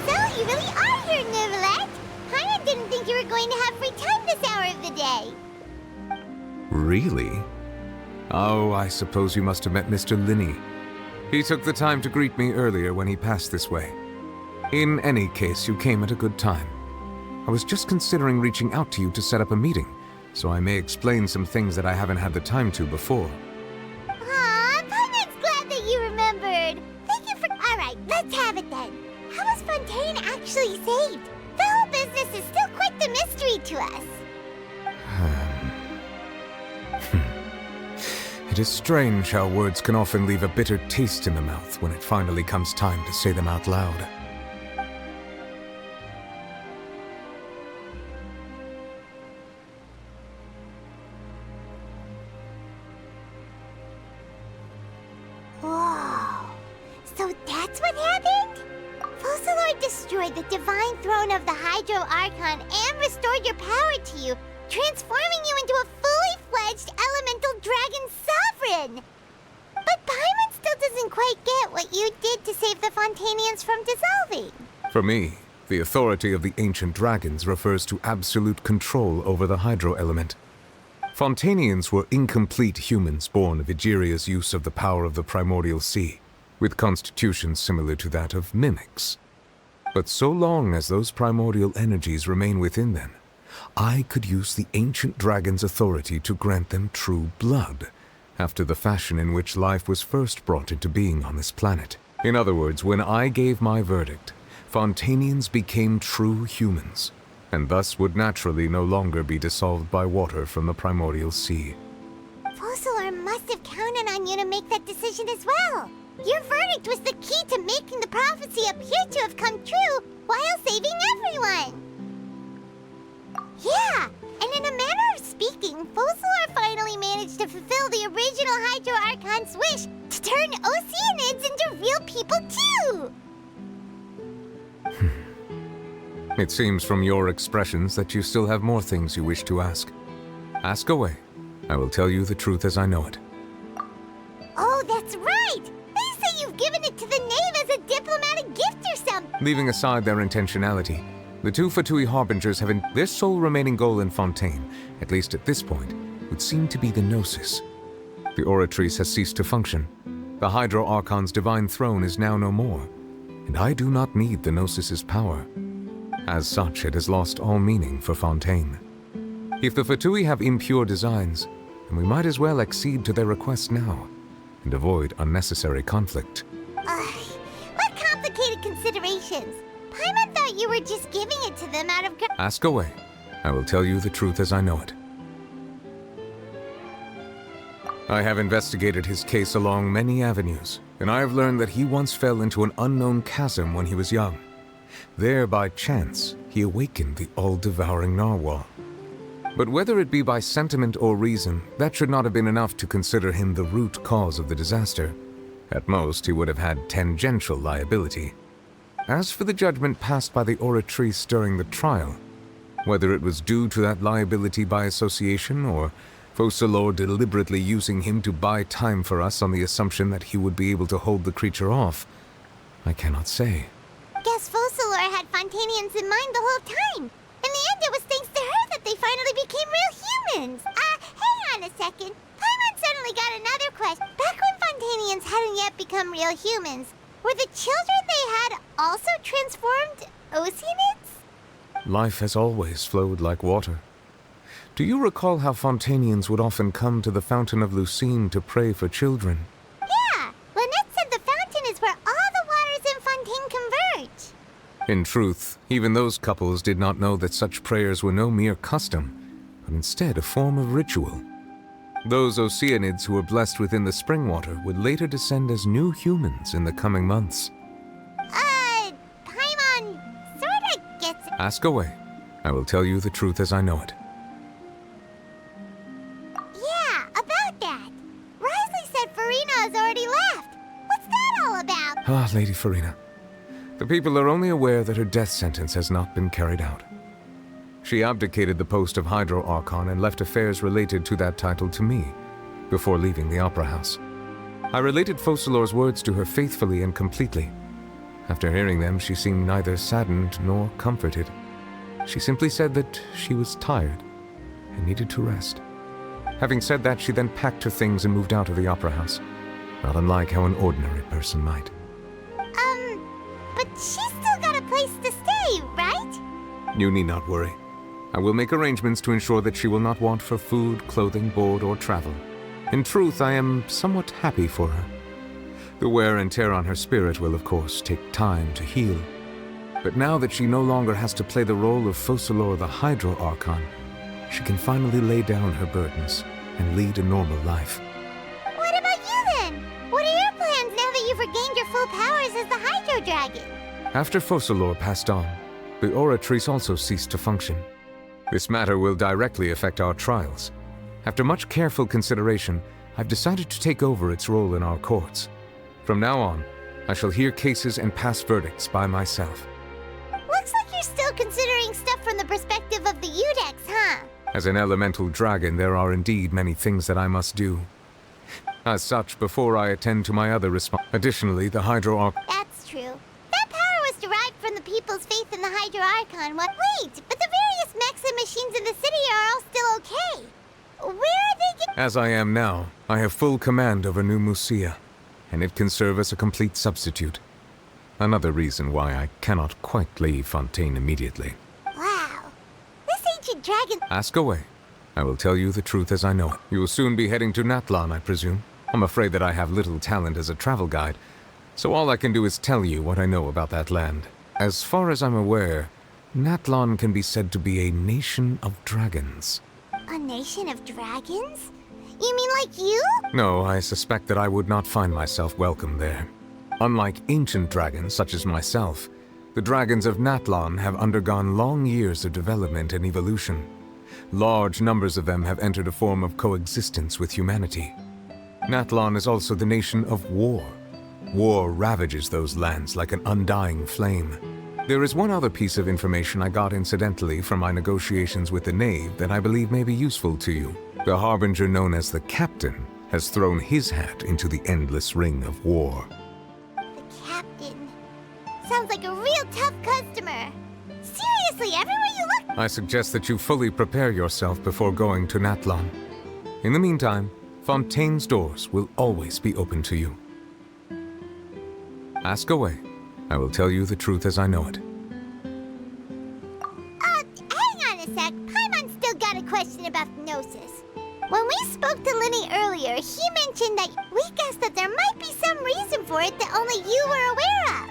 So, you really are here, Nervalette! Paimon didn't think you were going to have free time this hour of the day. Really? Oh, I suppose you must have met Mr. Linney. He took the time to greet me earlier when he passed this way. In any case, you came at a good time. I was just considering reaching out to you to set up a meeting, so I may explain some things that I haven't had the time to before. Aw, Paimon's glad that you remembered. Thank you for... Alright, let's have it then. How was Fontaine actually saved? The whole business is still quite the mystery to us. It is strange how words can often leave a bitter taste in the mouth when it finally comes time to say them out loud. Whoa. So that's what happened? Focalor destroyed the divine throne of the Hydro Archon and restored your power to you, transforming you into a fully fledged elemental dragon sovereign! But Paimon still doesn't quite get what you did to save the Fontainians from dissolving. For me, the authority of the ancient dragons refers to absolute control over the hydro element. Fontainians were incomplete humans born of Egeria's use of the power of the primordial sea, with constitutions similar to that of mimics. But so long as those primordial energies remain within them, I could use the ancient dragon's authority to grant them true blood, after the fashion in which life was first brought into being on this planet. In other words, when I gave my verdict, Fontainians became true humans, and thus would naturally no longer be dissolved by water from the primordial sea. Focalor must have counted on you to make that decision as well. Your verdict was the key to making the prophecy appear to have come true while saving everyone. Yeah, and in a manner of speaking, Focalor finally managed to fulfill the original Hydro Archon's wish to turn Oceanids into real people too! It seems from your expressions that you still have more things you wish to ask. Ask away. I will tell you the truth as I know it. Oh, that's right! They say you've given it to the knave as a diplomatic gift or something! Leaving aside their intentionality, the two Fatui Harbingers have their sole remaining goal in Fontaine, at least at this point, would seem to be the Gnosis. The Oratrice has ceased to function. The Hydro Archon's divine throne is now no more, and I do not need the Gnosis's power. As such, it has lost all meaning for Fontaine. If the Fatui have impure designs, then we might as well accede to their request now, and avoid unnecessary conflict. What complicated considerations! Paimon thought you were just giving it to them out of... Ask away. I will tell you the truth as I know it. I have investigated his case along many avenues, and I have learned that he once fell into an unknown chasm when he was young. There, by chance, he awakened the all-devouring narwhal. But whether it be by sentiment or reason, that should not have been enough to consider him the root cause of the disaster. At most, he would have had tangential liability. As for the judgment passed by the Oratrice during the trial, whether it was due to that liability by association or Focalor deliberately using him to buy time for us on the assumption that he would be able to hold the creature off, I cannot say. Guess Focalor had Fontainians in mind the whole time. In the end, it was thanks to her that they finally became real humans. Hang on a second. Paimon suddenly got another question. Back when Fontainians hadn't yet become real humans, were the children they had also transformed Oceanids? Life has always flowed like water. Do you recall how Fontainians would often come to the Fountain of Lucine to pray for children? Yeah, Lynette said the fountain is where all the waters in Fontaine converge. In truth, even those couples did not know that such prayers were no mere custom, but instead a form of ritual. Those Oceanids who were blessed within the spring water would later descend as new humans in the coming months. Paimon sorta gets it. Ask away. I will tell you the truth as I know it. Yeah, about that. Risley said Furina has already left. What's that all about? Ah, Lady Furina. The people are only aware that her death sentence has not been carried out. She abdicated the post of Hydro Archon and left affairs related to that title to me, before leaving the Opera House. I related Focalor's words to her faithfully and completely. After hearing them, she seemed neither saddened nor comforted. She simply said that she was tired and needed to rest. Having said that, she then packed her things and moved out of the Opera House, not unlike how an ordinary person might. But she's still got a You need not worry. I will make arrangements to ensure that she will not want for food, clothing, board, or travel. In truth, I am somewhat happy for her. The wear and tear on her spirit will, of course, take time to heal. But now that she no longer has to play the role of Focalor the Hydro Archon, she can finally lay down her burdens and lead a normal life. What about you then? What are your plans now that you've regained your full powers as the Hydro Dragon? After Focalor passed on, the Oratrice also ceased to function. This matter will directly affect our trials. After much careful consideration, I've decided to take over its role in our courts. From now on, I shall hear cases and pass verdicts by myself. Looks like you're still considering stuff from the perspective of the Udex, huh? As an elemental dragon, there are indeed many things that I must do. As such, before I attend to my other Additionally, the Hydro Archon. That's true. That power was derived from the people's faith in the Hydro Archon. What? Wait, but the various mechs and machines in the city are all still okay. Where are they As I am now, I have full command over New Musia, and it can serve as a complete substitute. Another reason why I cannot quite leave Fontaine immediately. Wow. This ancient dragon... Ask away. I will tell you the truth as I know it. You will soon be heading to Natlan, I presume. I'm afraid that I have little talent as a travel guide, so all I can do is tell you what I know about that land. As far as I'm aware, Natlan can be said to be a nation of dragons. A nation of dragons? You mean like you? No, I suspect that I would not find myself welcome there. Unlike ancient dragons such as myself, the dragons of Natlan have undergone long years of development and evolution. Large numbers of them have entered a form of coexistence with humanity. Natlan is also the nation of war. War ravages those lands like an undying flame. There is one other piece of information I got incidentally from my negotiations with the Knave that I believe may be useful to you. The Harbinger known as the Captain has thrown his hat into the endless ring of war. Captain. Sounds like a real tough customer. Seriously, everywhere you look... I suggest that you fully prepare yourself before going to Natlan. In the meantime, Fontaine's doors will always be open to you. Ask away. I will tell you the truth as I know it. Hang on a sec. Paimon's still got a question about Gnosis. When we spoke to Linny earlier, he mentioned that we guessed that there might be some reason for it that only you were aware of.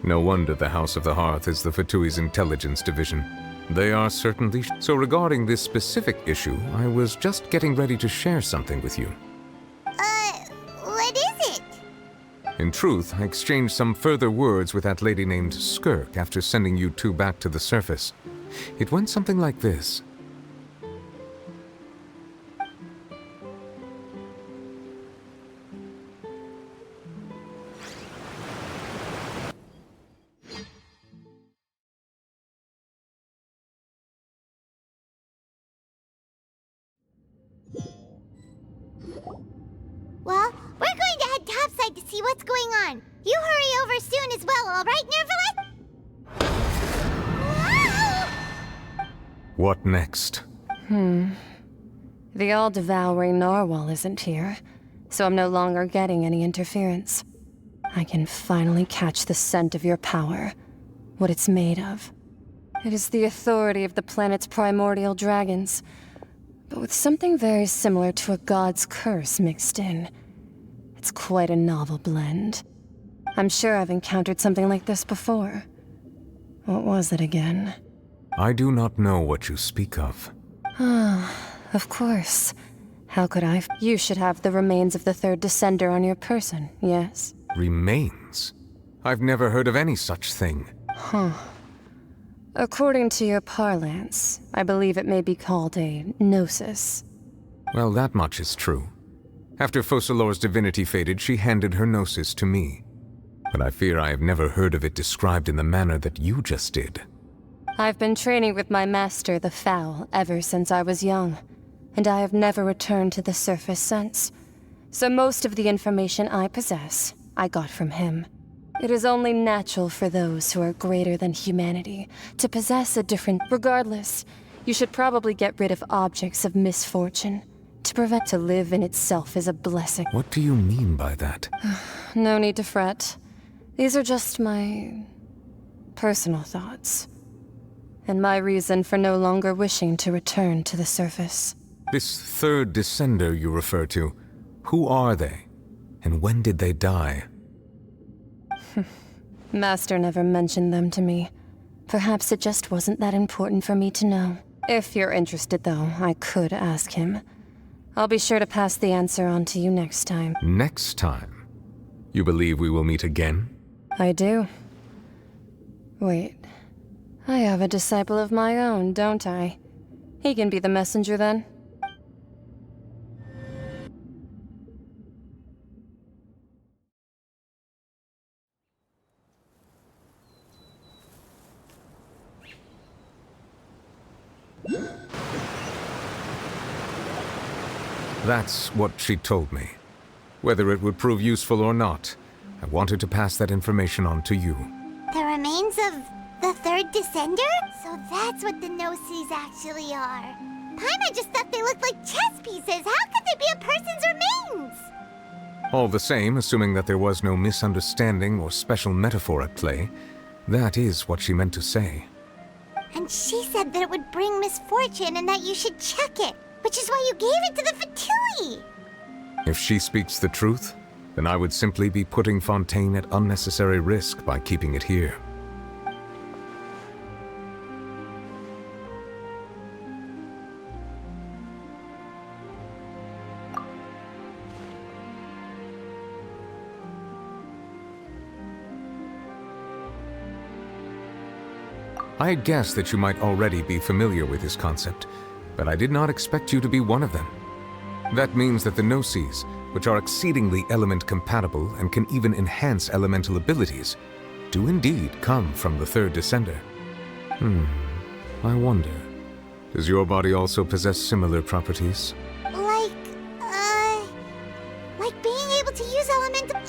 No wonder the House of the Hearth is the Fatui's intelligence division. They are certainly... So regarding this specific issue, I was just getting ready to share something with you. What is it? In truth, I exchanged some further words with that lady named Skirk after sending you two back to the surface. It went something like this. Well, we're going to head topside to see what's going on. You hurry over soon as well, all right, Nervalet? What next? The all-devouring narwhal isn't here, so I'm no longer getting any interference. I can finally catch the scent of your power, what it's made of. It is the authority of the planet's primordial dragons, but with something very similar to a god's curse mixed in. It's quite a novel blend. I'm sure I've encountered something like this before. What was it again? I do not know what you speak of. Of course. How could I? You should have the remains of the third descender on your person, yes? Remains? I've never heard of any such thing. According to your parlance, I believe it may be called a gnosis. Well, that much is true. After Focalor's divinity faded, she handed her gnosis to me. But I fear I have never heard of it described in the manner that you just did. I've been training with my master, the Foul, ever since I was young, and I have never returned to the surface since. So most of the information I possess, I got from him. It is only natural for those who are greater than humanity to possess a different... Regardless, you should probably get rid of objects of misfortune. To live in itself is a blessing. What do you mean by that? No need to fret. These are just my... personal thoughts. and my reason for no longer wishing to return to the surface. This third descender you refer to, who are they? And when did they die? Master never mentioned them to me. Perhaps it just wasn't that important for me to know. If you're interested, though, I could ask him. I'll be sure to pass the answer on to you next time. Next time? You believe we will meet again? I do. Wait. I have a disciple of my own, don't I? He can be the messenger then. That's what she told me. Whether it would prove useful or not, I wanted to pass that information on to you. The remains of the third descender? So that's what the no-sees actually are. Paimon just thought they looked like chess pieces. How could they be a person's remains? All the same, assuming that there was no misunderstanding or special metaphor at play, that is what she meant to say. And she said that it would bring misfortune and that you should check it, which is why you gave it to the Fatui. If she speaks the truth, then I would simply be putting Fontaine at unnecessary risk by keeping it here. I had guessed that you might already be familiar with this concept, but I did not expect you to be one of them. That means that the no-sees, which are exceedingly element-compatible and can even enhance elemental abilities, do indeed come from the third descender. I wonder, does your body also possess similar properties? Like being able to use elemental...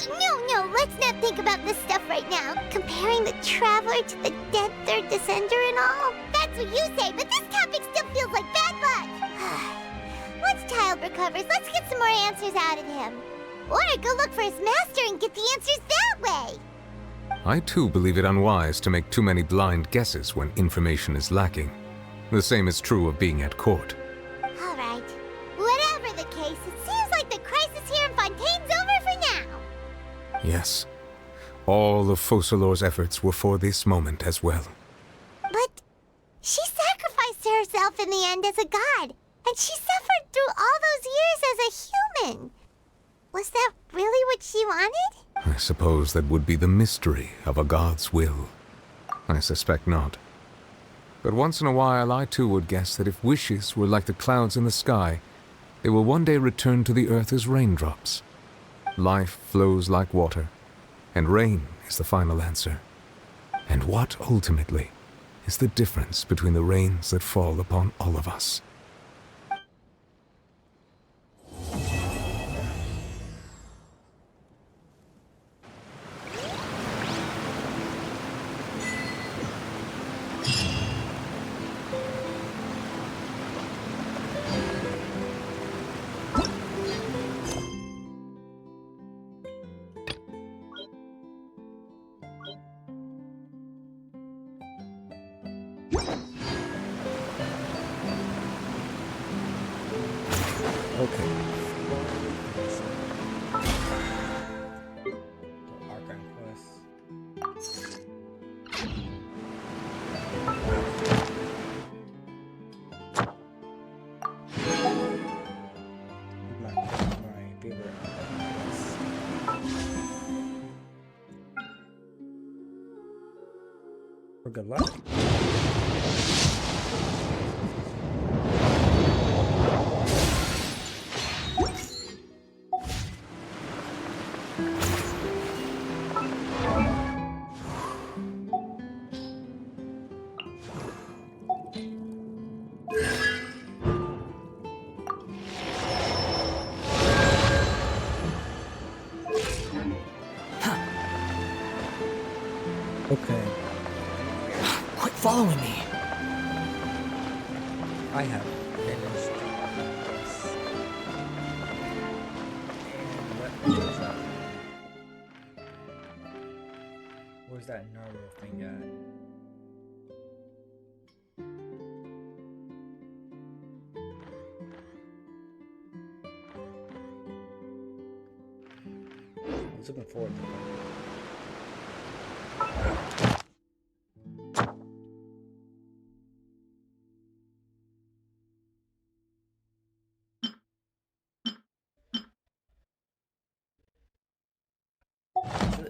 No, let's not think about this stuff right now. Comparing the Traveler to the dead third descender and all? That's what you say, but this topic still feels like bad luck. Once Child recovers, let's get some more answers out of him. Or go look for his master and get the answers that way. I too believe it unwise to make too many blind guesses when information is lacking. The same is true of being at court. All right. Whatever the case, it seems like the crisis here in Fontaine's over for now. Yes. All of Focalor's efforts were for this moment as well. But she sacrificed herself in the end as a god, and she suffered through all those years as a human. Was that really what she wanted? I suppose that would be the mystery of a god's will. I suspect not. But once in a while I too would guess that if wishes were like the clouds in the sky, they will one day return to the earth as raindrops. Life flows like water, and rain is the final answer. And what, ultimately, is the difference between the rains that fall upon all of us? Good luck. Okay. Quit following me. I have finished this. And what is that? Where's that Naruto thing at? was looking forward to it.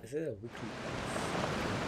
Is it a weekly class?